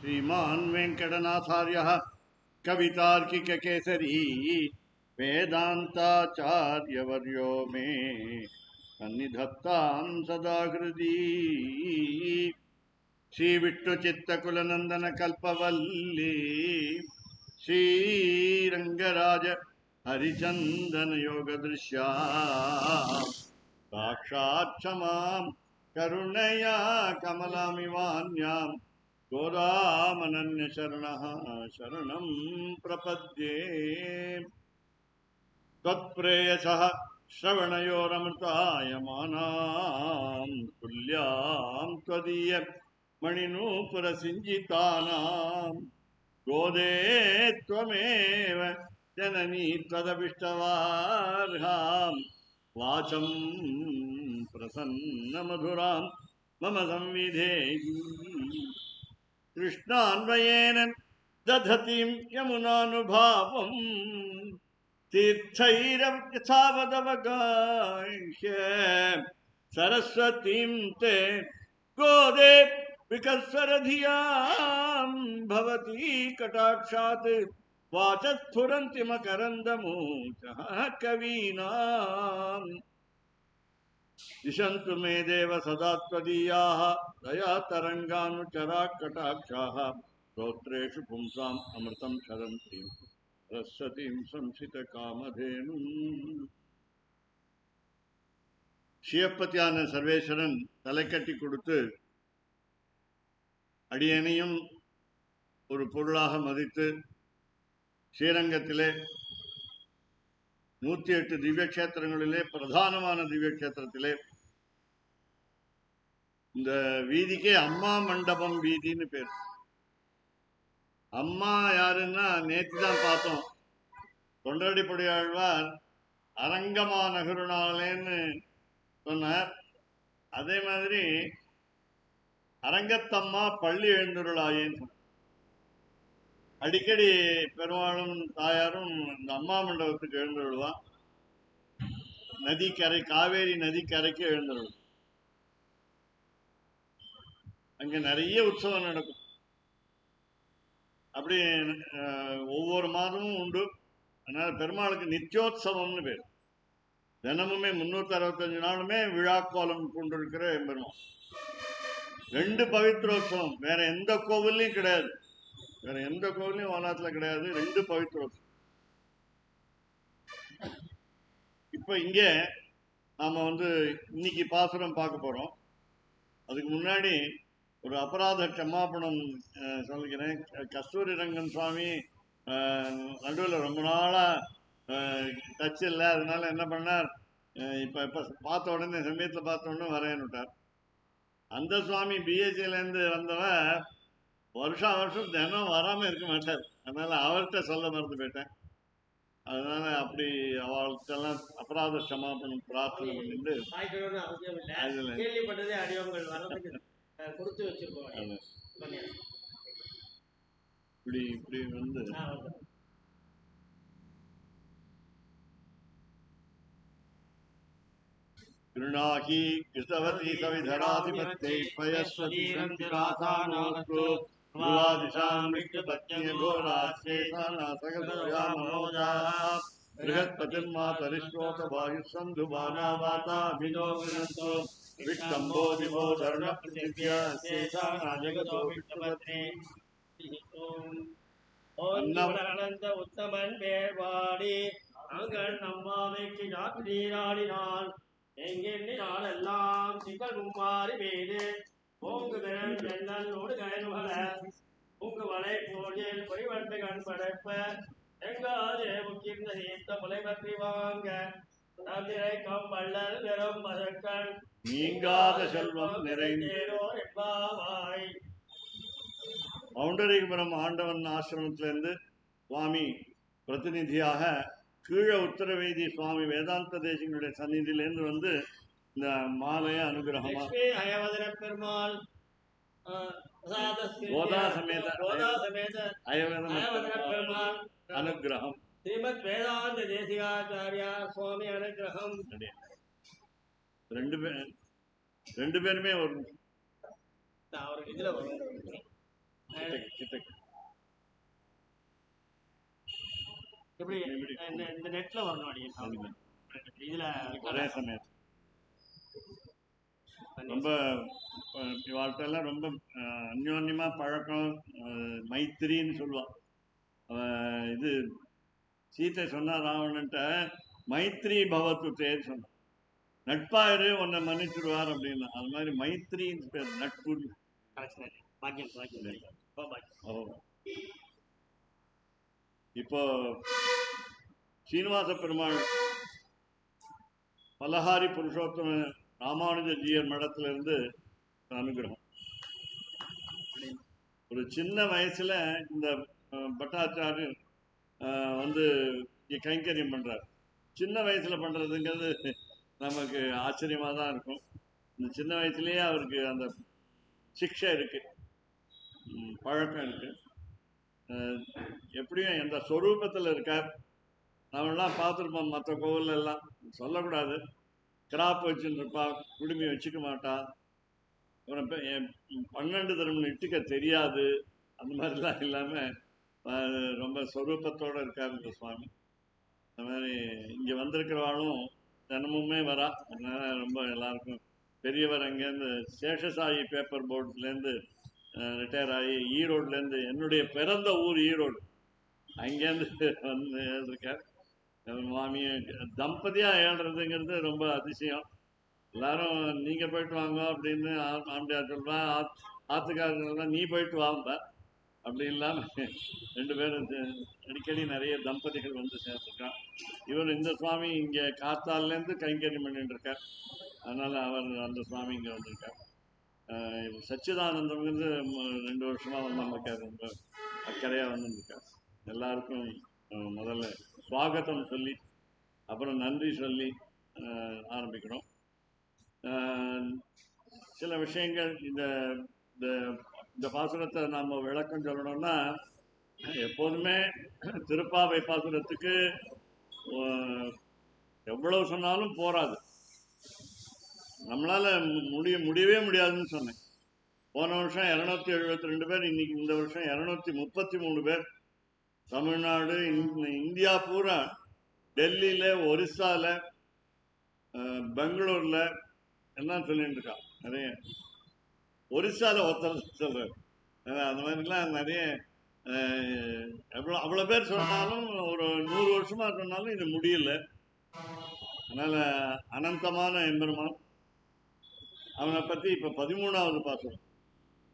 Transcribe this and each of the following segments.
श्रीमान् वेंकटनाथार्यः कवितार्किककेसरी वेदान्ताचार्यवर्यो मे सन्निधत्तां सदा हृदि श्रीविष्णुचित्तकुलनन्दन कल्पवल्ली श्रीरङ्गराज हरिचन्दन योगदृश्या साक्षात् क्षमां करुणया कमलामिवान्यां गोदामनन्यशरणः शरणं प्रपद्ये त्वत्प्रेयसः श्रवणयोरमृतायमानां तुल्यां त्वदीय मणिनूपुरसिञ्जितानां गोदे त्वमेव जननी त्वदभिष्टवार्हां वाचं प्रसन्नमधुरां मम संविधेहि कृष्णान्वयेन दधतीं यमुनानुभावं तीर्थैरवगाह्य सरस्वतीं ते गोदे विकस्वरधियां भवती कटाक्षात् वाचस्फुरन्ति मकरन्दमूर्छः कवीनाम् दिशन्तु मे देव सदा त्वदीयाः दयातरङ्गानुचराः कटाक्षाः स्तोत्रेषु पुंसाम् अमृतं क्षरन्तीं सरस्वतीं संसितकामधेनुम् சிவப்பத்தியான சர்வேஸ்வரன் தலை கட்டி கொடுத்து அடியனையும் ஒரு பொருளாக மதித்து ஸ்ரீரங்கத்திலே 108 திவ்ய கஷேத்திரங்களிலே பிரதானமான திவ்ய கஷேத்திரத்திலே இந்த வீதிக்கே அம்மா மண்டபம் வீதின்னு பேர். அம்மா யாருன்னா நேற்று தான் பார்த்தோம். தொண்டரடிப்பொடியாழ்வார் அரங்கமா நகருனாலேன்னு சொன்னார். அதே மாதிரி அரங்கத்தம்மா பள்ளி எழுந்துருளாயேன்னு சொன்னார். அடிக்கடி பெருமாளும் தாயாரும் இந்த அம்மா மண்டபத்துக்கு எழுந்துருவா. நதிக்கரை, காவேரி நதிக்கரைக்கு எழுந்துருவா. அங்க நிறைய உற்சவம் நடக்கும். அப்படி ஒவ்வொரு மாதமும் உண்டு. அதனால பெருமாளுக்கு நித்தியோத்சவம்னு பேர். தினமுமே 365 நாளுமே விழாக்கோலம் கொண்டிருக்கிற பெருமாள். 2 பவித்ரோத்சவம் வேற எந்த கோவில்லையும் கிடையாது. வேற எந்த கோவிலையும் வானத்துல கிடையாது. 2 பவித்ரோத்சவம். இப்ப இங்க நாம இன்னைக்கு பாசுரம் பார்க்க போறோம். அதுக்கு முன்னாடி ஒரு அபராத க்ஷமாபணம் சொல்லிக்கிறேன். கஸ்தூரி ரங்கன் சுவாமி நடுவில் ரொம்ப நாளா டச் இல்லை. அதனால என்ன பண்ணார், இப்ப பார்த்த உடனே சமயத்தில் பார்த்த உடனே வரேன்னுட்டார். அந்த சுவாமி பிஎஸ்சியிலேருந்து வந்தவன் வருஷம் தினம் வராம இருக்க மாட்டார். அதனால அவர்கிட்ட சொல்ல மறந்து போயிட்டேன். அதனால அப்படி அவள்கிட்டெல்லாம் அபராத க்ஷமாபணம் பிரார்த்தனை பண்ணிட்டு இப்படி कृणाही कृतवती सविधराधिपत्यै पयस्वती सन्तिरासानोऽस्तु भुवादिशां विष्णुपत्न्ये घोराश्चेतानासगतव्यामनोजाः बृहत्पतिर्मातरिश्रोतवायुस्सन्धुभानावाता विनो विष्टम्भो दिवो धर्मपृथिव्या शेषा जगतो विष्णुपत्नी அனந்த உத்தமன் பேர்வாடி அங்கள் நம்மாமைக்கு ஜாத்திரீராடினான் எங்கெண்ணினால் எல்லாம் திங்கள் மும்மாறி மீது ஓங்கு விரல் எண்ணோடு கயல்வல உங்கு வலை போழில் பொறிவன்பை கண் படைப்ப எங்காதே முக்கிய தீர்த்த முலை பற்றி வாங்க தந்திரைக்கம் வள்ளல் வெறும் மதக்கள் நீங்காத செல்வம் நிறைந்தேரோ என்பாவாய். பவுண்டரிபுரம் ஆண்டவன் ஆசிரமத்திலிருந்து சுவாமி பிரதிநிதியாக கீழே உத்தரவேதி சுவாமி வேதாந்த தேசிகனுடைய சந்நிதியிலேருந்து இந்த மாலைய அனுகிரகமா பெருமாள் கோதா சமேத பெருமாள் அனுகிரகம் ஸ்ரீமத் வேதாந்த தேசிகாச்சாரியா சுவாமி அனுகிரகம். ரெண்டு பேருமே ஒரு அவருக்கு இதுல வரும். கிட்டக்கு எப்படி இந்த நெட்ல வரணும் இதுல ஒரே சமயம் ரொம்ப வாழ்க்கையெல்லாம் ரொம்ப அந்யோன்யமா பழக்கம். மைத்திரின்னு சொல்லுவான். இது சீத்தை சொன்னா ராவணன்ட்ட மைத்ரி பவத்து தேர் சொன்ன, நட்பாயிரு உன்னை மன்னிச்சுடுவார் அப்படின்னா. அது மாதிரி மைத்ரின்னு பேர், நட்பு. இப்போ சீனிவாச பெருமாள் பலஹாரி புருஷோத்தம ராமானுஜர் மடத்துல இருந்து அனுகிரகம். ஒரு சின்ன வயசுல இந்த பட்டாச்சாரியர் வந்து கைங்கரியம் பண்றார். சின்ன வயசுல பண்றதுங்கிறது நமக்கு ஆச்சரியமா தான் இருக்கும். இந்த சின்ன வயசுலயே அவருக்கு அந்த சிக்ஷை இருக்கு, பழக்கம் இருக்கு. எப்படியும் எந்த ஸ்வரூபத்தில் இருக்கார். நம்மளாம் பார்த்துருப்போம் மற்ற கோவில் எல்லாம், சொல்லக்கூடாது. கிராப் வச்சுன்னு இருப்பா, குடுமி வச்சுக்க மாட்டா, 12 தரம் இட்டுக்க தெரியாது. அந்த மாதிரிலாம் இல்லாமல் ரொம்ப ஸ்வரூபத்தோடு இருக்கார் இந்த சுவாமி. அந்த மாதிரி இங்கே வந்திருக்கிறவாளும் தினமுமே வரா. அதனால ரொம்ப எல்லாருக்கும் பெரியவர். அங்கேருந்து சேஷசாயி பேப்பர் போர்ட்லேருந்து ரிட்டையர் ஆகி ஈரோட்லேருந்து, என்னுடைய பிறந்த ஊர் ஈரோடு, அங்கேருந்து வந்து எழுதிருக்கார். மாமியை தம்பதியாக ஏழுறதுங்கிறது ரொம்ப அதிசயம். எல்லாரும் நீங்கள் போயிட்டு வாங்க அப்படின்னு ஆண்டியார் சொல்வேன், ஆத்துக்காரங்கள்லாம் நீ போயிட்டு வாங்க. அப்படி இல்லாமல் 2 பேரும் அடிக்கடி நிறைய தம்பதிகள் வந்து சேர்த்துருக்கான். இவர் இந்த சுவாமி இங்கே காத்தாலேருந்து கைங்கரியம் பண்ணிட்டு இருக்கார். அதனால் அவர் அந்த சுவாமி இங்கே வந்திருக்கார். சச்சிதானந்தம்ங்கிறது 2 வருஷமாக வந்திருக்கார். ரொம்ப அக்கறையாக வந்துருக்கார். எல்லாருக்கும் முதல்ல சுவாகத்தம் சொல்லி அப்புறம் நன்றி சொல்லி ஆரம்பிக்கிறோம். சில விஷயங்கள் இந்த பாசுரத்தை நாம் விளக்கம் சொல்லணும்னா, எப்போதுமே திருப்பாவை பாசுரத்துக்கு எவ்வளவு சொன்னாலும் போராது. நம்மளால முடியவே முடியாதுன்னு சொன்னேன். போன வருஷம் 272 பேர், இன்னைக்கு இந்த வருஷம் 233 பேர். தமிழ்நாடு, இந்தியா பூரா, டெல்லியில, ஒரிசால, பெங்களூர்ல எல்லாம் சொல்லிட்டு இருக்கான். நிறைய ஒரிசால ஒருத்தர் சொல்றாரு. அந்த மாதிரிலாம் நிறைய அவ்வளோ பேர் சொன்னாலும், ஒரு 100 வருஷமா சொன்னாலும் இது முடியல. அதனால அனந்தமான எம்பெருமான், அவனை பத்தி இப்ப 13வது பாசுரம்.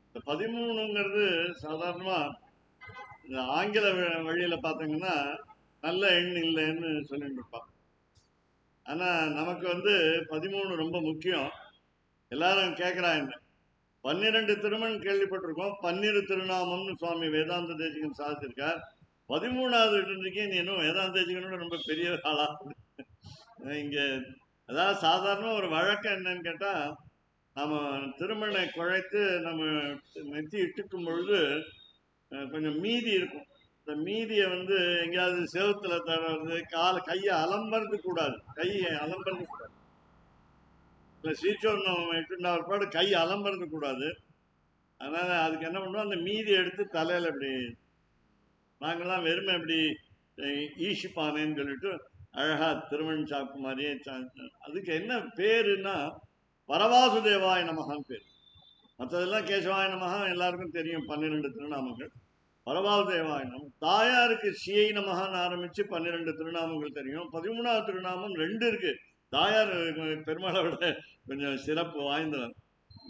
இந்த 13ங்கிறது சாதாரணமா இந்த ஆங்கில வழியில பார்த்தீங்கன்னா நல்ல எண் இல்லைன்னு சொல்லிட்டு இருப்பான். ஆனா நமக்கு 13 ரொம்ப முக்கியம். எல்லாரும் கேட்கிறாங்க, 12 திருமண் கேள்விப்பட்டிருக்கோம், 12 திருநாமம்னு சுவாமி வேதாந்த தேசிகன் சாதிச்சிருக்கார். 13வது இன்றைக்கு நீ இன்னும் வேதாந்த தேசிகனோட ரொம்ப பெரிய ஆளா? இங்க அதாவது சாதாரண ஒரு வழக்கம் என்னன்னு கேட்டா, நம்ம திருமணை குழைத்து நம்ம நெத்தி இட்டுக்கும் பொழுது கொஞ்சம் மீதி இருக்கும். இந்த மீதியை எங்கேயாவது செவத்துல தடவுறது, கையை அலம்பறது கூடாது. கையை அலம்பறது கூடாது. இல்லை சீச்சோர்ணம் இட்டுண்டா பாடு கை அலம்பறது கூடாது. அதனால அதுக்கு என்ன பண்ணுவோம், அந்த மீதி எடுத்து தலையில இப்படி, நாங்கெல்லாம் வெறுமை இப்படி ஈஷிப்பானேன்னு சொல்லிட்டு அழகா திருமண் சாப்பு மாதிரியே. அதுக்கு என்ன பேருன்னா வரவாசுதேவாய நமகான்னு பேர். மற்றதெல்லாம் கேசவாய நமகா எல்லாருக்கும் தெரியும், 12 திருநாமங்கள். வரவாசுதேவாய நம, தாயாருக்கு ஸ்ரீயை நமகான்னு ஆரம்பிச்சு 12 திருநாமங்கள் தெரியும். 13வது திருநாமம் 2 இருக்கு. தாயார் பெருமாளை விட கொஞ்சம் சிறப்பு வாய்ந்தவர்.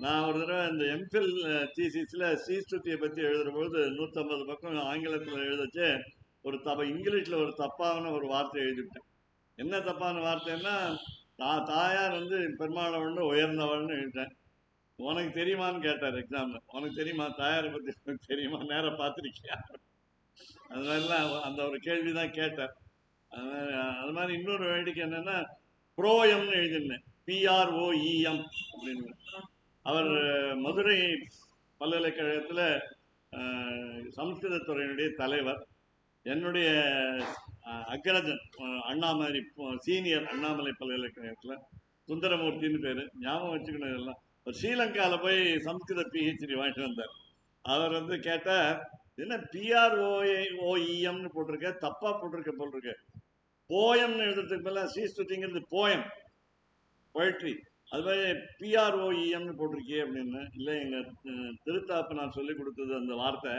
நான் ஒரு தடவை இந்த எம்ஃபில் தீசிஸில் ஸ்ரீஸ்துதியை பற்றி எழுதுகிற பொழுது 150 பக்கம் ஆங்கிலத்தில் எழுதச்சே இங்கிலீஷில் ஒரு தப்பான ஒரு வார்த்தை எழுதிவிட்டேன். என்ன தப்பான வார்த்தைன்னா, தாயார் பெருமாளை விட உயர்ந்தவள்னு எழுதிட்டேன். உனக்கு தெரியுமான்னு கேட்டார் எக்ஸாமில். உனக்கு தெரியுமா தாயாரை பற்றி, உனக்கு தெரியுமா, நேரம் பார்த்துருக்கியா? அது மாதிரிலாம் அந்த ஒரு கேள்வி தான் கேட்டார். அது மாதிரி இன்னொரு வேடிக்கை என்னென்னா, ப்ரோஎம்னு எழுதிருந்தேன், PROEM அப்படின்னு. அவர் மதுரை பல்கலைக்கழகத்தில் சமஸ்கிருதத்துறையினுடைய தலைவர். என்னுடைய அக்ரஜன் அண்ணாமலை, சீனியர் அண்ணாமலை பல்கலைக்கழகத்தில் சுந்தரமூர்த்தின்னு பேர். ஞாபகம் வச்சுக்கணும். இதெல்லாம் ஒரு ஸ்ரீலங்காவில் போய் சம்ஸ்கிருத PhD வாங்கிட்டு வந்தார். அவர் வந்து கேட்டார், என்ன PROEMன்னு போட்டிருக்க, தப்பா போட்டிருக்க போல் இருக்கு. போயம்னு எழுதுறதுக்கு பதிலா ஸ்ரீஸ்துதிங்கிறது போயம், பொயட்ரி. அது மாதிரி PROEMன்னு போட்டிருக்கியே அப்படின்னு. இல்லை, எங்க திருத்தாப்பு நான் சொல்லி கொடுத்தது அந்த வார்த்தை.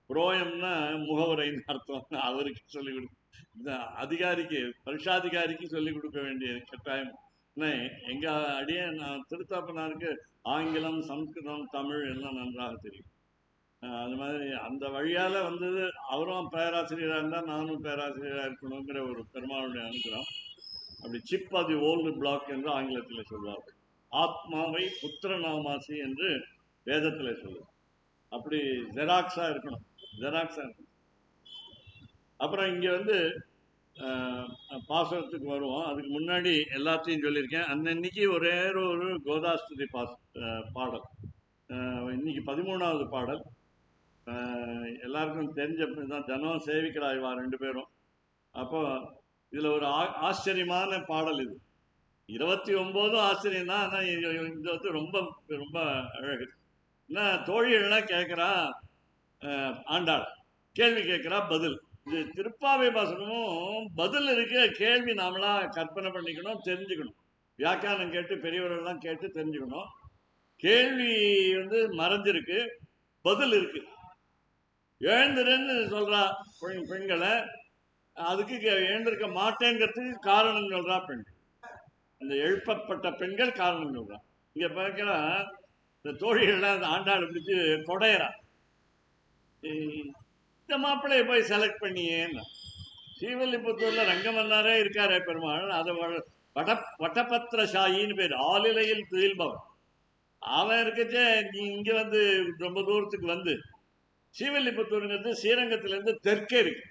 புரோயம்னா முகவுரைன்னு அர்த்தம். அவருக்கு சொல்லி கொடு, இந்த அதிகாரிக்கு, பரிஷாதிகாரிக்கு சொல்லி கொடுக்க வேண்டிய கட்டாயம். எங்க அடியே நான் திருத்தாப்பனாருக்கு ஆங்கிலம், சம்ஸ்கிருதம், தமிழ் எல்லாம் நன்றாக தெரியும். அது மாதிரி அந்த வழியால வந்தது. அவரும் பேராசிரியராக இருந்தால் நானும் பேராசிரியராக இருக்கணுங்கிற ஒரு பெருமாளுடைய அனுகிரகம். அப்படி சிப் அது ஓல்டு பிளாக் என்று ஆங்கிலத்தில் சொல்வார்கள். ஆத்மாவை புத்திரநாமாசி என்று வேதத்தில் சொல்லுவார். அப்படி ஜெராக்ஸா இருக்கணும், ஜெராக்ஸா இருக்கணும். அப்புறம் இங்க வந்து பாசனத்துக்கு வருவோம். அதுக்கு முன்னாடி எல்லாத்தையும் சொல்லியிருக்கேன். அன்னன்னைக்கு ஒரே ஒரு கோதாஸ்துதி பாடல். இன்னைக்கு 13வது பாடல். எல்லாருக்கும் தெரிஞ்ச தான், தினம் சேவிக்கிறாய்வா 2 பேரும். அப்போ இதுல ஒரு ஆச்சரியமான பாடல் இது. 29 ஆச்சரியம் தான். ஆனால் இது வந்து ரொம்ப ரொம்ப அழகு. என்ன தோழிகள்லாம் கேட்குறா, ஆண்டாள் கேள்வி கேட்குறா, பதில். இது திருப்பாவை பாசனமும் பதில் இருக்கு. கேள்வி நாமளா கற்பனை பண்ணிக்கணும், தெரிஞ்சுக்கணும். வியாக்கியானம் கேட்டு பெரியவர்கள்லாம் கேட்டு தெரிஞ்சுக்கணும். கேள்வி வந்து மறைஞ்சிருக்கு, பதில் இருக்கு. எழுந்துருன்னு சொல்றா பெண்களை, அதுக்கு எழுந்திருக்க மாட்டேங்கிறதுக்கு காரணம் சொல்றா பெண். இந்த எழுப்பப்பட்ட பெண்கள் காரணம் சொல்றா. இங்க பார்க்கிறா, இந்த தோழிகள்லாம் ஆண்டாள் பிடிச்சு கொடையறா, இந்த மாப்பிள்ளைய போய் செலக்ட் பண்ணியேன்னு. ஸ்ரீவில்லிபுத்தூர்ல ரங்கமன்னாரே இருக்காரே பெருமாள், அதை வட்டபத்திரசாயின்னு பேர், ஆளிலையில் துயில்பவன். அவன் இருக்கச்சே நீ இங்க வந்து ரொம்ப தூரத்துக்கு வந்து, ஸ்ரீவில்லிபுத்தூருங்கிறது ஸ்ரீரங்கத்திலேருந்து தெற்கே இருக்கு.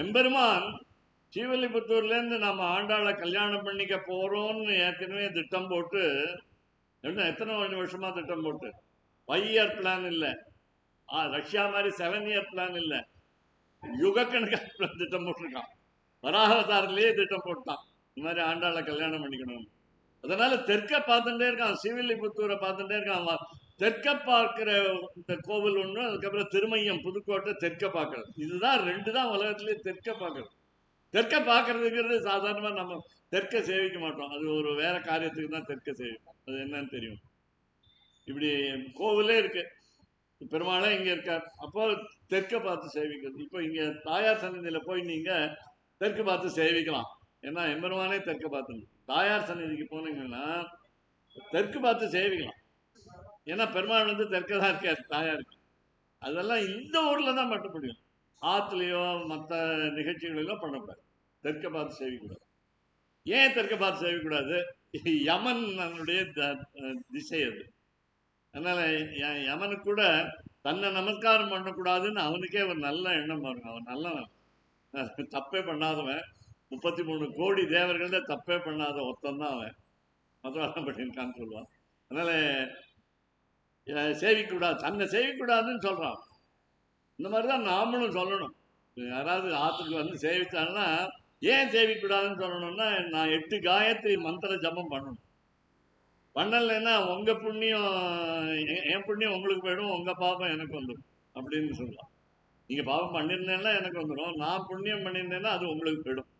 எம்பெருமான் ஸ்ரீவில்லிபுத்தூர்லேருந்து நம்ம ஆண்டாளை கல்யாணம் பண்ணிக்க போறோம்னு ஏற்கனவே திட்டம் போட்டு, எத்தனை வருஷமா திட்டம் போட்டு, 5 இயர் பிளான் இல்லை, ரஷ்யா மாதிரி 7 இயர் பிளான் இல்லை, யுகக்கணக்கான திட்டம் போட்டிருக்கான். வராகவதாரிலேயே திட்டம் போட்டான், இந்த மாதிரி ஆண்டாளை கல்யாணம் பண்ணிக்கணும். அதனால தெற்க பார்த்துட்டே இருக்கான், ஸ்ரீவில்லிபுத்தூரை பார்த்துட்டே இருக்கான். தெற்க பார்க்கிற இந்த கோவில் ஒன்று, அதுக்கப்புறம் திருமையம் புதுக்கோட்டை தெற்க பார்க்கறது. இதுதான் 2 தான் உலகத்திலேயே தெற்க பார்க்கறது. தெற்க பார்க்கறதுங்கிறது சாதாரணமாக நம்ம தெற்க சேவிக்க மாட்டோம். அது ஒரு வேற காரியத்துக்கு தான் தெற்க சேவிப்போம். அது என்னன்னு தெரியும். இப்படி கோவிலே இருக்கு, பெருமாளே இங்க இருக்கார். அப்போ தெற்க பார்த்து சேவிக்கிறது. இப்போ இங்க தாயார் சன்னதியில போய் நீங்க தெற்கு பார்த்து சேவிக்கலாம். ஏன்னா எம்பெருமானே தெற்க பார்த்து. தாயார் சன்னதிக்கு போனீங்கன்னா தெற்கு பார்த்து சேவிக்கலாம். ஏன்னா பெருமாள் வந்து தெற்க தான் இருக்கார் தாயாருக்கு. அதெல்லாம் இந்த ஊர்ல தான் மட்டும் முடியும். ஆத்துலயோ மற்ற நிகழ்ச்சிகளிலோ பண்ணக்கூடாது, தெற்க பார்த்து சேவிக்கூடாது. ஏன் தெற்க பார்த்து சேவிக்கூடாது? யமன் நம்மளுடைய திசை அது. அதனால யமனுக்கு கூட தன்னை நமஸ்காரம் பண்ணக்கூடாதுன்னு அவனுக்கே ஒரு நல்ல எண்ணம் பாருங்க. அவன் நல்ல தப்பே பண்ணாதவன், 33 கோடி தேவர்கள தப்பே பண்ணாத ஒருத்தந்தான் அவன், மதுராசம் பண்ணியிருக்கான்னு சொல்லுவான். அதனால சேவிக்கூடாது, தன்னை சேவிக்கூடாதுன்னு சொல்றான். இந்த மாதிரிதான் நாமளும் சொல்லணும். யாராவது ஆத்துக்கு வந்து சேவித்தாங்கன்னா ஏன் சேவிக்கூடாதுன்னு சொல்லணும்னா, நான் 8 காயத்ரி மந்திர ஜபம் பண்ணணும். பண்ணலைன்னா உங்க புண்ணியம் என் புண்ணியம் உங்களுக்கு போயிடும், உங்க பாபம் எனக்கு வந்துடும் அப்படின்னு சொல்லலாம். நீங்க பாவம் பண்ணியிருந்தேன்னா எனக்கு வந்துடும், நான் புண்ணியம் பண்ணியிருந்தேன்னா அது உங்களுக்கு போயிடும்.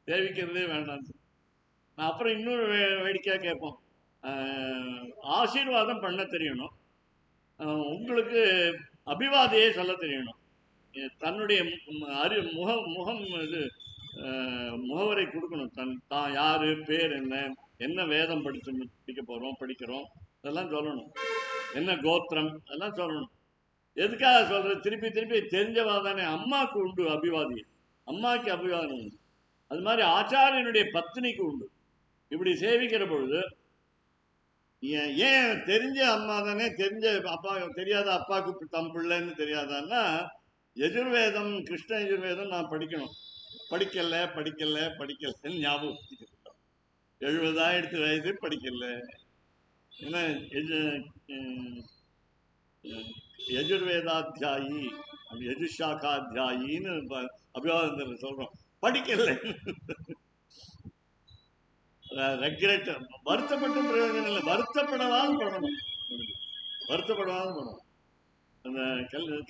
சேவிக்கிறதே வேண்டாம். நான் அப்புறம் இன்னொரு வேடிக்கையாக கேட்போம், ஆசீர்வாதம் பண்ண தெரியணும், உங்களுக்கு அபிவாதையே சொல்ல தெரியணும். தன்னுடைய முகம் இது முகவரை கொடுக்கணும். தான் யாரு, பேர் என்ன வேதம் படிக்க போறோம், படிக்கிறோம், அதெல்லாம் சொல்லணும். என்ன கோத்திரம், அதெல்லாம் சொல்லணும். எதுக்காக சொல்றது? திருப்பி திருப்பி தெரிஞ்சவா தானே. அம்மாவுக்கு உண்டு அபிவாதி, அம்மாவுக்கு அபிவாதம் உண்டு. அது மாதிரி ஆச்சாரியனுடைய பத்னிக்கு உண்டு. இப்படி சேவிக்கிற பொழுது ஏன் தெரிஞ்ச அம்மா தானே, தெரிஞ்ச அப்பா தெரியாத அப்பாவுக்கு தம் பிள்ளைன்னு தெரியாதான்னா, யஜுர்வேதம், கிருஷ்ண யஜுர்வேதம் நான் படிக்கணும். படிக்கலன்னு ஞாபகம் 70 வயது படிக்கல. ஏன்னா யஜுர்வேதாத்தியாயி, யஜுஷாக்காத்தியாயின்னு அபிவாதத்தில் சொல்றோம். படிக்கல, ரெக்ரெட், வருத்தப்பட்டு பிரயோஜனம் இல்லை, வருத்தப்படவாது பண்ணணும். வருத்தப்படாத படம். அந்த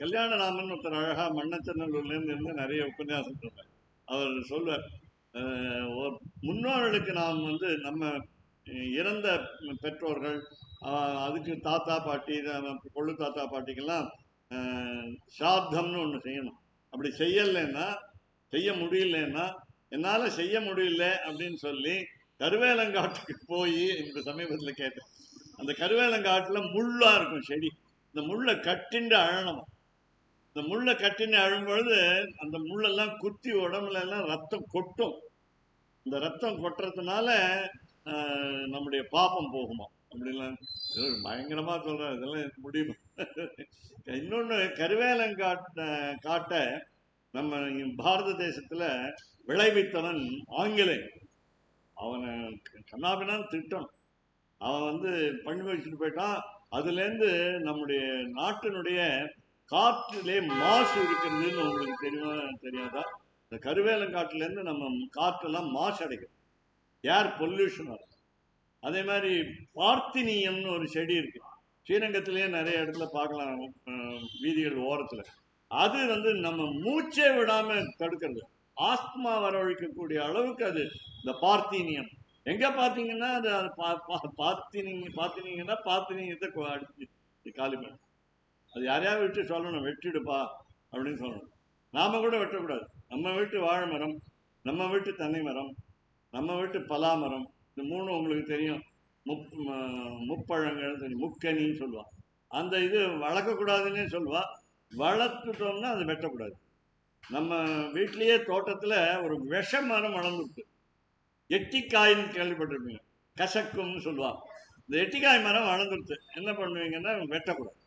கல்யாணராமன் ஒருத்தர் அழகா மன்னச்சநல்லூர்லேருந்து இருந்து நிறைய உபன்யாசம் சொல்றார். அவர் சொல்வார், முன்னோர்களுக்கு நாம் வந்து நம்ம இறந்த பெற்றோர்கள், அதுக்கு தாத்தா பாட்டி, கொள்ளு தாத்தா பாட்டிக்கெல்லாம் சாத்தம்னு ஒன்று செய்யணும். அப்படி செய்யலைன்னா, செய்ய முடியலன்னா, என்னால் செய்ய முடியல அப்படின்னு சொல்லி கருவேலங்காட்டுக்கு போய் இந்த சமீபத்தில் கேட்டேன். அந்த கருவேலங்காட்டில் முள்ளா இருக்கும் செடி, இந்த முள்ளை கட்டிண்டு அழணும். இந்த முள்ளை கட்டின்னு அழும்பொழுது அந்த முள்ளெல்லாம் குத்தி உடம்புல எல்லாம் ரத்தம் கொட்டும். இந்த ரத்தம் கொட்டுறதுனால நம்முடைய பாப்பம் போகுமா அப்படிலாம் பயங்கரமா சொல்றாரு. இதெல்லாம் முடியுமா? இன்னொன்னு, காட்ட நம்ம பாரத தேசத்துல விளைவித்தவன் ஆங்கிலேயன். அவனை கண்ணாபினான்னு திட்டணும். அவன் வந்து பண்ணி வச்சுட்டு போயிட்டான். அதுல இருந்து நம்முடைய நாட்டினுடைய காற்றிலே மாசு இருக்கிறதுன்னு உங்களுக்கு தெரியுமா தெரியாதா? இந்த கருவேலங்காட்டுல இருந்து நம்ம காற்றெல்லாம் மாசு அடைக்கும், ஏர் பொல்யூஷன் ஆகும். அதே மாதிரி பார்த்தினியம்னு ஒரு செடி இருக்கு, ஸ்ரீரங்கத்திலேயே நிறைய இடத்துல பார்க்கலாம், வீதிகள் ஓரத்துல. அது வந்து நம்ம மூச்சே விடாம தடுக்கிறது, ஆஸ்துமா வரவழைக்கக்கூடிய அளவுக்கு அது இந்த பார்த்தினியம். எங்க பாத்தீங்கன்னா அது பார்த்தினியத்தை அடிச்சு காலி பண்ண. அது யாரையாவது விட்டு சொல்லணும், வெட்டிடுப்பா அப்படின்னு சொல்லணும். நாம கூட வெட்டக்கூடாது. நம்ம வீட்டு வாழை மரம், நம்ம வீட்டு தென்னை மரம், நம்ம வீட்டு பலா மரம், இந்த மூணு உங்களுக்கு தெரியும், முப்பழங்கள் தெரியும், முக்கனின்னு சொல்லுவான். அந்த இது வளர்க்கக்கூடாதுன்னே சொல்லுவா. வளர்த்துட்டோம்னா அது வெட்டக்கூடாது. நம்ம வீட்லயே தோட்டத்துல ஒரு விஷ மரம் வளர்ந்துருக்கு, எட்டிக்காயின்னு கேள்விப்பட்டிருப்பீங்க, கசக்கும்னு சொல்லுவாங்க. இந்த எட்டிக்காய் மரம் வளர்ந்துருச்சு, என்ன பண்ணுவீங்கன்னா வெட்டக்கூடாது.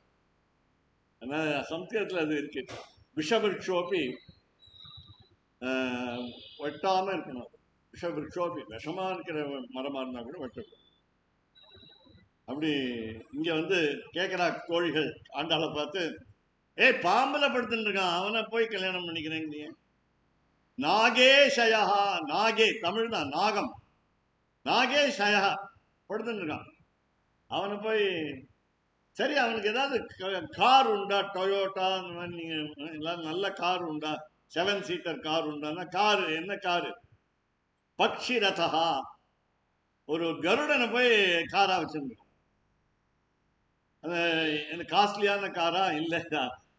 ஏன்னா சம்ஸ்கிருதத்தில் அது இருக்கு, விஷபுருஷோப்பி வெட்டாம இருக்கணும். விஷபுருஷோப்பி விஷமா இருக்கிற மரமா இருந்தா கூட வெட்டக்கூடாது. அப்படி இங்க வந்து கேட்கிறா கோழிகள் ஆண்டாளை பார்த்து, பாம்புல படுத்துட்டு இருக்கான், அவனை போய் கல்யாணம் பண்ணிக்கிறேங்க. நாகேஷயா, நாகே தமிழ் தான், நாகம், நாகேஷயா படுத்துட்டு இருக்கான், அவனை போய் சரி அவனுக்கு ஏதாவது கார் உண்டா, டொயோட்டா அந்த மாதிரி, நீங்க எல்லாரும் நல்ல கார் உண்டா, 7 சீட்டர் கார் உண்டான்னா, காரு என்ன காரு, பக்ஷி ரதா, ஒரு கருடனை போய் காரா வச்சிருந்தோம். அது காஸ்ட்லியான காரா இல்லை,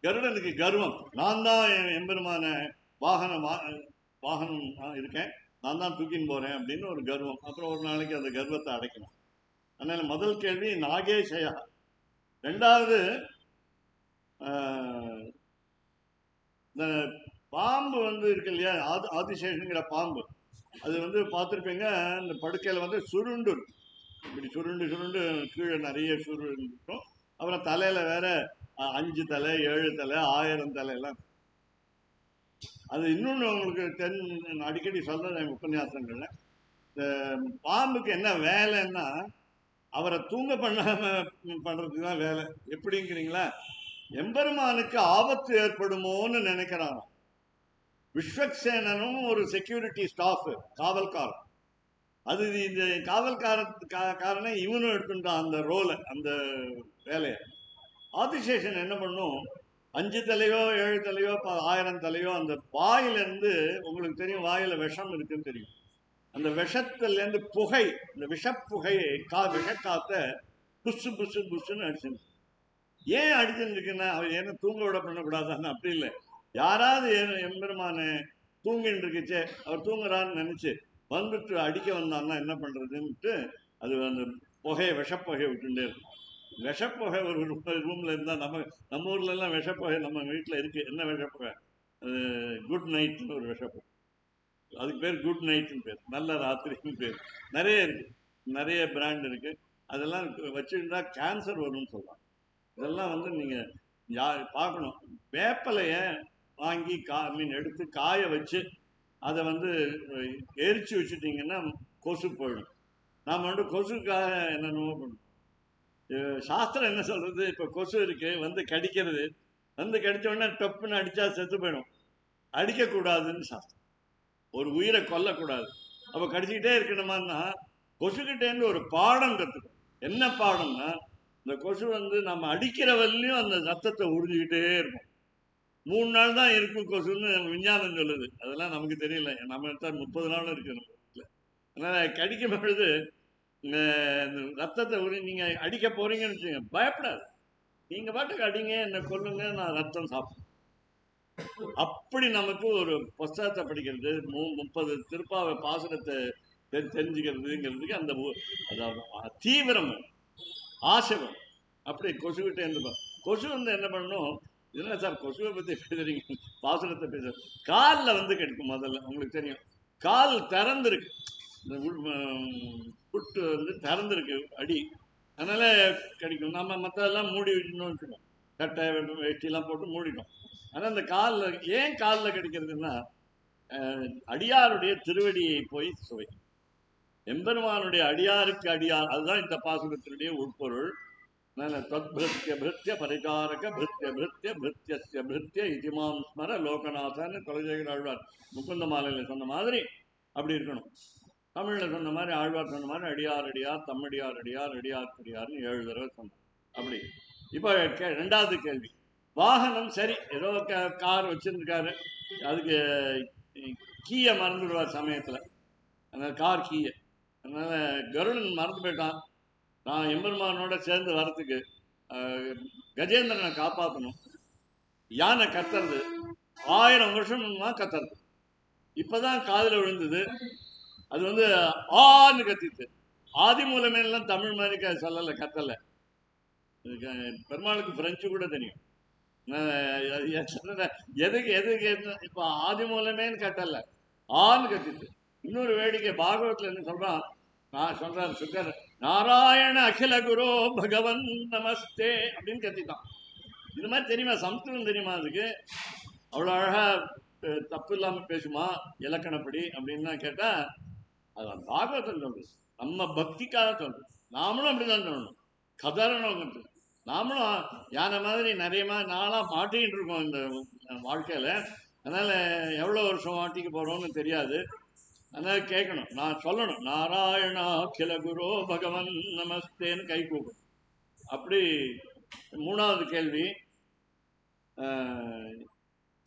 கருடனுக்கு கர்வம், நான் தான் எம்பெருமான வாகனம் இருக்கேன், நான் தான் தூக்கின்னு போறேன் அப்படின்னு ஒரு கர்வம். அப்புறம் ஒரு நாளைக்கு அந்த கர்வத்தை அடைக்கணும். அதனால முதல் கேள்வி நாகேஷயா. ரெண்டாவது, இந்த பாம்பு வந்து இருக்கு இல்லையா, ஆதிசேஷங்கிற பாம்பு, அது வந்து பார்த்துருப்பீங்க, இந்த படுக்கையில் வந்து சுருண்டு, இப்படி சுருண்டு சுருண்டு கீழே நிறைய சுருண்டு இருக்கும். அப்புறம் தலையில வேற 5 தலை 7 தலை 1000 தலை எல்லாம். அது இன்னொன்று உங்களுக்கு அடிக்கடி சொல்றேன் உபன்யாசங்கள்ல, இந்த பாம்புக்கு என்ன வேலைன்னா அவரை தூங்க பண்ணாம பண்றதுக்கு தான் வேலை. எப்படிங்கிறீங்களா, எம்பெருமானுக்கு ஆபத்து ஏற்படுமோன்னு நினைக்கிறான். விஸ்வக்சேனனும் ஒரு செக்யூரிட்டி ஸ்டாஃப், காவல்காரன். அது இந்த காவல்காரனை இவனும் எடுத்துட்டான் அந்த ரோலை, அந்த வேலையை. ஆதிசேஷன் என்ன பண்ணும், 5 தலையோ 7 தலையோ 1000 தலையோ அந்த வாயிலிருந்து, உங்களுக்கு தெரியும் வாயில விஷம் இருக்குன்னு தெரியும், அந்த விஷத்திலேருந்து புகை, இந்த விஷப்புகையை விஷக்காத்த புசு புசு புசுன்னு அடிச்சுன்னு. ஏன் அடிச்சுன்னு இருக்குன்னா, அவர் ஏன்னா தூங்க விட பண்ணக்கூடாதான்னு அப்படி இல்லை, யாராவது எம்பெருமான தூங்கின்னு இருக்குச்சே, அவர் தூங்குறான்னு நினைச்சு வந்துட்டு அடிக்க வந்தான்னா என்ன பண்றதுன்ட்டு அது அந்த புகையை விஷப்புகையை விட்டுட்டே இருக்கும். விஷப்புகை ஒரு ரூம்ல இருந்தா, நம்ம ஊர்ல எல்லாம் விஷப்புகை நம்ம வீட்டுல இருக்கு. என்ன விஷப்புகை, குட் நைட்னு ஒரு விஷப்புகை, அதுக்கு பேர் குட் நைட்னு பேர், நல்ல ராத்திரின்னு பேர். நிறைய இருக்கு, நிறைய பிராண்ட் இருக்கு. அதெல்லாம் வச்சுருந்தா கேன்சர் வரும்னு சொல்லலாம். இதெல்லாம் வந்து நீங்க பார்க்கணும். வேப்பலைய வாங்கி எடுத்து காய வச்சு அதை வந்து எரிச்சு வச்சுட்டீங்கன்னா கொசு போயிடும். நாம வந்து கொசுக்காக என்னென்னமோ பண்ணணும். சாஸ்திரம் என்ன சொல்றது, இப்ப கொசு இருக்கு வந்து கடிக்கிறது, வந்து கடிச்ச உடனே டப்புன்னு அடிச்சா செத்து போயிடும், அடிக்கக்கூடாதுன்னு சாஸ்திரம். ஒரு உயிரை கொல்லக்கூடாது. அப்ப கடிச்சுக்கிட்டே இருக்கணுமான்னா கொசுக்கிட்டேருந்து ஒரு பாடம் கத்துக்கணும். என்ன பாடம்னா, இந்த கொசு வந்து நம்ம அடிக்கிற வரலையும் அந்த ரத்தத்தை உறிஞ்சிக்கிட்டே இருக்கும். 3 நாள் தான் இருக்கும் கொசுன்னு விஞ்ஞானம் சொல்லுது. அதெல்லாம் நமக்கு தெரியல. நம்ம எடுத்தா 30 நாள் இருக்கு நம்ம வீட்டுல. அதனால கடிக்கும் பொழுது இந்த ரத்தத்தை நீங்க அடிக்க போறீங்கன்னு வச்சுங்க, பயப்படாது. நீங்க பாட்டுக்கு அடிங்க, என்ன கொல்லுங்க, நான் ரத்தம் சாப்பிடுவேன். அப்படி நமக்கு ஒரு புஸ்தகத்தை படிக்கிறது, 30 திருப்பாவை பாசுரத்தை தெரிஞ்சுக்கிறதுங்கிறதுக்கு அந்த அதாவது தீவிரம், ஆசை வரும். அப்படி கொசுகிட்ட இருந்து கொசு வந்து என்ன பண்ணணும், இதெல்லாம் சார் கொசுவை பத்தி பேசுறீங்க, பாசுரத்தை பேசுற காலில் வந்து கிடைக்கும். முதல்ல உங்களுக்கு தெரியும், கால் திறந்துருக்கு, இந்த புட்டு வந்து திறந்துருக்கு அடி, அதனால கிடைக்கும். நம்ம மற்றதெல்லாம் மூடி விட்டோம்னு வச்சுக்கோம், கட்டை வேட்டிலாம் போட்டு மூடிட்டோம். ஆனால் அந்த காலில் ஏன் காலில் கிடைக்கிறதுன்னா, அடியாருடைய திருவடியை போய் சுவை, எம்பெருமானுடைய அடியாருக்கு அடியார், அதுதான் இந்த பாசுரத்தினுடைய உட்பொருள். தத்பிருத்திய பிருத்திய பரிகாரக பிருத்திய பிருத்திய பிருத்திய பிருத்திய இதிமாம் ஸ்மர லோகநாதன்னு குலசேகர ஆழ்வார் முகுந்த மாலையில் சொன்ன மாதிரி அப்படி இருக்கணும். தமிழில் சொன்ன மாதிரி ஆழ்வார் சொன்ன மாதிரி அடியார் அடியார், தம்மடியார் அடியார், அடியார் அடியார்னு 7 தடவை சொன்னோம். அப்படி இப்போ 2வது கேள்வி, வாகனம் சரி, ஏதோ கார் வச்சிருந்துருக்காரு, அதுக்கு கீயை மறந்துடுவார் சமயத்தில், அந்த கார் கீயை. அதனால கருடன் மறந்து போயிட்டான். நான் எம்பெருமானோட சேர்ந்து வரத்துக்கு கஜேந்திரனை காப்பாற்றணும். யானை கத்துறது 1000 வருஷமா கத்துறது, இப்பதான் காதில் விழுந்தது. அது வந்து ஆன்னு கத்திட்டு, ஆதி மூலமேலாம் தமிழ் மாதிரி சொல்லலை, கத்தலை. பெருமாளுக்கு பிரெஞ்சு கூட தெரியும். எதுக்கு எதுக்கு இப்ப ஆதி மூலமேன்னு கட்டல, ஆன்னு கத்திட்டு. இன்னொரு வேடிக்கை, பாகவத்துல என்ன சொல்றான், நான் சொல்றாரு சுக்கர், நாராயண அகில குரு பகவன் நமஸ்தே அப்படின்னு கத்திட்டான். இது மாதிரி தெரியுமா, சம்ஸ்கிருதம் தெரியுமா அதுக்கு? அவ்வளோ அழகா தப்பு இல்லாம பேசுமா இலக்கணப்படி அப்படின்னு கேட்டா, அதான் பாகவதம் சொல்றது, நம்ம பக்திக்காக சொல்றது. நாமளும் அப்படிதான் சொல்லணும், கதறணும். நாமளும் யானை மாதிரி நிறைய நாளாக மாட்டிக்கிட்டு இருக்கோம் இந்த வாழ்க்கையில. அதனால எவ்வளோ வருஷம் மாட்டிக்க போறோம்னு தெரியாது. அதனால கேட்கணும், நான் சொல்லணும், நாராயணா கில குரு பகவன் நமஸ்தேன்னு கை கூடும். அப்படி 3வது கேள்வி,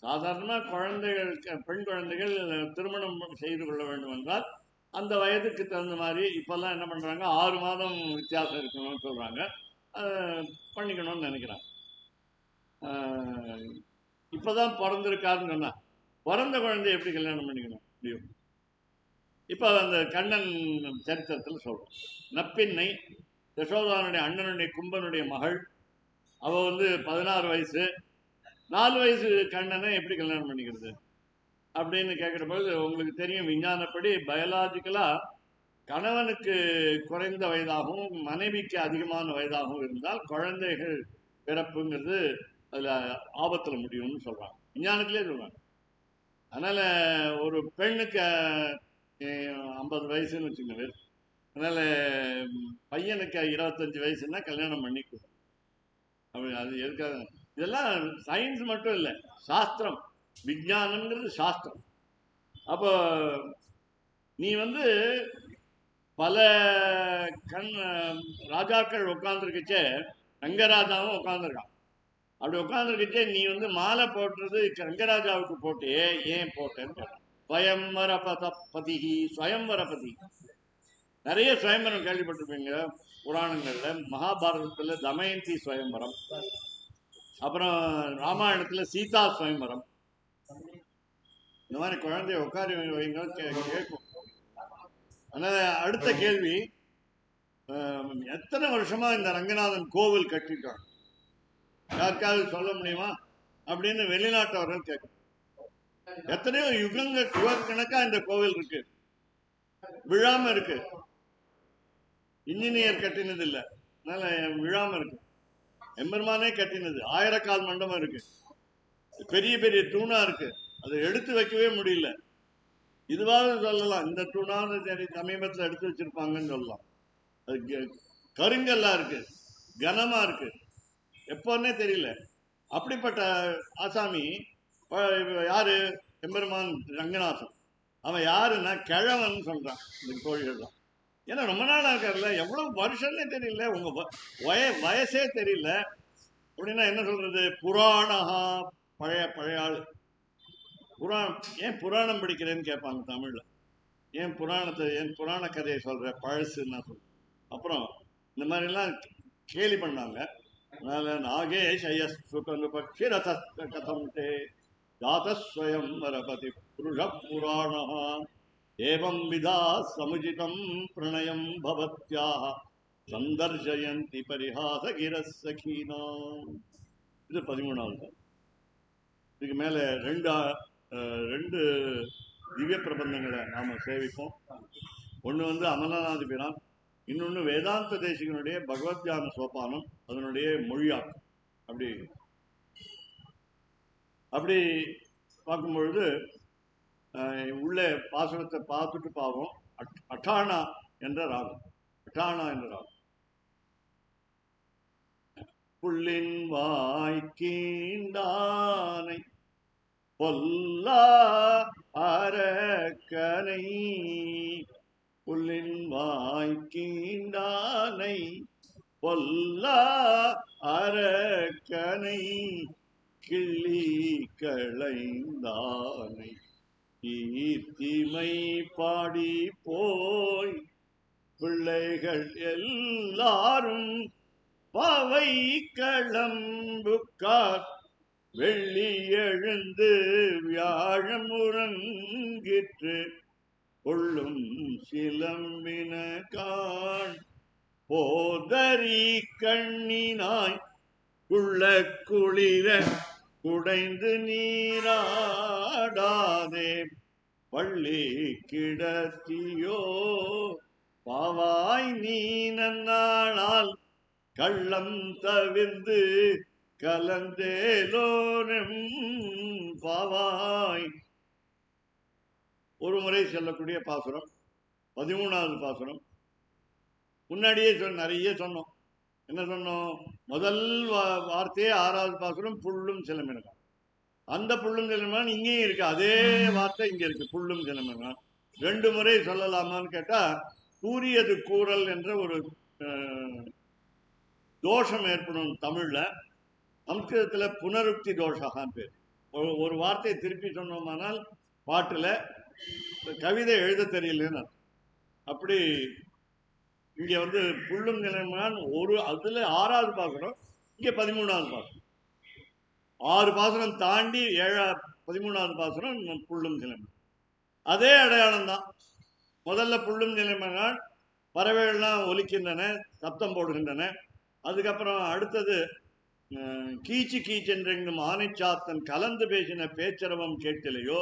சாதாரணமாக குழந்தைகள், பெண் குழந்தைகள் திருமணம் செய்து கொள்ள வேண்டும் என்றால் அந்த வயதுக்கு தகுந்த மாதிரி இப்பெல்லாம் என்ன பண்றாங்க, 6 மாதம் வித்தியாசம் இருக்கணும்னு சொல்றாங்க, பண்ணிக்கணும்னு நினைக்கிறாங்க. இப்பதான் பிறந்திருக்காருன்னு சொன்னா, பிறந்த குழந்தை எப்படி கல்யாணம் பண்ணிக்கணும் முடியும்? இப்போ அந்த கண்ணன் சரித்திரத்தில் சொல்றோம், நப்பின்னை யசோதானுடைய அண்ணனுடைய கும்பனுடைய மகள், அவ வந்து 16 வயசு, 4 வயசு கண்ணனை எப்படி கல்யாணம் பண்ணிக்கிறது அப்படின்னு கேட்குற போது, உங்களுக்கு தெரியும் விஞ்ஞானப்படி பயாலாஜிக்கலா கணவனுக்கு குறைந்த வயதாகவும் மனைவிக்கு அதிகமான வயதாகவும் இருந்தால் குழந்தைகள் பிறப்புங்கிறது அதில் ஆபத்தில் முடியும்னு சொல்கிறாங்க, விஞ்ஞானத்திலே சொல்கிறாங்க. அதனால் ஒரு பெண்ணுக்கு 50 வயசுன்னு வச்சுக்கோங்க, அதனால் பையனுக்கு 25 வயசுன்னா கல்யாணம் பண்ணிக்கணும். அது எதுக்காக? இதெல்லாம் சயின்ஸ் மட்டும் இல்லை, சாஸ்திரம், விஞ்ஞானம்ங்கிறது சாஸ்திரம். அப்போ நீ வந்து பல ராஜாக்கள் உட்காந்துருக்கச்சே, ரங்கராஜாவும் உட்காந்துருக்கான். அப்படி உட்காந்துருக்கச்சே நீ வந்து மாலை போட்டுறது ரங்கராஜாவுக்கு போட்டு ஏன் போட்டேன்னு, ஸ்வயம்வரபதி, ஸ்வயம்வரபதி. நிறைய சுயம்பரம் கேள்விப்பட்டிருப்பீங்க புராணங்கள்ல. மகாபாரதத்துல தமயந்தி சுயம்பரம், அப்புறம் ராமாயணத்துல சீதா சுயம்பரம். இந்த மாதிரி குழந்தைய உட்காரி வைங்க கேட்கும். அதனால அடுத்த கேள்வி, எத்தனை வருஷமா இந்த ரங்கநாதன் கோவில் கட்டிட்டாங்க, யாருக்காவது சொல்ல முடியுமா அப்படின்னு வெளிநாட்டவர்கள் கேட்கும். எத்தனையோ யுகக்கணக்கா இந்த கோவில் இருக்கு, விழாம இருக்கு. இன்ஜினியர் கட்டினது இல்லை, அதனால விழாம இருக்கு. எம்பெருமானே கட்டினது. 1000 கால் மண்டபம் இருக்கு, பெரிய பெரிய தூணா இருக்கு, அதை எடுத்து வைக்கவே முடியல. இதுவாக சொல்லலாம், இந்த தூணாவது சரி சமீபத்தில் எடுத்து வச்சிருப்பாங்கன்னு சொல்லலாம். அது கருங்கல்லா இருக்கு, கனமா இருக்கு, எப்போன்னே தெரியல. அப்படிப்பட்ட ஆசாமி யாரு? எம்பெருமான் ரங்கநாதன். அவன் யாருன்னா கிழவன் சொல்றான் இந்த கோழிகள் தான். ஏன்னா ரொம்ப நாள் ஆகார்ல, எவ்வளவு வருஷம்னே தெரியல, உங்க வயசே தெரியல அப்படின்னா என்ன சொல்றது? புராணஹா, பழைய பழைய ஆள். புராணம் ஏன் புராணம் படிக்கிறேன்னு கேட்பாங்க தமிழ்ல. ஏன் புராண கதையை சொல்ற, பழசுன்னா சொல்ற. அப்புறம் இந்த மாதிரி எல்லாம் கேலி பண்ணாங்க. அதனால நாகேஷய சுகனு பக்ஷிரத கதம் தே ஜாதஸ்வயம் வரபதி புருஷ புராணஹா ஏவம் விதா சமுஜிதம் பிரணயம் பவத்யாஹ சந்தர்ஜயந்தி பரிஹாச கிரசகீனாம். இது 13வது. இதுக்கு மேல ரெண்டு திவ்ய பிரபந்தங்களை நாம சேவிப்போம். ஒண்ணு வந்து அமலநாதி பிரான், இன்னொன்னு வேதாந்த தேசிகனுடைய பகவத்யான சோபானம், அதனுடைய மொழியாக்கம். அப்படி அப்படி பார்க்கும் பொழுது உள்ள பாசனத்தை பார்த்துட்டு பாவம். அட்டானா என்ற ராகம். அட்டானா என்ற ராகம். புள்ளின் வாய்க்கீண்டானை பொல்லா அரக்கனை, புள்ளின் வாய்க்கீண்டானை பொல்லா அரக்கனை கிள்ளி களைந்தானை கீர்த்திமை பாடி போய் பிள்ளைகள் எல்லாரும் பாவை களம்புக்கார் வெள்ளி எழுந்து வியாழம் உறங்கிற்று கொள்ளும் சிலம்பின காண் போதரி கண்ணினாய் உள்ள குளிர குடைந்து நீராடாதே பள்ளி கிடத்தியோ பாவாய் நீ நன்னாளால் கள்ளம் தவிர்ந்து கலந்தேலோனும் பாவாய். ஒரு முறை சொல்லக்கூடிய பாசுரம் 13வது பாசுரம். முன்னாடியே நிறைய சொன்னோம். என்ன சொன்னோம்? முதல் வார்த்தையே 6வது பாசுரம் புல்லும் சிலம்பினகான். அந்த புல்லும் சிலம்பினான் இங்கேயும் இருக்கு, அதே வார்த்தை இங்க இருக்கு, புல்லும் சிலம்பினகான். 2 முறை சொல்லலாமான்னு கேட்டா, கூறியது கூறல் என்ற ஒரு தோஷம் ஏற்படும் தமிழ்ல. சம்ஸ்கிருதத்துல புனருக்தி தோஷகான்னு பேர். ஒரு வார்த்தையை திருப்பி சொன்னோமானால் பாட்டுல கவிதை எழுத தெரியலன்னு. அப்படி இங்க வந்து புல்லும் நிலைமான் அதுல 6வது பாசுரம், இங்க 13வது பாசுரம். 6 பாசுரம் தாண்டி 13வது பாசுரம் புல்லும் நிலைமான். அதே அடையாளம் தான். முதல்ல புல்லும் நிலைமான், பறவைகள்லாம் ஒலிக்கின்றன, சப்தம் போடுகின்றன. அதுக்கப்புறம் அடுத்தது கீச்சு கீச்சென்றும் ஆனைச்சாத்தன் கலந்து பேசின பேச்சரவம் கேட்கலையோ,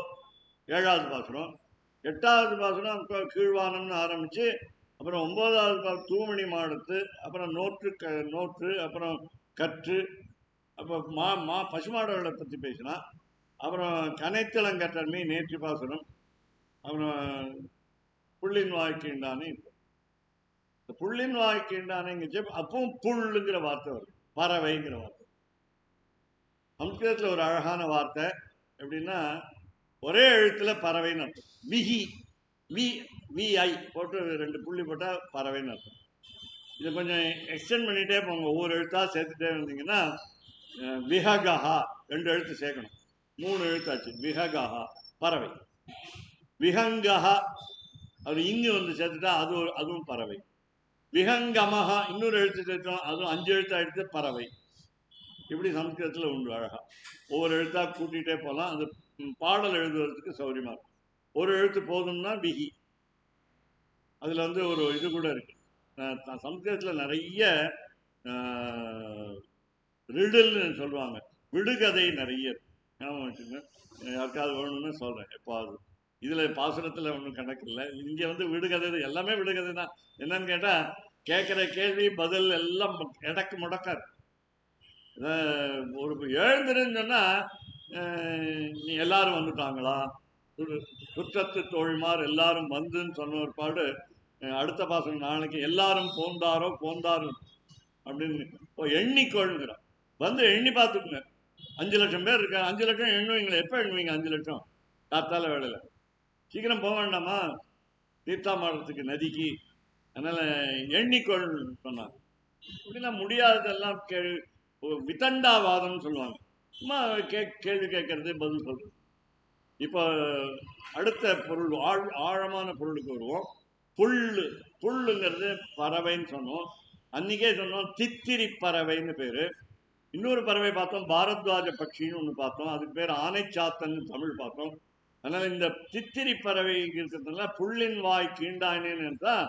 7வது பாசுரம். 8வது பாசுரம் கீழ்வானம்னு ஆரம்பிச்சு, அப்புறம் 9வது பாசுரம் தூமணி மாடத்து, அப்புறம் நோற்று, அப்புறம் கற்று, அப்புறம் பசுமாடுகளை பற்றி பேசினா, அப்புறம் கனைத்தளங்கற்றன்மை நேற்று பாசுரம், அப்புறம் புள்ளின் வாழ்க்கைண்டானே. புள்ளின் வாழ்க்கைண்டானேங்க அப்பவும் புல்லுங்கிற வார்த்தை வரும், பறவைங்கிற வார்த்தை. சம்ஸ்கிருதத்துல ஒரு அழகான வார்த்தை எப்படின்னா, ஒரே எழுத்துல பறவைன்னு அர்த்தம். விஹி விஐ போட்டு 2 புள்ளி போட்டா பறவைன்னு அர்த்தம். இதை கொஞ்சம் எக்ஸ்டெண்ட் பண்ணிட்டே போங்க, ஒவ்வொரு எழுத்தா சேர்த்துட்டே இருந்தீங்கன்னா விஹகஹா 2 எழுத்து சேர்க்கணும், 3 எழுத்தாச்சு. விஹகஹா பறவை. விஹங்கஹா அது இங்கு வந்து சேர்த்துட்டா அதுவும் பறவை. விஹங்கமஹா இன்னொரு எழுத்து சேர்த்தோம், அதுவும் 5 எழுத்து எடுத்து பறவை. இப்படி சம்ஸ்கிருதத்துல உண்டு அழகா. ஒவ்வொரு எழுத்தா கூட்டிகிட்டே போகலாம், அது பாடல் எழுதுவதற்கு சௌரியமா இருக்கும். ஒரு எழுத்து போதும்னா விஹி. அதுல வந்து ஒரு இது கூட இருக்கு, சம்ஸ்கிருதத்துல நிறைய ரிடில்னு சொல்லுவாங்க, விடுகதை நிறைய இருக்கு. யாருக்காவது வேணும்னு சொல்றேன் எப்பாவது. இதுல பாசுரத்துல ஒன்றும் கணக்கு இல்லை. இங்க வந்து விடுகதை, எல்லாமே விடுகதை தான். என்னன்னு கேட்டா, கேட்கிற கேள்வி பதில் எல்லாம் எடக்கு முடக்காரு. ஒரு எழுந்துருன்னு சொன்னா நீ எல்லாரும் வந்துட்டாங்களா, குற்றத்து தோழிமார் எல்லாரும் வந்துன்னு சொன்ன ஒரு பாடு. அடுத்த பாசம் நாளைக்கு எல்லாரும் போந்தாரோ அப்படின்னு எண்ணிக்கொள்கிறான். வந்து எண்ணி பார்த்துக்குங்க, 5 லட்சம் பேர் இருக்க, 5 லட்சம் எண்ணுவீங்களா? எப்ப எண்ணுவீங்க 5 லட்சம்? காத்தால வேலையில சீக்கிரம் போக வேண்டாமா? தீர்த்தாமாடத்துக்கு நதிக்கு அதனால எண்ணிக்கொள் சொன்னாங்க. இப்படிலாம் முடியாததெல்லாம் விதண்டாவாதம் சொல்லுவாங்க. சும்மா கேள்வி கேட்கறது பதில் சொல்றது. இப்போ அடுத்த பொருள் ஆழமான பொருளுக்கு வருவோம். புல்லு. புல்லுங்கிறது பறவைன்னு சொன்னோம். அன்னைக்கே சொன்னோம் தித்திரி பறவைன்னு பேரு. இன்னொரு பறவை பார்த்தோம் பாரத்வாஜ பட்சின்னு ஒன்று பார்த்தோம். அதுக்கு பேர் ஆனைச்சாத்தன் தமிழ் பார்த்தோம். அதனால இந்த தித்திரி பறவை இருக்கிறதுனால புல்லின் வாய் கீண்டானேன்னு தான்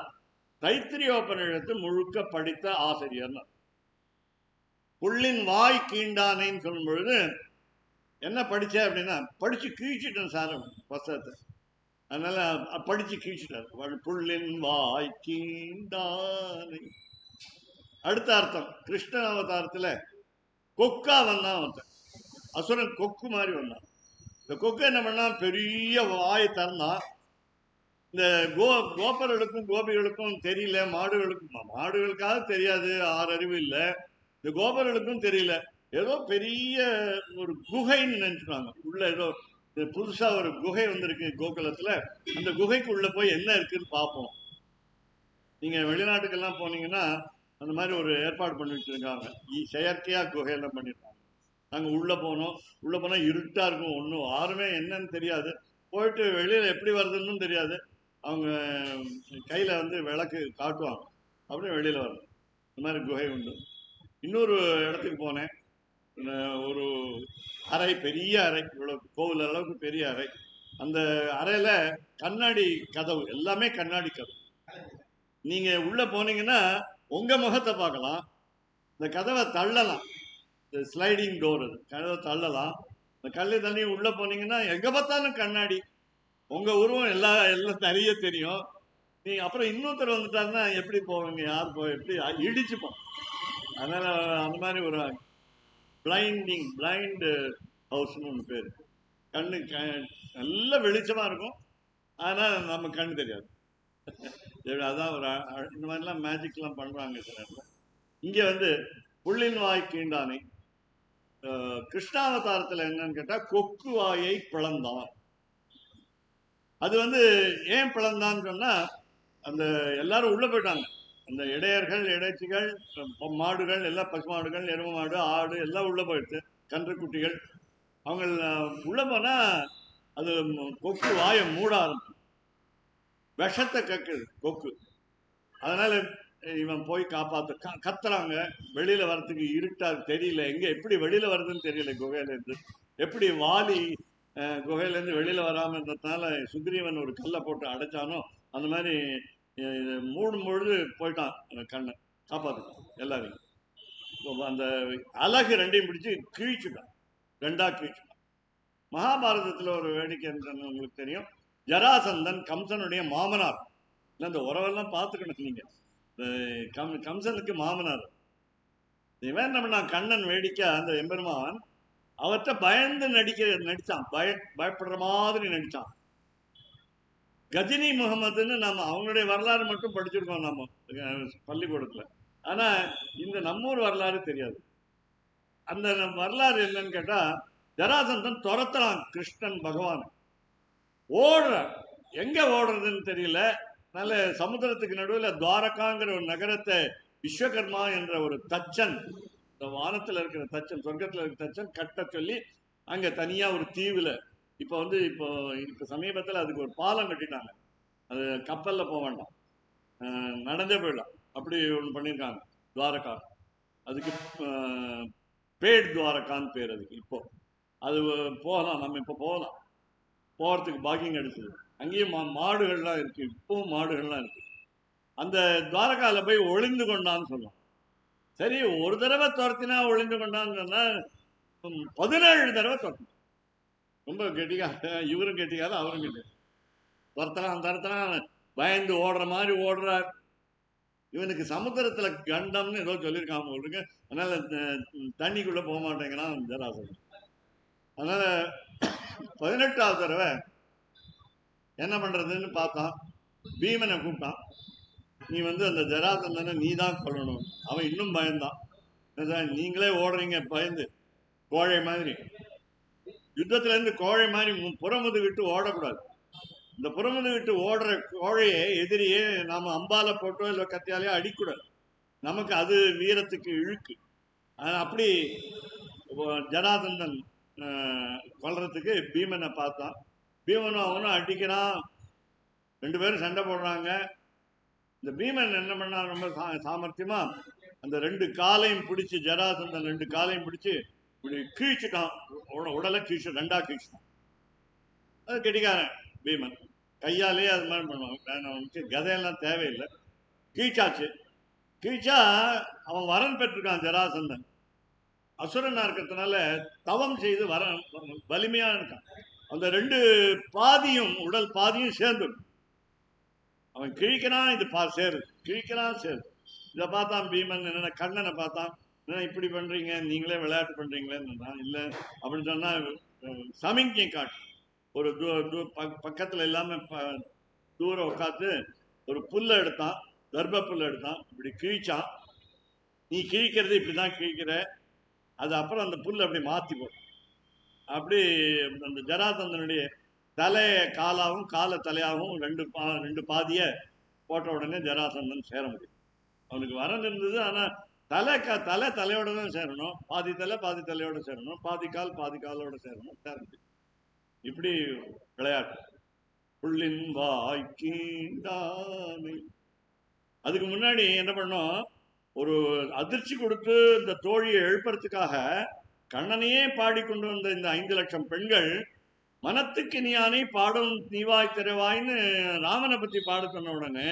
தைத்திரியோபநிஷத்து முழுக்க படித்த ஆசிரியர். புல்லின் வாய் கீண்டானேன்னு சொல்லும் பொழுது என்ன படிச்ச அப்படின்னா படிச்சு கீழ்ச்சிட்டேன் சார் புஸ்தகத்தை. அதனால படிச்சு கீழ்ச்சிட்டார். புல்லின் வாய் கீண்டானை. அடுத்த அர்த்தம் கிருஷ்ண அவதாரத்துல கொக்கா வந்தான் ஒருத்தன். அசுரன் கொக்கு மாதிரி வந்தான். இந்த கொக்கு என்ன பண்ணா பெரிய வாயை திறந்தான். இந்த கோபர்களுக்கும் கோபிகளுக்கும் தெரியல, மாடுகளுக்காக தெரியாது, ஆறறிவு இல்லை. இந்த கோபர்களுக்கும் தெரியல. ஏதோ பெரிய ஒரு குகைன்னு நினைச்சுட்டாங்க. உள்ள ஏதோ புதுசா ஒரு குகை வந்திருக்கு கோகுலத்துல. அந்த குகைக்கு உள்ள போய் என்ன இருக்குன்னு பார்ப்போம். நீங்க வெளிநாட்டுக்கெல்லாம் போனீங்கன்னா அந்த மாதிரி ஒரு ஏற்பாடு பண்ணிட்டு இருக்காங்க. செயற்கையா குகையெல்லாம் பண்ணிருக்காங்க. நாங்க உள்ள போனோம். உள்ள போனா இருட்டா இருக்கும். ஒன்றும் யாருமே என்னன்னு தெரியாது. போயிட்டு வெளியில எப்படி வருதுன்னு தெரியாது. அவங்க கையில வந்து விளக்கு காட்டுவாங்க. அப்படியே வெளியில வரணும். இந்த மாதிரி குகை உண்டு. இன்னொரு இடத்துக்கு போனேன். ஒரு அறை, பெரிய அறை, இவ்வளவு கோவில் அளவுக்கு பெரிய அறை. அந்த அறையில கண்ணாடி கதவு, எல்லாமே கண்ணாடி கதவு. நீங்க உள்ள போனீங்கன்னா உங்க முகத்தை பார்க்கலாம். இந்த கதவை தள்ளலாம். ஸ்லைடிங் டோர், அது கதவை தள்ளலாம். இந்த கல்லை தண்ணி உள்ள போனீங்கன்னா எங்க பார்த்தாலும் கண்ணாடி. உங்க உருவம் எல்லாம் நிறைய தெரியும். நீங்க அப்புறம் இன்னொருத்தர் வந்துட்டாருன்னா எப்படி போவீங்க? யார் எப்படி இடிச்சுப்போம். அதனால அந்த மாதிரி ஒரு பிளைண்ட் ஹவுஸ்னு ஒன்று பேர். கண்ணு நல்ல வெளிச்சமா இருக்கும். ஆனா நம்ம கண்ணு தெரியாது. அதான் ஒரு இந்த மாதிரிலாம் மேஜிக்லாம் பண்றாங்க சில இடத்துல. இங்க வந்து புள்ளின் வாய் கீண்டானை. கிருஷ்ணாவதாரத்துல என்னன்னு கேட்டா கொக்கு வாயை பிளந்தான். அது வந்து ஏன் பிளந்தான்னு சொன்னா அந்த எல்லாரும் உள்ள போயிட்டாங்க. அந்த இடையர்கள், இடைச்சிகள், மாடுகள் எல்லாம், பசு மாடுகள், எரும மாடு, ஆடு எல்லாம் உள்ள போயிடுச்சு. கன்றுக்குட்டிகள் அவங்க உள்ள போனா அது கொக்கு வாயை மூட ஆரம்பிச்சு விஷத்தை கக்குது கொக்கு. அதனால இவன் போய் காப்பாத்த கத்துறாங்க. வெளியில வர்றதுக்கு இருட்டா தெரியல, எங்க எப்படி வெளியில வருதுன்னு தெரியல குகையில இருந்து. எப்படி வாலி குகையில இருந்து வெளியில வராம இருந்ததுனால சுக்ரீவன் ஒரு கல்லை போட்டு அடைச்சானோ அந்த மாதிரி மூடும் பொழுது போயிட்டான் கண்ணை காப்பாத்துட்டான் எல்லாரையும். அந்த அழகு ரெண்டையும் பிடிச்சு கீழ்ச்சிட்டான், ரெண்டா கீழ்ச்சிட்டான். மகாபாரதத்துல ஒரு வேடிக்கை உங்களுக்கு தெரியும். ஜராசந்தன் கம்சனுடைய மாமனார். இந்த உறவெல்லாம் பார்த்துக்கணும் நீங்க. கம்சனுக்கு மாமனார். இவன் என்ன பண்ணான், கண்ணன் வேடிக்கை அந்த எம்பெருமான் அவர்கிட்ட பயந்து நடிச்சான். பயப்படுற மாதிரி நடிச்சான். கஜினி முகமதுன்னு நம்ம அவங்களுடைய வரலாறு மட்டும் படிச்சிருக்கோம் நம்ம பள்ளிக்கூடத்துல. ஆனா இந்த நம்மூர் வரலாறு தெரியாது. அந்த வரலாறு என்னன்னு கேட்டா ஜராசந்தன் துரத்துறான் கிருஷ்ணன் பகவான். ஓடுற, எங்க ஓடுறதுன்னு தெரியல. நல்ல சமுத்திரத்துக்கு நடுவில் துவாரகாங்கிற ஒரு நகரத்தை விஸ்வகர்மா என்ற ஒரு தச்சன், இந்த வானத்துல இருக்கிற தச்சன், சொர்க்கத்துல இருக்கிற தச்சன் கட்ட சொல்லி அங்க தனியா ஒரு தீவுல இப்போ சமீபத்தில் அதுக்கு ஒரு பாலம் கட்டிட்டாங்க. அது கப்பல்ல போக வேண்டாம், நடந்தே போயிடலாம். அப்படி ஒன்று பண்ணியிருக்காங்க துவாரகா. அதுக்கு பேட் துவாரகான்னு பேர் அதுக்கு. இப்போ அது போகலாம், நம்ம இப்போ போகலாம், போகிறதுக்கு பாக்கியம் கிடைச்சது. அங்கேயும் மாடுகள்லாம் இருக்கு, இப்பவும் மாடுகள்லாம் இருக்கு. அந்த துவாரகால போய் ஒளிந்து கொண்டான்னு சொல்லுவோம். சரி, ஒரு தடவை துரத்தினா ஒளிந்து கொண்டான்னு சொன்னா 17 தடவை துரத்தணும். ரொம்ப கெட்டிக்காக, இவரும் கெட்டிக்கால அவரும் கெட்டிக்கால. துரத்தலாம் பயந்து ஓடுற மாதிரி ஓடுறார். இவனுக்கு சமுத்திரத்துல கண்டம்னு ஏதோ சொல்லியிருக்காங்க உங்களுக்கு. அதனால தண்ணிக்குள்ள போக மாட்டேங்கிறான் ஜராசந்தன். அதனால 18வது தடவை என்ன பண்றதுன்னு பார்த்தான். பீமனை கூப்பிட்டான். நீ அந்த ஜராசந்தனை நீ தான் கொல்லணும். அவன் இன்னும் பயந்தான். நீங்களே ஓடுறீங்க பயந்து, கோழை மாதிரி. யுத்தத்துல இருந்து கோழை மாதிரி புறமுதுகிட்டு ஓடக்கூடாது. இந்த புறமுது விட்டு ஓடுற கோழையை எதிரியே நாம அம்பால போட்டோ இல்லை கத்தியாலேயோ அடிக்கூடாது. நமக்கு அது வீரத்துக்கு இழுக்கு. அப்படி ஜராசந்தன் கொல்றதுக்கு பீமனை பார்த்தான். பீமனும் அவனும் அடிக்கிறான், 2 பேரும் சண்டை போடுறாங்க. இந்த பீமன் என்ன பண்ணா, ரொம்ப சாமர்த்தியமா அந்த 2 காலையும் பிடிச்சி, ஜராசந்தன் 2 காலையும் பிடிச்சி இப்படி கீழ்ச்சிட்டான். உடலை ரெண்டா கீழ்ச்சிட்டான். அது கெட்டிக்காரன் பீமன், கையாலே அது மாதிரி பண்ணுவான். கதையெல்லாம் தேவையில்லை. கீழ்ச்சாச்சு. கீழ்ச்சா அவன் வரன் பெற்றிருக்கான் ஜராசந்தன். அசுரனா இருக்கிறதுனால தவம் செய்து வலிமையா இருக்கான். அந்த 2 பாதியும், உடல் பாதியும் சேர்ந்து அவன் கிழிக்கிறான், இது சேருது, கிழிக்கிறான் சேருது. இதை பார்த்தான் பீமன். என்னென்ன கண்ணனை பார்த்தான், என்ன இப்படி பண்றீங்க, நீங்களே விளையாட்டு பண்றீங்களேன்னு. இல்லை அப்படின்னு சொன்னா சமிஞ்ஞை காட்டு. ஒரு பக்கத்துல இல்லாம தூரம் உட்காந்து ஒரு புல்லை எடுத்தான், கர்ப்ப புல்லை எடுத்தான், இப்படி கிழிச்சான். நீ கிழிக்கிறது இப்படிதான் கிழிக்கிற. அது அப்புறம் அந்த புல் அப்படி மாத்தி போடும். அப்படி அந்த ஜராசந்தனுடைய தலைய காலாவும் கால தலையாகவும் 2 பாதிய போட்ட உடனே ஜராசந்தன் சேர முடியும். அவனுக்கு வரன் இருந்தது. ஆனா தலையோட தான் சேரணும். பாதி தலையோட சேரணும், பாதி காலோட சேரணும், சேர முடியும். இப்படி விளையாட்டு. புள்ளின் வாய்க்கீண்டானை. அதுக்கு முன்னாடி என்ன பண்ணோம், ஒரு அதிர்ச்சி கொடுத்து இந்த தோழியை எழுப்புறதுக்காக கண்ணனையே பாடிக்கொண்டு வந்த இந்த 5 லட்சம் பெண்கள் மனத்துக்கு நீயானை பாடும் நீவாய் திறவாய்ன்னு ராமனை பத்தி பாட சொன்ன உடனே,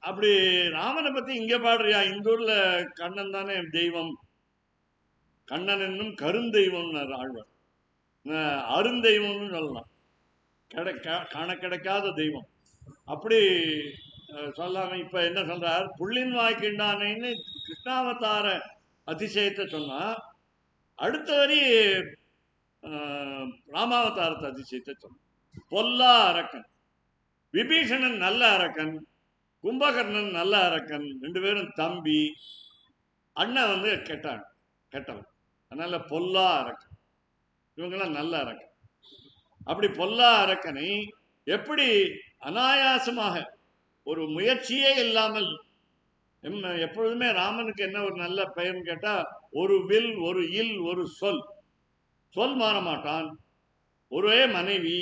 அப்படி ராமனை பத்தி இங்க பாடுறியா, இந்த ஊர்ல கண்ணன் தானே தெய்வம், கண்ணன் என்னும் கருந்தெய்வம் ஆழ்வார், அருந்தெய்வம்னு சொல்லலாம், காண கிடைக்காத தெய்வம். அப்படி சொல்லாம இப்ப என்ன சொல்றார், புள்ளின் வாய்க்கின்றானேன்னு கிருஷ்ணாவதார அதிசயத்தை சொன்னா, அடுத்த வரி ராமாவதாரத்தை அதிசயத்தை சொன்ன. பொல்லா அரக்கன், விபீஷணன் நல்ல அரக்கன், கும்பகர்ணன் நல்ல அரக்கன், 2 பேரும் தம்பி. அண்ணன் கெட்டவன், அதனால பொல்லா அரக்கன். இவங்கெல்லாம் நல்ல அரக்கன். அப்படி பொல்லா அரக்கனை எப்படி அனாயாசமாக, ஒரு முயற்சியே இல்லாமல், எப்பொழுதுமே ராமனுக்கு என்ன ஒரு நல்ல பெயர்னு கேட்டா, ஒரு வில், ஒரு இல், ஒரு சொல் மாற மாட்டான், ஒரே மனைவி,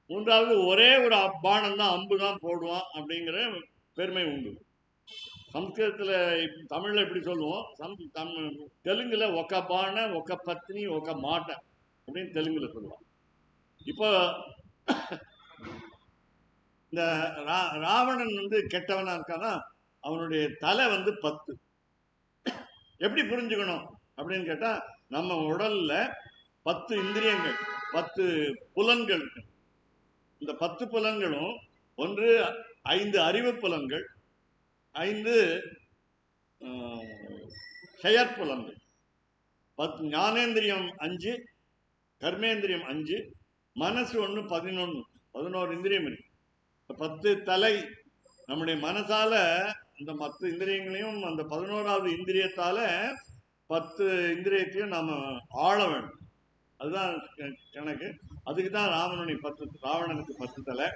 3வது ஒரே ஒரு பானம் தான், அம்பு தான் போடுவான் அப்படிங்கிற பெருமை உண்டு. சம்ஸ்கிருதத்துல, தமிழ்ல எப்படி சொல்லுவோம், தெலுங்குல ஒக்க பான, ஒக்க பத்னி, ஒக்க மாட்டை அப்படின்னு தெலுங்குல சொல்லுவான். இப்போ இந்த ராவணன் கெட்டவனா இருக்கானா, அவனுடைய தலை 10. எப்படி புரிஞ்சுக்கணும் அப்படின்னு கேட்டா, நம்ம உடல்ல 10 இந்திரியங்கள், 10 புலன்கள் இருக்கு. இந்த 10 புலன்களும், 1 5 அறிவு புலன்கள், 5 செயற்புலன்கள், 10 ஞானேந்திரியம் 5, கர்மேந்திரியம் 5, மனசு 1, 11 இந்திரியம் இருக்கு. 10 தலை நம்முடைய மனசால அந்த 10 இந்திரியங்களையும், அந்த 11வது இந்திரியத்தால 10 இந்திரியத்தையும் நாம ஆள வேண்டும். அதுதான் கணக்கு. அதுக்கு தான் ராவணனுக்கு 10 தலை.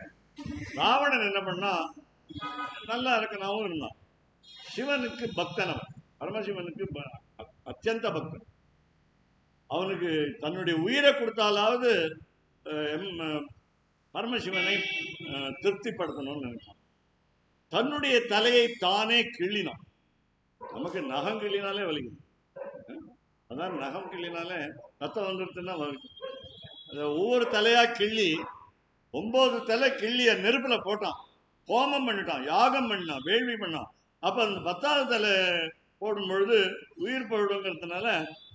ராவணன் என்ன பண்ணா, நல்லா இருக்கனாவும் இருந்தான். சிவனுக்கு பக்தனவன், பரமசிவனுக்கு அத்தியந்த பக்தன். அவனுக்கு தன்னுடைய உயிரை கொடுத்தாலாவது பரமசிவனை திருப்திப்படுத்தணும்னு நினைச்சான். தன்னுடைய தலையை தானே கிள்ளினான். நமக்கு நகம் கிள்ளினாலே வலிக்குது. அதான் நகம் கிள்ளினாலே ரத்தம் வந்துருச்சுன்னா வலிக்கும். ஒவ்வொரு தலையா கிள்ளி 9 தலை கிள்ளிய நெருப்புல போட்டான், ஹோமம் பண்ணிட்டான், யாகம் பண்ணான், வேள்வி பண்ணான். அப்ப அந்த 10வது தலை போடும் பொழுது உயிர் போயிடுங்கிறதுனால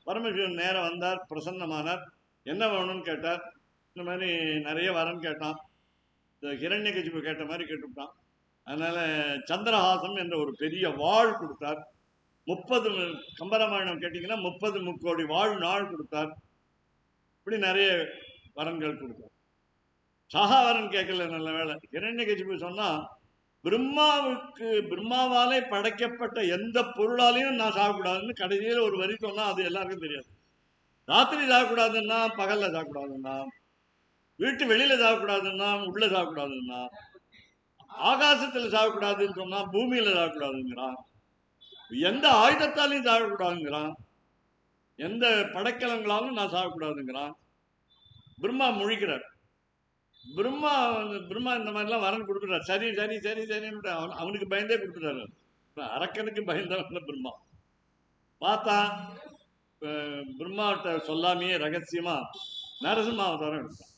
பரமசிவன் நேரம் வந்தார், பிரசன்னமானார். என்ன வேணும்னு கேட்டார். இந்த மாதிரி நிறைய வரன்னு கேட்டான். இந்த ஹிரண்யகசிபு கேட்ட மாதிரி கேட்டுவிட்டான். அதனால சந்திரஹாசம் என்ற ஒரு பெரிய வாழ் கொடுத்தார். 30 கம்பராமாயணம் கேட்டீங்கன்னா 30 முக்கோடி வாழ் நாள் கொடுத்தார். இப்படி நிறைய வரன்கள் கொடுத்தார். சகாவரன் கேட்கல, நல்ல வேலை. ஹிரண்யகசிபு சொன்னா, பிரம்மாவாலே படைக்கப்பட்ட எந்த பொருளாலையும் நான் சாகக்கூடாதுன்னு கடைசியில் ஒரு வரி சொன்னா, அது எல்லாருக்கும் தெரியாது. ராத்திரி சாகக்கூடாதுன்னா, பகல்ல சாகக்கூடாதுன்னா, வீட்டு வெளியில சாகக்கூடாதுன்னா, உள்ள சாகக்கூடாதுன்னா, ஆகாசத்துல சாகக்கூடாதுன்னு சொன்னா பூமியில சாகக்கூடாதுங்கிறான். எந்த ஆயுதத்தாலையும் சாகக்கூடாதுங்கிறான். எந்த படைக்கலங்களாலும் நான் சாகக்கூடாதுங்கிறான். பிரம்மா முழிக்கிறார். பிரம்மா இந்த மாதிரிலாம் வரன் கொடுக்குறாரு. சரி சரி சரி சரின்னு அவனுக்கு பயந்தே கொடுத்துட்டாரு. அரக்கனுக்கு பயந்தவன் பிரம்மா. பார்த்தா பிரம்மாட்ட சொல்லாமையே ரகசியமா நரசிம்ம அவதாரம் எடுத்தான்.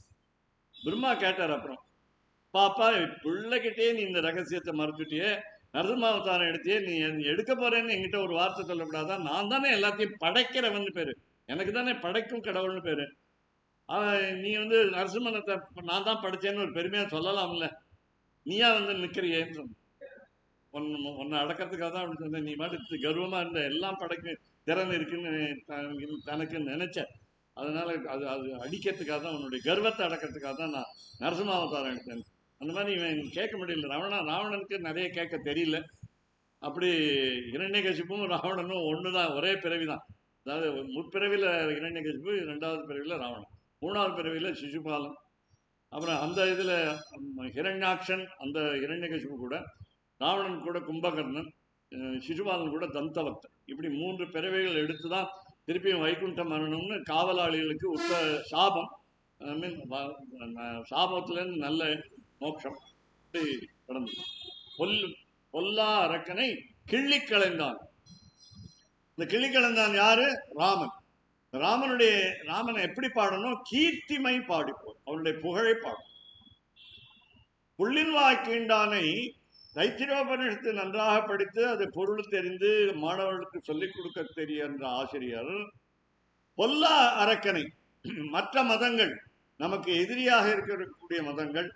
பிரம்மா கேட்டார் அப்புறம், பாப்பா பிள்ளைகிட்டே நீ இந்த ரகசியத்தை மறுத்துட்டியே, நரசிம்ம அவதாரம் எடுத்தியே, நீ எடுக்க போறேன்னு என்கிட்ட ஒரு வார்த்தை சொல்லக்கூடாதா? நான் தானே எல்லாத்தையும் படைக்கிறவன் பேரு, எனக்கு தானே படைக்கும் கடவுள்னு பேரு. நீ நரசிம்மனத்தை நான் தான் படைச்சேன்னு ஒரு பெருமையா சொல்லலாம்ல, நீயா நிக்கிறியேன்னு சொன்ன. உன்னை அடக்கிறதுக்காக தான் அப்படி சொன்னேன். நீ பாட்டு கர்வமா இருந்த, எல்லாம் படைக்க திறன் இருக்குன்னு தனக்கு நினைச்ச, அதனால அது அது அடிக்கிறதுக்காக தான், உன்னுடைய கர்வத்தை அடக்கிறதுக்காக தான் நான் நரசிம்ம அவதாரம் எடுத்தேன். அந்த மாதிரி இவன் கேட்க முடியல. ராவணனுக்கு நிறைய கேட்க தெரியல. அப்படி இரண்யகசிப்பும் ராவணனும் ஒண்ணுதான், ஒரே பிறவிதான். அதாவது முற்பிறவில இரண்யகசிப்பு, இரண்டாவது பிறவில ராவணன், மூணாவது பிறவில சிசுபாலன். அப்புறம் அந்த இதுல ஹிரண்யாக்ஷன், அந்த இரண்யகசிப்பு கூட, ராவணன் கூட கும்பகர்ணன், சிசுபாலன் கூட தந்தவக்தன். இப்படி 3 பிறவைகள் எடுத்துதான் திருப்பியும் வைகுண்டம் வரணும்னு காவலாளிகளுக்கு உத்த சாபம். சாபத்திலிருந்து நல்ல மோட்சம் கடந்து பொல்லா அரக்கனை கிள்ளி களைந்தான். இந்த கிள்ளி களைந்தான் யாரு? ராமன். ராமனை எப்படி பாடணும்? கீர்த்திமை பாடிப்போம், அவனுடைய புகழை பாடும். புள்ளின் வாய்க்கீண்டானை தைத்திரோபனிஷத்து நன்றாக படித்து அது பொருள் தெரிந்து மாணவர்களுக்கு சொல்லிக் கொடுக்க தெரியன்ற ஆசிரியர் பொல்லா அரக்கனை, மற்ற மதங்கள், நமக்கு எதிரியாக இருக்கக்கூடிய மதங்கள்,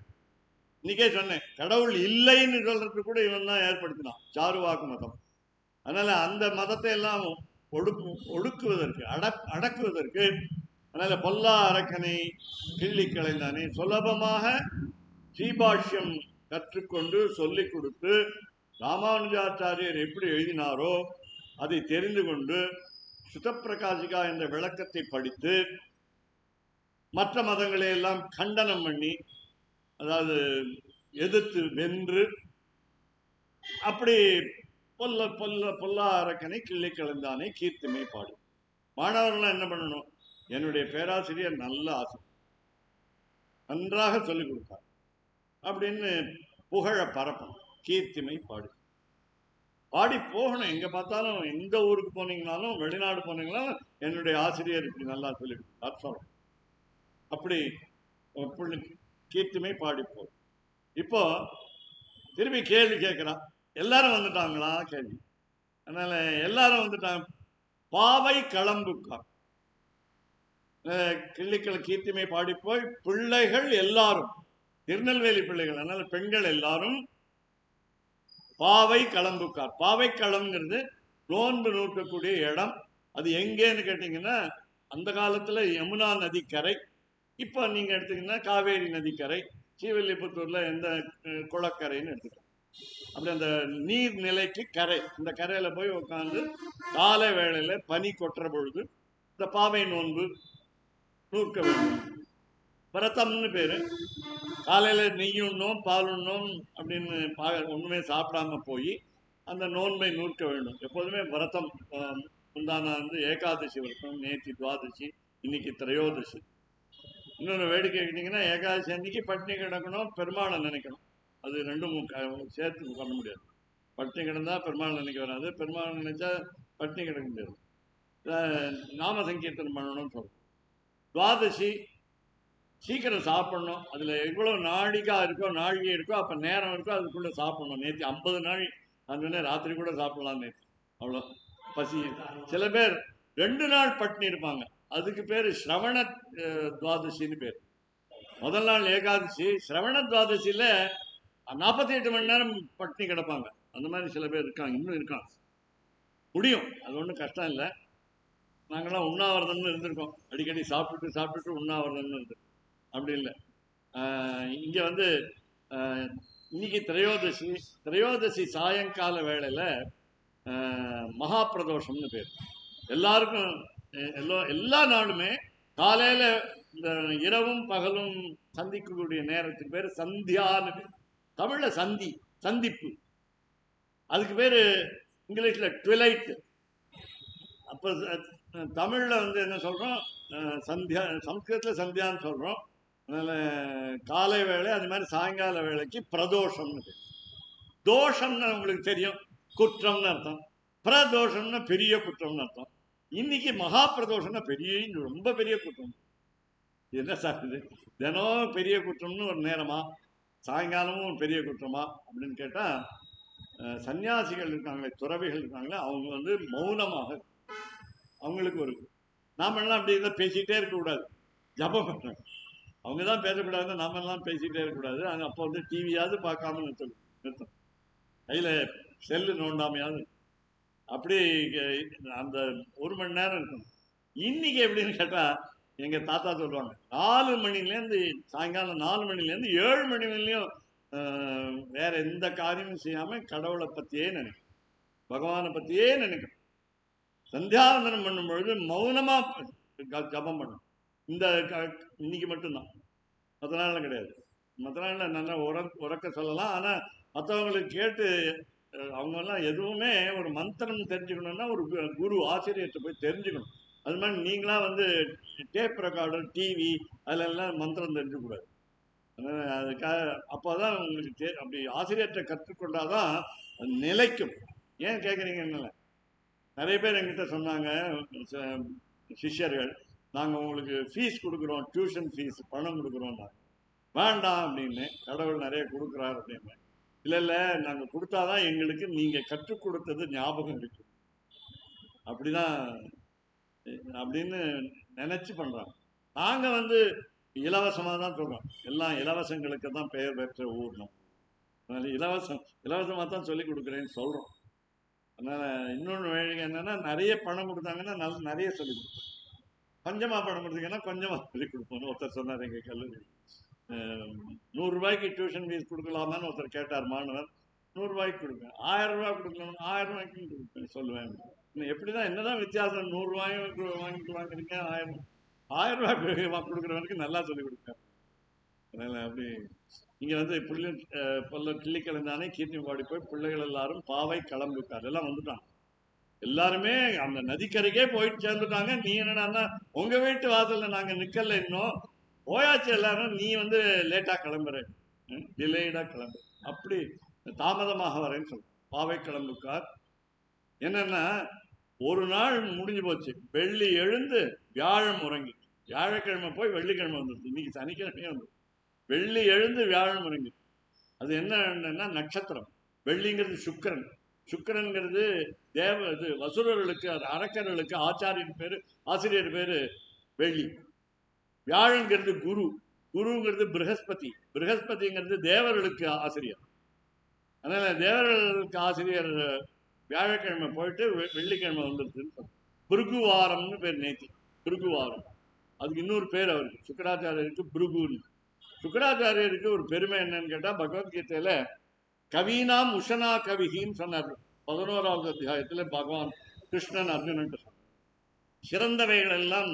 இன்னைக்கே சொன்னேன், கடவுள் இல்லைன்னு சொல்றது கூட இவன் தான் ஏற்படுத்தினான், சாருவாக்கு மதம். அதனால அந்த மதத்தை எல்லாம் ஒடுக்குவதற்கு, அடக்குவதற்கு, அதனால பொல்லா அரக்கனை கிள்ளி களைந்தானே, சுலபமாக ஸ்ரீபாஷ்யம் கற்றுக்கொண்டு சொல்லிக் கொடுத்து ராமானுஜாச்சாரியர் எப்படி எழுதினாரோ அதை தெரிந்து கொண்டு சுதப்பிரகாசிகா என்ற விளக்கத்தை படித்து மற்ற மதங்களை எல்லாம் கண்டனம் பண்ணி, அதாவது எதிர்த்து வென்று, அப்படி பொல்லா அரக்கனை கிள்ளி களைந்தானே கீர்த்திமை பாடு. மாணவர்கள் என்ன பண்ணணும்? என்னுடைய பேராசிரியர் நல்ல ஆசை, நன்றாக சொல்லிக் கொடுத்தார் அப்படின்னு புகழ பரப்பணும். கீர்த்திமை பாடு, பாடி போகணும். எங்க பார்த்தாலும், எந்த ஊருக்கு போனீங்கனாலும், வெளிநாடு போனீங்கனாலும், என்னுடைய ஆசிரியர் இப்படி நல்லா சொல்லி கொடுத்தார். அப்படி கீர்த்திமை பாடி போகும். இப்போ திரும்பி கேள்வி கேட்கிறான், எல்லாரும் வந்துட்டாங்களா கேள்வி. அதனால எல்லாரும் வந்துட்டாங்க. பாவை களம்புக்கார் கிள்ளிக்கள் கீர்த்திமை பாடி போய் பிள்ளைகள் எல்லாரும், திருநெல்வேலி பிள்ளைகள், அதனால பெண்கள் எல்லாரும் பாவை களம்புக்கார். பாவை களம்ங்கிறது நோன்பு நோக்கக்கூடிய இடம். அது எங்கேன்னு கேட்டீங்கன்னா, அந்த காலத்துல யமுனா நதிக்கரை, இப்போ நீங்க எடுத்தீங்கன்னா காவேரி நதிக்கரை, ஸ்ரீவில்லிபுத்தூர்ல எந்த குளக்கரைன்னு எடுத்துக்கலாம். அப்படி அந்த நீர்நிலைக்கு கரை, இந்த கரையில போய் உட்காந்து காலை வேளையில பனி கொட்டுற பொழுது இந்த பாவை நோன்பு நூற்க வேண்டும். விரதம்னு பேரு. காலையில நெய் உண்ணோம், பால் உண்ணோம் அப்படின்னு ஒண்ணுமே சாப்பிடாம போய் அந்த நோன்பை நூற்க வேண்டும். எப்போதுமே விரதம். முந்தான ஏகாதசி விரதம், நேற்று துவாதசி, இன்னைக்கு திரையோதசி. இன்னொரு வேடிக்கை கேட்டீங்கன்னா, ஏகாதசி அன்னைக்கு பட்டினி கிடக்கணும், பெருமாளை நினைக்கணும். அது ரெண்டும் சேர்த்து பண்ண முடியாது. பட்டினி கிடந்தா பெருமாள் நினைக்க வராது, பெருமாளை நினைச்சா பட்டினி கிடக்க முடியாது. நாம சங்கீர்த்தனம் பண்ணணும்னு சொல்றோம். துவாதசி சீக்கிரம் சாப்பிடணும். அதுல எவ்வளவு நாழிகை இருக்கோ அப்ப நேரம் இருக்கோ அதுக்குள்ள சாப்பிடணும். நேற்று 50 நாள் அந்த ராத்திரி கூட சாப்பிடலாம். நேற்று அவ்வளோ பசி. சில பேர் 2 நாள் பட்டினி இருப்பாங்க. அதுக்கு பேரு சிரவண துவாதசின்னு பேர். முதல் நாள் ஏகாதசி, சிரவண துவாதசியில 48 மணி நேரம் பட்டினி கிடப்பாங்க. அந்த மாதிரி சில பேர் இருக்காங்க, இன்னும் இருக்காங்க. முடியும், அது ஒன்றும் கஷ்டம் இல்லை. நாங்கள்லாம் உண்ணாவிரதம்னு இருந்திருக்கோம். அடிக்கடி சாப்பிட்டுட்டு உண்ணாவிரதம்னு இருந்திருக்கோம். அப்படி இல்லை. இங்கே இன்னைக்கு திரையோதசி சாயங்கால வேளையில மகாபிரதோஷம்னு பேர். எல்லாருக்கும் எல்லா நாளுமே காலையில இந்த இரவும் பகலும் சந்திக்கக்கூடிய நேரத்துக்கு பேர் சந்தியான்னு பேர். தமிழ்ல சந்திப்பு. அதுக்கு பேரு இங்கிலீஷ்ல ட்விலைட். அப்ப தமிழ்ல வந்து என்ன சொல்றோம், சந்தியா, சம்ஸ்கிருதத்துல சந்தியான்னு சொல்றோம். அதனால காலை வேளை அது மாதிரி சாயங்கால வேளைக்கு பிரதோஷம்னு பேர். தோஷம்னு உங்களுக்கு தெரியும், குற்றம்னு அர்த்தம். பிரதோஷம்னா பெரிய குற்றம்னு அர்த்தம். இன்னைக்கு மகா பிரதோஷம்னா பெரிய, ரொம்ப பெரிய குற்றம். என்ன சார் இது, தினம் பெரிய குற்றம்னு ஒரு நேரமா, சாயங்காலமும் ஒரு பெரிய குற்றமா அப்படின்னு கேட்டா, சன்னியாசிகள் இருக்காங்களே, துறவிகள் இருக்காங்களே, அவங்க வந்து மௌனமாக, அவங்களுக்கு ஒரு, நாம எல்லாம் அப்படி இருந்தா பேசிக்கிட்டே இருக்கக்கூடாது, ஜபம் பண்றாங்க. அவங்க தான் பேசக்கூடாது, நாம எல்லாம் பேசிக்கிட்டே இருக்கக்கூடாது. அப்போ வந்து டிவியாவது பார்க்காம நிறுத்தம், கையில செல்லு நோண்டாமையாவது, அப்படி அந்த 1 மணி நேரம் இருக்கணும். இன்னைக்கு எப்படின்னு கேட்டா, எங்க தாத்தா சொல்லுவாங்க, 4 மணிலேருந்து சாயங்காலம் 4 மணிலேருந்து 7 மணி வரையிலையும் வேற எந்த காரியமும் செய்யாம கடவுளை பத்தியே நினைக்கும், பகவானை பத்தியே நினைக்கும். சந்தியாவந்தனம் பண்ணும் பொழுது மௌனமா ஜபம் பண்ணும். இந்த இன்னைக்கு மட்டும்தான், மற்ற நாள்ல கிடையாது. மற்ற நாள்ல நல்லா உறக்க சொல்லலாம். ஆனா மற்றவங்களுக்கு கேட்டு அவங்க எல்லாம் எதுவுமே ஒரு மந்திரம் தெரிஞ்சுக்கணும்னா ஒரு குரு ஆசிரியர்கிட்ட போய் தெரிஞ்சுக்கணும். அது மாதிரி நீங்களா வந்து டேப் ரெக்கார்டர், டிவி அதெல்லாம் மந்திரம் தெரிஞ்சுக்கூடாது. அதுக்காக அப்போதான் உங்களுக்கு அப்படி ஆசிரியர்கிட்ட கற்றுக்கொண்டாதான் நிலைக்கும். ஏன் கேட்குறீங்கன்னு, நிறைய பேர் என்கிட்ட சொன்னாங்க, சிஷ்யர்கள், நாங்கள் உங்களுக்கு ஃபீஸ் கொடுக்குறோம், டியூஷன் ஃபீஸ் பணம் கொடுக்குறோம். வேண்டாம் அப்படின்னு, கடவுள் நிறைய கொடுக்குறாரு அப்படின்னு. இல்லை நாங்கள் கொடுத்தாதான் எங்களுக்கு நீங்கள் கற்றுக் கொடுத்தது ஞாபகம் இருக்கு, அப்படிதான் அப்படின்னு நினைச்சு பண்றாங்க. நாங்கள் வந்து இலவசமாக தான் சொல்றோம், எல்லாம் இலவசங்களுக்கு தான் பெயர் பெற்ற ஊர்னோம். அதனால இலவசமாக தான் சொல்லி கொடுக்குறேன்னு சொல்றோம். அதனால இன்னொன்று வேலைங்க என்னன்னா, நிறைய பணம் கொடுத்தாங்கன்னா நிறைய சொல்லி கொடுப்போம், கொஞ்சமாக பணம் கொடுத்தீங்கன்னா கொஞ்சமாக சொல்லி கொடுப்போம். ஒருத்தர் சொன்னார், எங்கள் கல்லூரி 100 ரூபாய்க்கு டியூஷன் ஃபீஸ் கொடுக்கலாமான்னு ஒருத்தர் கேட்டார் மாணவர். 100 ரூபாய்க்கு கொடுப்பேன், 1000 ரூபாய் கொடுக்கலாம், 1000 ரூபாய்க்கு கொடுப்பேன் சொல்லுவேன். எப்படிதான், என்னதான் வித்தியாசம், 100 ரூபாயும் வாங்கிக்கிறீங்க, 1000 ரூபாய் கொடுக்குறவனுக்கு நல்லா சொல்லி கொடுப்பேன். அதனால அப்படி இங்க வந்து பொல்ல கிள்ளிக்கிழந்தானே கீர்த்தி பாடி போய் பிள்ளைகள் எல்லாரும் பாவை கிளம்பிட்டார், எல்லாம் வந்துட்டாங்க. எல்லாருமே அந்த நதிக்கரைக்கே போயிட்டு சேர்ந்துட்டாங்க. நீ என்னன்னா உங்க வீட்டு வாசல்ல நாங்க நிக்கல, இன்னும் போயாச்சு எல்லாரும், நீ வந்து லேட்டா கிளம்புற, டிலேடா கிளம்புற, அப்படி தாமதமாக வரேன்னு சொல்ற. பாவை கிளம்புக்கார் என்னன்னா, ஒரு நாள் முடிஞ்சு போச்சு, வெள்ளி எழுந்து வியாழம் உறங்கி, வியாழக்கிழமை போய் வெள்ளிக்கிழமை வந்துருச்சு, இன்னைக்கு சனிக்கிழமையே வந்து வெள்ளி எழுந்து வியாழம் உறங்கி. அது என்னன்னா நட்சத்திரம். வெள்ளிங்கிறது சுக்கிரன், சுக்கிரன்கிறது இது வசுரர்களுக்கு, அது அரக்கர்களுக்கு ஆசிரியர் பேரு வெள்ளி. வியாழங்கிறது குரு, குருங்கிறது ப்ரஹஸ்பதி, ப்ரஹஸ்பதிங்கிறது தேவர்களுக்கு ஆசிரியர். அதனால தேவர்களுக்கு ஆசிரியர் வியாழக்கிழமை போயிட்டு வெள்ளிக்கிழமை வந்துருச்சுன்னு பிருகுவாரம்னு பேர். நேத்தி பிருகுவாரம், அதுக்கு இன்னொரு பேர் அவருக்கு, சுக்கராச்சாரியருக்கு பிருகுன்னு. சுக்கராச்சாரியருக்கு ஒரு பெருமை என்னன்னு கேட்டா, பகவத்கீதையில கவீனாம் உஷனா கவிகின்னு சொன்னார். 11வது அத்தியாயத்துல பகவான் கிருஷ்ணன் அர்ஜுனன் சொன்னார், சிறந்தவைகள் எல்லாம்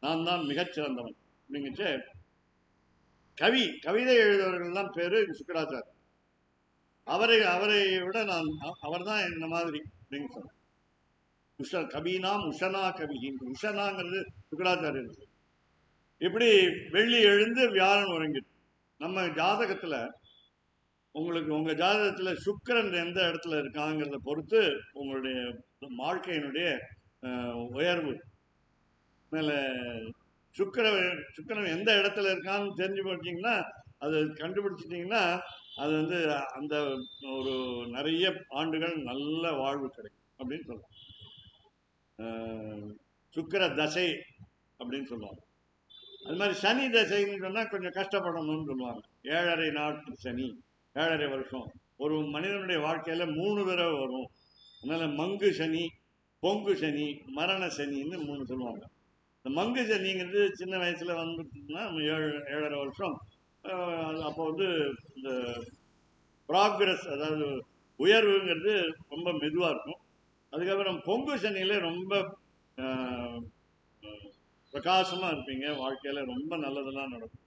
நான் தான் மிகச்சிறந்தவன் அப்படிங்கிட்டு. கவிதை எழுதுவர்கள் தான் பேரு சுக்கராச்சாரியர். அவரை விட அவர் தான் இந்த மாதிரி அப்படின்னு சொன்னார். கவீனாம் உஷனா கவிகின்னு, உஷனாங்கிறது சுக்கராச்சாரியர். இப்படி வெள்ளி எழுந்து வியாழன் உறங்கிட்டு. நம்ம ஜாதகத்துல உங்களுக்கு உங்க ஜாதகத்துல சுக்கிரன் எந்த இடத்துல இருக்காங்கிறத பொறுத்து உங்களுடைய வாழ்க்கையினுடைய உயர்வு மேல சுக்கிரன் எந்த இடத்துல இருக்கான்னு தெரிஞ்சு போட்டீங்கன்னா, அதை கண்டுபிடிச்சிட்டீங்கன்னா, அது வந்து அந்த ஒரு நிறைய ஆண்டுகள் நல்ல வாழ்வு கிடைக்கும் அப்படின்னு சொல்லுவாங்க. சுக்கிர தசை அப்படின்னு சொல்லுவாங்க. அது மாதிரி சனி தசைன்னு சொன்னா கொஞ்சம் கஷ்டப்படணும்னு சொல்லுவாங்க. 7.5 நாட்டு சனி, 7.5 வருஷம் ஒரு மனிதனுடைய வாழ்க்கையில 3 தடவை வரும். அதனால மங்கு சனி, பொங்கு சனி, மரண சனின்னு 3 சொல்லுவாங்க. இந்த மங்கு சனிங்கிறது சின்ன வயசுல வந்துட்டுன்னா 7.5 வருஷம். அப்போ வந்து இந்த ப்ராக்ரஸ், அதாவது உயர்வுங்கிறது ரொம்ப மெதுவா இருக்கும். அதுக்கப்புறம் பொங்கு சனியில ரொம்ப பிரகாசமா இருப்பீங்க, வாழ்க்கையில ரொம்ப நல்லதெல்லாம் நடக்கும்.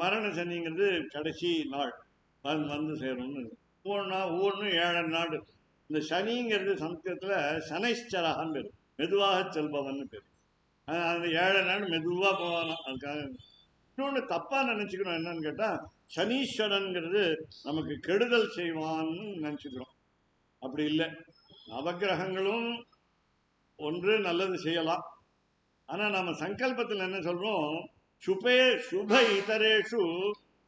மரண சனிங்கிறது கடைசி நாள் வந்து சேரும்னு. ஒவ்வொன்றும் 7 நாடு. இந்த சனிங்கிறது சமஸ்கிருதத்துல சனைஸ்சரகான்னு பேர், மெதுவாக செல்பவன் பேர். அந்த 7 நாடு மெதுவா போவானா. அதுக்காக இன்னொன்று தப்பா நினைச்சுக்கிறோம், என்னன்னு கேட்டா சனீஸ்வரன்கிறது நமக்கு கெடுதல் செய்வான்னு நினைச்சுக்கிறோம். அப்படி இல்லை. நவகிரகங்களும் ஒன்று நல்லது செய்யலாம். ஆனா நம்ம சங்கல்பத்தில் என்ன சொல்றோம், சுப இதரேஷு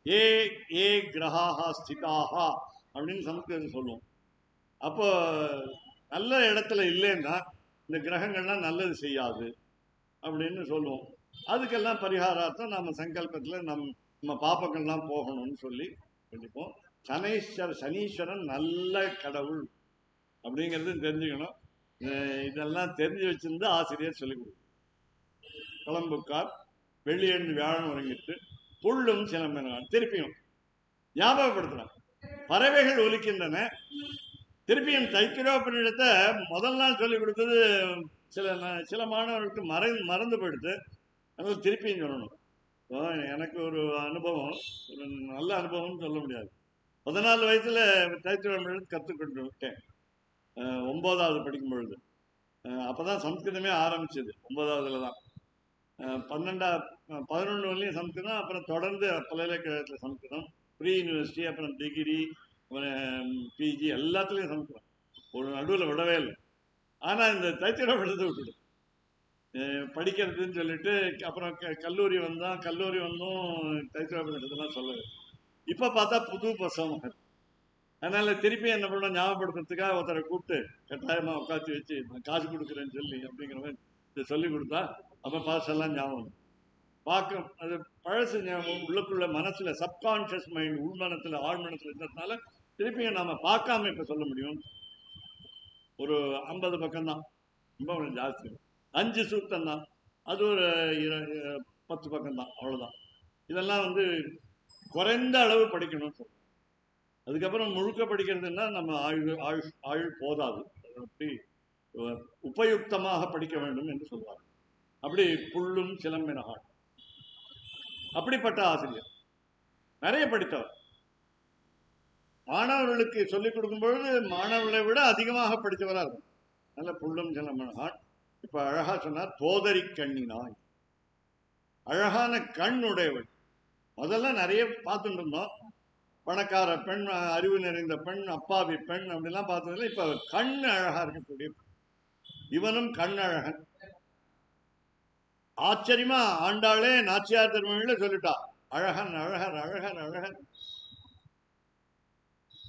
ஏ ஏ கிரகாஹா ஸ்திதாஹா அப்படின்னு சமஸ்கிருதம் சொல்லுவோம். அப்போ நல்ல இடத்துல இல்லைன்னா இந்த கிரகங்கள்லாம் நல்லது செய்யாது அப்படின்னு சொல்லுவோம். அதுக்கெல்லாம் பரிகாரார்த்தம் நம்ம சங்கல்பத்தில் நம்ம பாப்பங்கள்லாம் போகணும்னு சொல்லி கண்டிப்போம். சனீஸ்வரன் நல்ல கடவுள் அப்படிங்கிறது தெரிஞ்சுக்கணும். இதெல்லாம் தெரிஞ்சு வச்சிருந்து ஆசிரியர் சொல்லிக் கொடுக்கும். கிளம்புக்கார் வெள்ளியன்று வியாழன் உறங்கிட்டு புல்லும் சிலம்பினான். திருப்பியும் ஞாபகப்படுத்துறான், பறவைகள் ஒலிக்கின்றன. திருப்பியும் தைத்திரோபநிடத்தை முதல் நாள் சொல்லிக் கொடுத்தது சில மாணவர்களுக்கு மறந்து போயிடுது. அதனால திருப்பியும் சொல்லணும். எனக்கு ஒரு அனுபவம், ஒரு நல்ல அனுபவம்னு சொல்ல முடியாது. 14 வயசுல தைத்திரோபநிடத்தை கற்றுக்கொண்டு விட்டேன், 9வது படிக்கும் பொழுது. அப்பதான் சம்ஸ்கிருதமே ஆரம்பிச்சது, 9வதுல தான். 11 வரலையும் சம்ஸ்கிருதம், அப்புறம் தொடர்ந்து பல்கலைக்கழகத்தில் சம்ஸ்கிருதம், ப்ரீ யூனிவர்சிட்டி, அப்புறம் டிகிரி, அப்புறம் பிஜி எல்லாத்துலேயும் சம்ஸ்கிருதம். ஒரு நடுவில் விடவே இல்லை. ஆனால் இந்த தைத்திரோபநிடத்தை விட்டுடும் படிக்கிறதுன்னு சொல்லிட்டு. அப்புறம் கல்லூரி வந்தும் தைத்திரோபநிடத்தெல்லாம் சொல்லலை. இப்போ பார்த்தா புது புஸ்தகம். அதனால திருப்பி என்ன பண்ணணும், ஞாபகப்படுத்துறதுக்காக ஒருத்தரை கூப்பிட்டு கட்டாயமாக உட்காந்து வச்சு காசு கொடுக்குறேன்னு சொல்லி அப்படிங்கிற மாதிரி சொல்லி கொடுத்தா அப்போ பாசெல்லாம் ஞாபகம் பார்க்கும். அது பழசு ஞாபகம் உள்ளுக்குள்ள மனசுல சப்கான்ஷியஸ் மைண்ட், உள்மனத்துல ஆழ்மனத்துல இருக்கிறதுனால திருப்பியும் நாம பார்க்காம இப்ப சொல்ல முடியும். ஒரு 50 பக்கம் தான், ரொம்ப கொஞ்சம் ஜாஸ்தி. 5 சூக்தம் தான், அது ஒரு 10 பக்கம் தான், அவ்வளவுதான். இதெல்லாம் குறைந்த அளவு படிக்கணும்னு சொல்றோம். அதுக்கப்புறம் முழுக்க படிக்கிறதுன்னா நம்ம ஆயுள் போதாது. அப்படி உபயுக்தமாக படிக்க வேண்டும் என்று சொல்வார். அப்படி புல்லும் சிலம்பினாள். அப்படிப்பட்ட ஆசிரியர், நிறைய படித்தவர். மாணவர்களுக்கு சொல்லிக் கொடுக்கும் பொழுது மாணவர்களை விட அதிகமாக படித்தவராக இருக்கும். நல்ல புல்லும் சிலம்பினாள். இப்ப அழகா சொன்னார், போதரி கண்ணினாய். அழகான கண் உடையவள். முதல்ல நிறைய பார்த்துட்டு இருந்தோம், பணக்கார பெண், அறிவு நிறைந்த பெண், அப்பாவி பெண் அப்படிலாம் பார்த்ததில்லை. இப்ப கண் அழகா இருக்கக்கூடிய இவனும் கண் அழகன். ஆச்சரியமா ஆண்டாளே நாச்சியார் திருமொழியில சொல்லிட்டா, அழகன் அழகன் அழகன் அழகன்.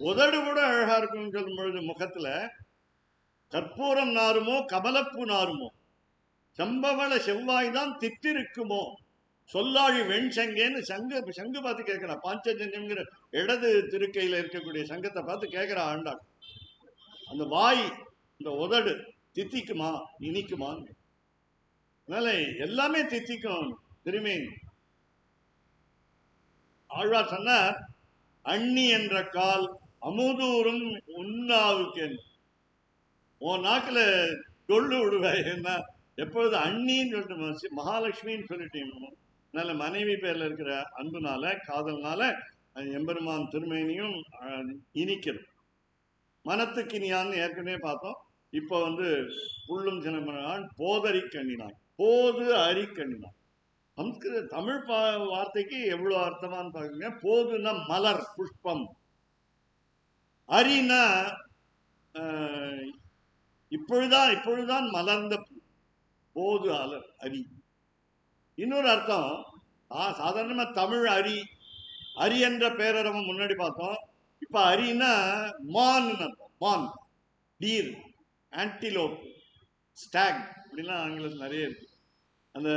உதடு கூட அழகா இருக்கும்னு சொல்லும் பொழுது முகத்துல கற்பூரம் நாருமோ கமலப்பூ நாருமோ, செம்பவள செவ்வாய் தான் தித்திருக்குமோ, சொல்லாழி வெண் சங்கேன்னு சங்கு பார்த்து கேட்கிறா. பாஞ்சஜன்யம்ங்கிற இடது திருக்கையில இருக்கக்கூடிய சங்கத்தை பார்த்து கேட்கிறா ஆண்டாள். அந்த வாய், இந்த உதடு தித்திக்குமா இனிக்குமா? அதனால எல்லாமே தித்திக்கும். திரும்பி ஆழ்வார் சொன்னார், அண்ணி என்ற கால் அமுதூரும் உண்ணாவுக்கு. உன் நாக்குல கொள்ளு விடுவாய். என்ன எப்பொழுது அண்ணின்னு சொல்லிட்டு மகாலட்சுமின்னு சொல்லிட்டீங்க. அதனால மனைவி பேர்ல இருக்கிற அன்புனால, காதல்னால எம்பெருமான் திருமேனியும் இனிக்கிறது. மனத்துக்கு இனியான்னு ஏற்கனவே பார்த்தோம். இப்ப புல்லும் சிலம்பினான், போதறி கண்ணினான், போது அரி கண்ணினான். சம்ஸ்கிருத தமிழ் வார்த்தைக்கு எவ்வளவு அர்த்தமானு பாருங்க. போதுன்னா மலர், புஷ்பம். அரினா இப்பொழுதுதான் மலர்ந்த போது அலர் அரி. இன்னொரு அர்த்தம், சாதாரணமா தமிழ் அரி, அரி என்ற பேரரவம் முன்னாடி பார்த்தோம். இப்ப அரின்னா மான் அர்த்தம். மான், டீர், ஆன்டிலோப், ஸ்டாக் அப்படிலாம் ஆங்கிலத்தில் நிறைய இருக்கு. அந்த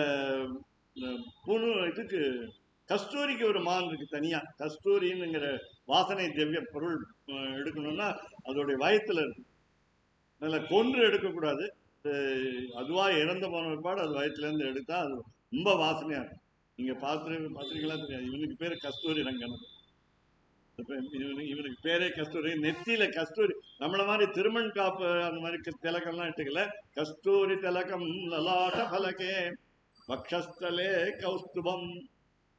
இதுக்கு கஸ்தூரிக்கு ஒரு மான் இருக்கு தனியா. கஸ்தூரின்னுங்கிற வாசனை திவ்ய பொருள் எடுக்கணும்னா அதோடைய வயத்துல இருக்கு. அதனால கொன்று எடுக்கக்கூடாது. அதுவா இறந்த போன பிற்பாடு அது வயத்துல இருந்து எடுத்தா அது ரொம்ப வாசனையா இருக்கும். நீங்க பார்த்துருக்கீங்களா தெரியாது. இவனுக்கு பேரு கஸ்தூரி ரங்கன். இவனுக்கு பேரே கஸ்தூரி. நெத்தியில கஸ்தூரி, நம்மள மாதிரி திருமண் காப்பு அந்த மாதிரி திலக்கம்லாம் எடுத்துக்கல. கஸ்தூரி திலகம் லலாட்ட பலகே வக்ஷஸ்தலே கௌஸ்துபம்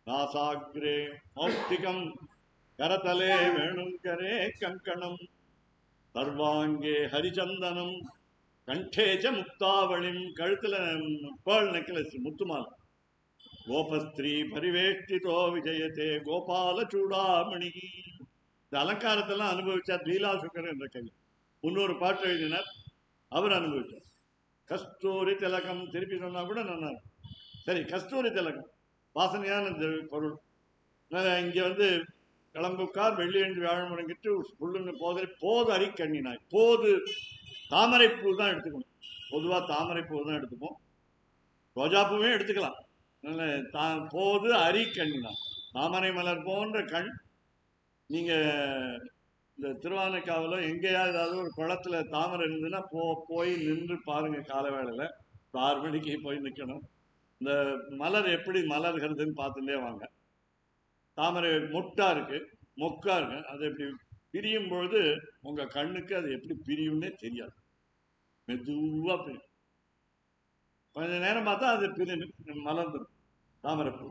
நாசாகிரே மௌக்திகம் கரதலே வேணுங்கரே கங்கணம் சர்வாங்கே ஹரிச்சந்தனம் கண்டேச்ச முக்தாவளிம் கழுத்துல பேர்ல் நெக்லஸ் முத்துமால் கோபஸ்திரீ பரிவேஷ்டிதோ விஜயத்தே கோபால சூடாமணி. இந்த அலங்காரத்தெல்லாம் அனுபவிச்சார் லீலாசுக்கர் என்ற கவி. முன்னொரு பாட்டு எழுதினார், அவர் அனுபவிச்சார். கஸ்தூரி திலகம் திருப்பி சொன்னா கூட நல்லா இருக்கும். சரி, கஸ்தூரி திலகம் வாசனையான பொருள். இங்க வந்து கிளம்புக்கார் வெள்ளி என்று வியாழமுறங்கிட்டு புல்லுங்க போது அரி கண்ணினாய். போது தாமரைப்பூ தான் எடுத்துக்கணும். பொதுவாக தாமரைப்பூ தான் எடுத்துப்போம், ரோஜாப்பூவே எடுத்துக்கலாம். போது அரி கண்ணினாய், தாமரை மலர் போன்ற கண். நீங்க இந்த திருவானைக்காவில் எங்கேயாவது ஏதாவது ஒரு குளத்துல தாமரை இருந்ததுன்னா போய் நின்று பாருங்க. கால வேளையில 6 மணிக்கு போய் நிற்கணும். இந்த மலர் எப்படி மலர்கிறதுன்னு பார்த்துட்டே வாங்க. தாமரை மொட்டா இருக்கு, மொக்கா இருக்கு, அது எப்படி பிரியும் பொழுது உங்க கண்ணுக்கு அது எப்படி பிரியும்னே தெரியாது. மெதுவா பிரியும். கொஞ்ச நேரம் பார்த்தா அது மலர்ந்துடும் தாமரைப்பூ.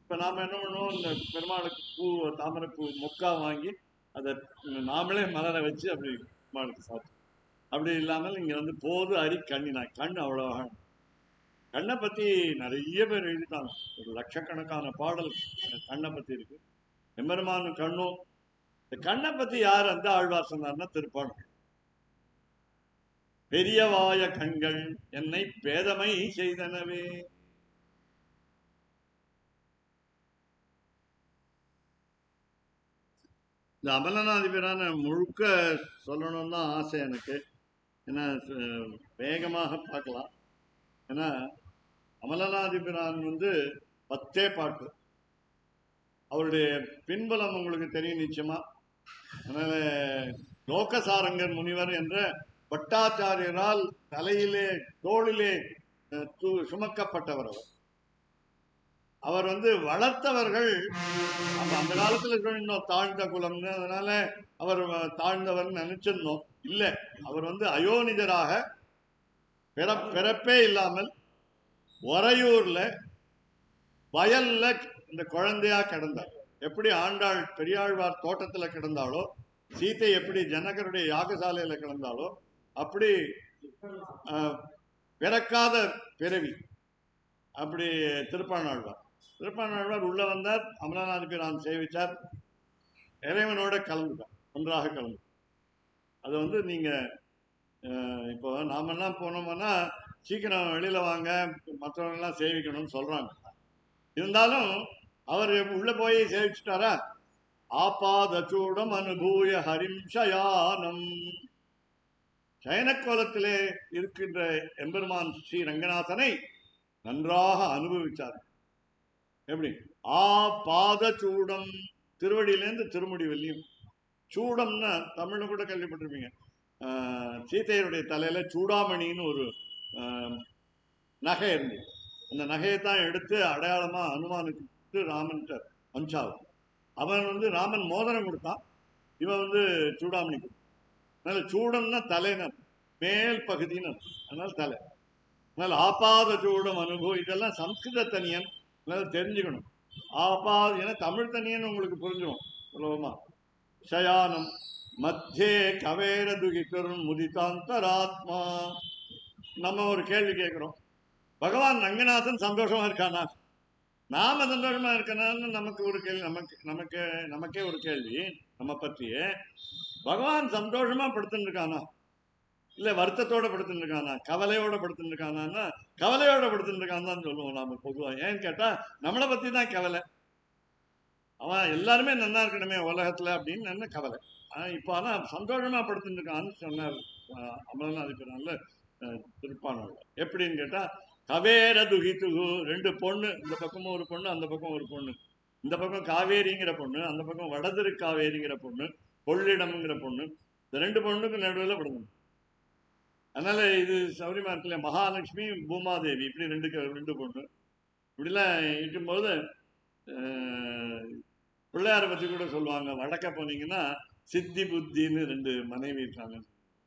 இப்ப நாம என்ன பண்ணுவோம், இந்த பெருமாளுக்கு பூ தாமரைப்பூ மொக்கா வாங்கி அதை நாமளே மலரை வச்சு அப்படி பெருமாளுக்கு சாப்பிடும். அப்படி இல்லாமல் இங்க வந்து போது அரி கண்ணினாய். கண் அவ்வளவு கண்ணை பத்தி நிறைய பேர் எழுதிட்டாங்க. ஒரு லட்சக்கணக்கான பாடல் கண்ணை பத்தி இருக்கு. எம்பெருமான் கண்ணும். இந்த கண்ணை பத்தி யார் அந்த ஆழ்வார் சொன்னார்னா திருப்பாணம். பெரியவாய கண்கள் என்னை பேதமை செய்தனவே. இந்த அமலநாதிபிரான முழுக்க சொல்லணும்னு தான் ஆசை எனக்கு. ஏன்னா வேகமாக பார்க்கலாம். ஏன்னா அமலநாதிபிரான் வந்து 10 பாட்டு. அவருடைய பின்புலம் உங்களுக்கு தெரியும் நிச்சயமா. அதனால லோகசாரங்கர் முனிவர் என்ற பட்டாச்சாரியரால் தலையிலே தோளிலே சுமக்கப்பட்டவர் அவர். அவர் வந்து வளர்த்தவர்கள் அந்த காலத்துல இன்னும் தாழ்ந்த குலம்னு, அதனால அவர் தாழ்ந்தவர் நினைச்சிருந்தோம். இல்லை, அவர் வந்து அயோனிதராக பிறப்பே இல்லாமல் உறையூர்ல வயல்ல இந்த குழந்தையா கிடந்தார். எப்படி ஆண்டாள் பெரியாழ்வார் தோட்டத்துல கிடந்தாலோ, சீத்தை எப்படி ஜனகருடைய யாகசாலையில கிடந்தாலோ, அப்படி பிறக்காத பிறவி. அப்படி திருப்பாணாழ்வார் உள்ள வந்தார். அமலநாதிபிரான் சேவிச்சார். இறைவனோட கலந்துட்டார், ஒன்றாக கலந்து. அது வந்து நீங்க இப்போ நாமெல்லாம் போனோம்னா சீக்கிரம் வெளியில வாங்க, மற்றவங்க எல்லாம் சேவிக்கணும்னு சொல்றாங்க. இருந்தாலும் அவர் உள்ள போய் சேவிச்சுட்டாரா. ஆபாதச்சூடம் அனுபூய ஹரிம்ஷயானம். சயனக்கோலத்திலே இருக்கின்ற எம்பெருமான் ஸ்ரீ ரங்கநாதனை நன்றாக அனுபவிச்சார். எப்படி? பாதச்சூடம், திருவடியிலேருந்து திருமுடி வெள்ளியும். சூடம்னா தமிழ்ல கூட கேள்விப்பட்டிருப்பீங்க. சீதையருடைய தலையில சூடாமணின்னு ஒரு நகை இருந்தது. அந்த நகையைத்தான் எடுத்து அடையாளமா அனுமானுக்கு ராமன்கிட்ட அனுப்பிச்சாவும். அவன் வந்து ராமன் மோதிரம் கொடுத்தான், இவன் வந்து சூடாமணி கொடுத்தான். அதனால சூடம்னா தலைனர், மேல் பகுதின்னு. அதனால தலை. அதனால ஆபாத சூடம் அனுபவம். இதெல்லாம் சம்ஸ்கிருத தனியன், அதனால தெரிஞ்சுக்கணும். ஆபாத ஏன்னா தமிழ் தனியன் உங்களுக்கு புரிஞ்சிடும் சுலபமா. சயானம் மத்தியே கவேர துகிக்கரும் முதிதாந்தராத்மா. நம்ம ஒரு கேள்வி கேட்கிறோம், பகவான் ரங்கநாதன் சந்தோஷமா இருக்கானா? நாம சந்தோஷமா இருக்கனான்னு நமக்கு ஒரு கேள்வி. நமக்கே ஒரு கேள்வி நம்ம பற்றியே. பகவான் சந்தோஷமா படுத்துட்டு இருக்கானா, இல்ல வருத்தத்தோட படுத்துட்டு இருக்கானா, கவலையோட படுத்துட்டு இருக்கானா? கவலையோட படுத்துட்டு இருக்கான்னு தான் சொல்லுவோம் நாம பொதுவா. ஏன்னு கேட்டா நம்மளை பத்தி தான் கவலை. அவன் எல்லாருமே நல்லா இருக்கணுமே உலகத்துல அப்படின்னு என்ன கவலை. இப்ப ஆனா சந்தோஷமா படுத்துட்டு இருக்கான்னு சொன்னார் அமலநாதிபிரான்ல திருப்பாணாள். எப்படின்னு கேட்டா கவேர துகித்துகு. 2 பொண்ணு, இந்த பக்கமும் ஒரு பொண்ணு, அந்த பக்கம் ஒரு பொண்ணு. இந்த பக்கம் காவேரிங்கிற பொண்ணு, அந்த பக்கம் வடதிரு காவேரிங்கிற பொண்ணு, கொள்ளிடம்ங்கிற பொண்ணு. இந்த 2 பொண்ணுக்கு நடுவில் படுங்க. அதனால இது சௌரியமா இருக்குல்ல. மகாலட்சுமி பூமாதேவி இப்படி 2 பொண்ணு. இப்படிலாம் இருக்கும்போது பிள்ளையாரை பத்தி கூட சொல்லுவாங்க. வடக்க போனீங்கன்னா சித்தி புத்தின்னு 2 மனைவி இருக்காங்க.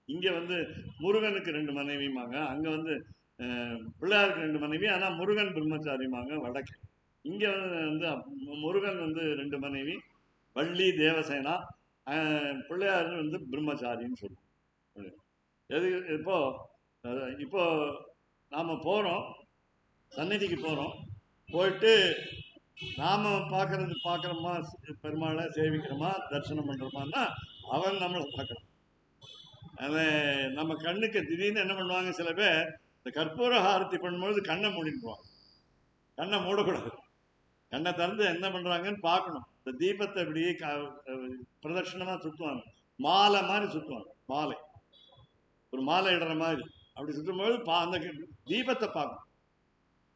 இங்க வந்து முருகனுக்கு 2 மனைவிமாங்க. அங்க வந்து பிள்ளையாருக்கு 2 மனைவி. ஆனா முருகன் பிரம்மச்சாரியுமாங்க வடக்கு. இங்க வந்து முருகன் வந்து 2 மனைவி, வள்ளி தேவசேனா, பிள்ளையார் வந்து பிரம்மச்சாரின்னு சொல்லுவோம். எது இப்போ இப்போ நாம போறோம், சந்நிதிக்கு போறோம், போயிட்டு நாம பார்க்கறோமா, பெருமாளை சேவிக்கிறோமா, தரிசனம் பண்றோமான்னா அவன் நம்மளை பார்க்கணும். நம்ம கண்ணுக்கு திடீர்னு என்ன பண்ணுவாங்க சில பேர், இந்த கற்பூர ஆரத்தி பண்ணும்போது கண்ணை மூடிடுவாங்க. கண்ணை மூடக்கூடாது, கண்ணை திறந்து என்ன பண்றாங்கன்னு பார்க்கணும். இந்த தீபத்தை இப்படி பிரதட்சணமா சுத்துவாங்க, மாலை மாதிரி சுத்துவாங்க. மாலை, ஒரு மாலை இடுற மாதிரி அப்படி சுத்தும்போது அந்த தீபத்தை பார்க்கணும்.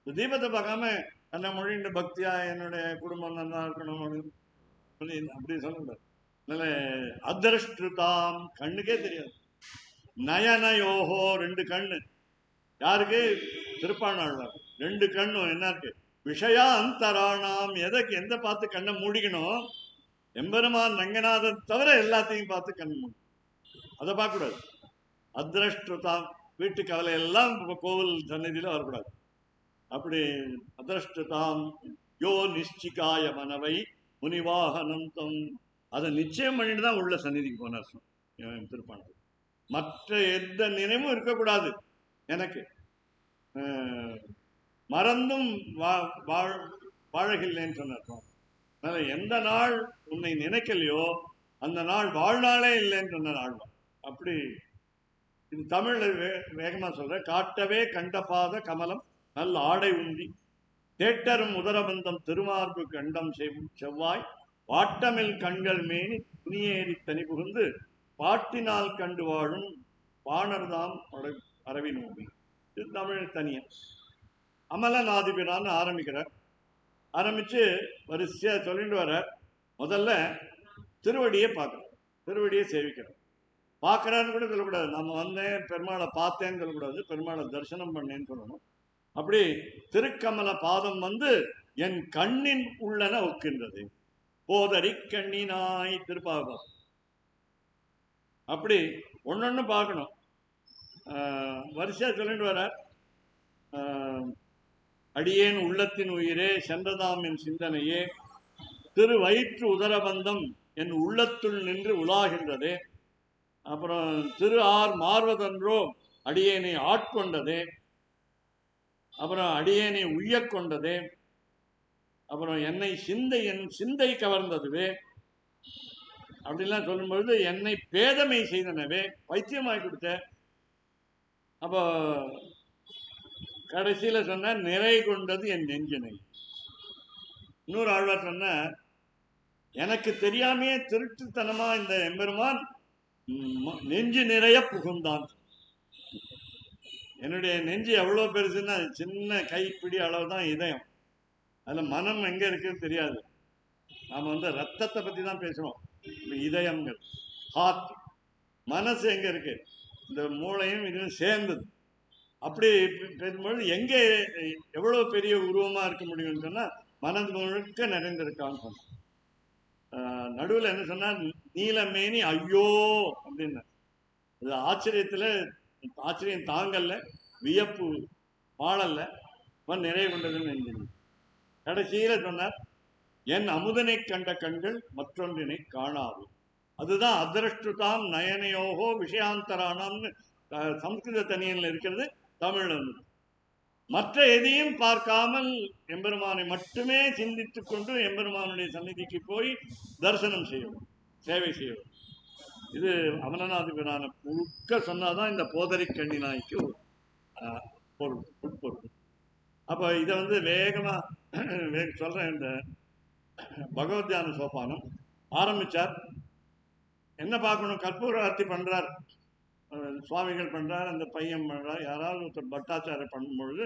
இந்த தீபத்தை பார்க்காம கண்ணை மொழின்ற பக்தியா என்னுடைய குடும்பம் நல்லா இருக்கணும் அப்படி சொல்லக்கூடாது. அதனால அதிருஷ்டாம், கண்ணுக்கே தெரியாது. நயனயோகோ, 2 கண்ணு. யாருக்கு? திருப்பாணாழ்வார். 2 கண்ணும் என்ன இருக்கு? விஷயாந்தராணாம், எதைக்கு எந்த பார்த்து கண்ணை மூடிக்கணும்? எம்பெருமான் ரங்கநாதன் தவிர எல்லாத்தையும் பார்த்து கண் மூடி, அதை பார்க்க கூடாது. அதிருஷ்டாம், வீட்டு கவலை எல்லாம் கோவில் சந்நிதியில வரக்கூடாது. அப்படி அதிருஷ்டாம் யோ நிச்சிகாய மனவை முனிவாகனந்தம், அதை நிச்சயம் பண்ணிட்டு தான் உள்ள சந்நிதிக்கு போனார் திருப்பாணர். மற்ற எந்த நினைவும் இருக்கக்கூடாது எனக்கு. மறந்தும் வாழகில்லைன்னு சொன்னார். அதனால எந்த நாள் உன்னை நினைக்கலையோ அந்த நாள் வாழ்நாளே இல்லைன்னு சொன்னார் ஆழ்வார். அப்படி இது தமிழ்ல வேகமா சொல்ற. காட்டவே கண்டபாத கமலம் நல் ஆடை உந்தி தேட்டரும் உதரபந்தம் திருமார்பு கண்டம் செவ்வாய் வாட்டமில் கண்கள் மேனி துணியேறி தனி புகுந்து பாட்டினால் கண்டு வாழும் பாணர்தாம் அரவி நோம்பி. இது தமிழ் தனியா. அமலநாதிபிரான்னு ஆரம்பிக்கிறார். ஆரம்பிச்சு வரிசையா சொல்லிட்டு வர, முதல்ல திருவடியை பார்க்கிறார், திருவடியை சேவிக்கிறார். பார்க்கறான்னு கூட சொல்லக்கூடாது, நம்ம வந்தேன் பெருமாளை பார்த்தேன்னு சொல்லக்கூடாது, பெருமாளை தரிசனம் பண்ணேன்னு சொல்லணும். அப்படி திருக்கமல பாதம் வந்து என் கண்ணின் உள்ளன ஒக்கின்றது, போதறி கண்ணினாய் திருப்பாகம். அப்படி ஒன்னொன்னு பார்க்கணும். வரிசையா சொல்லிட்டு வர, அடியேன் உள்ளத்தின் உயிரே சென்றதாம் என் சிந்தனையே, திரு வயிற்று உதரபந்தம் என் உள்ளத்துள் நின்று உலாகின்றதே. அப்புறம் திரு ஆர் மார்வதன்றோ அடியேனை ஆட்கொண்டதே. அப்புறம் அடியேனை உய்ய கொண்டதே. அப்புறம் என்னை என் சிந்தை கவர்ந்ததுவே. அப்படிலாம் சொல்லும்பொழுது என்னை பேதமை செய்தனவே, பைத்தியமாய் கொடுத்த. அப்போ கடைசியில சொன்ன நிறை கொண்டது என் நெஞ்சினை. இன்னொரு ஆழ்வார் சொன்ன, எனக்கு தெரியாமையே திருட்டுத்தனமா இந்த எம்பெருமான் நெஞ்சு நிறைய புகுந்தான். என்னுடைய நெஞ்சு எவ்வளவு பெருசுன்னா சின்ன கைப்பிடி அளவுதான் இதயம். அதுல மனம் எங்க இருக்குன்னு தெரியாது. நாம ரத்தத்தை பத்தி தான் பேசுறோம். இதயங்கள், ஹார்ட். மனசு எங்க இருக்கு? இந்த மூளையும் இதுவும் சேர்ந்தது. அப்படி பேசும்பொழுது எங்க எவ்வளவு பெரிய உருவமா இருக்க முடியும்னு சொன்னா மனது முழுக்க நிறைந்திருக்கான்னு சொன்ன. நடுவில் என்ன சொன்னா, நீலமேனி ஐயோ அப்படின்னு. அது ஆச்சரியம் தாங்கல்ல, வியப்பு வாழல்ல, நிறைய கொண்டதுன்னு நினைஞ்சது. கடைசியில சொன்னார், என் அமுதனை கண்ட கண்கள் மற்றொன்றினை காணாது. அதுதான் அதிருஷ்டாம் நயனையோகோ விஷயாந்தரானாம்னு சம்ஸ்கிருத தனியன்ல இருக்கிறது. தமிழ்ல மற்ற எதையும் பார்க்காமல் எம்பெருமானை மட்டுமே சிந்தித்துக் கொண்டு எம்பெருமானுடைய சந்நிதிக்கு போய் தரிசனம் செய்யணும், சேவை செய்யணும். இது அமலநாதிபிரான முழுக்க சொன்னாதான் இந்த போதரி கண்ணினாய்க்கு பொருள், உட்பொருள். அப்ப இதை வேகமா சொல்றேன். இந்த பகவத்யான சோபானம் ஆரம்பிச்சார். என்ன பார்க்கணும்? கற்பூர ஆர்த்தி பண்றார் சுவாமிகள், பண்றார், அந்த பையன் பண்றார், யாராவது ஒருத்தர் பட்டாச்சாரம் பண்ணும்பொழுது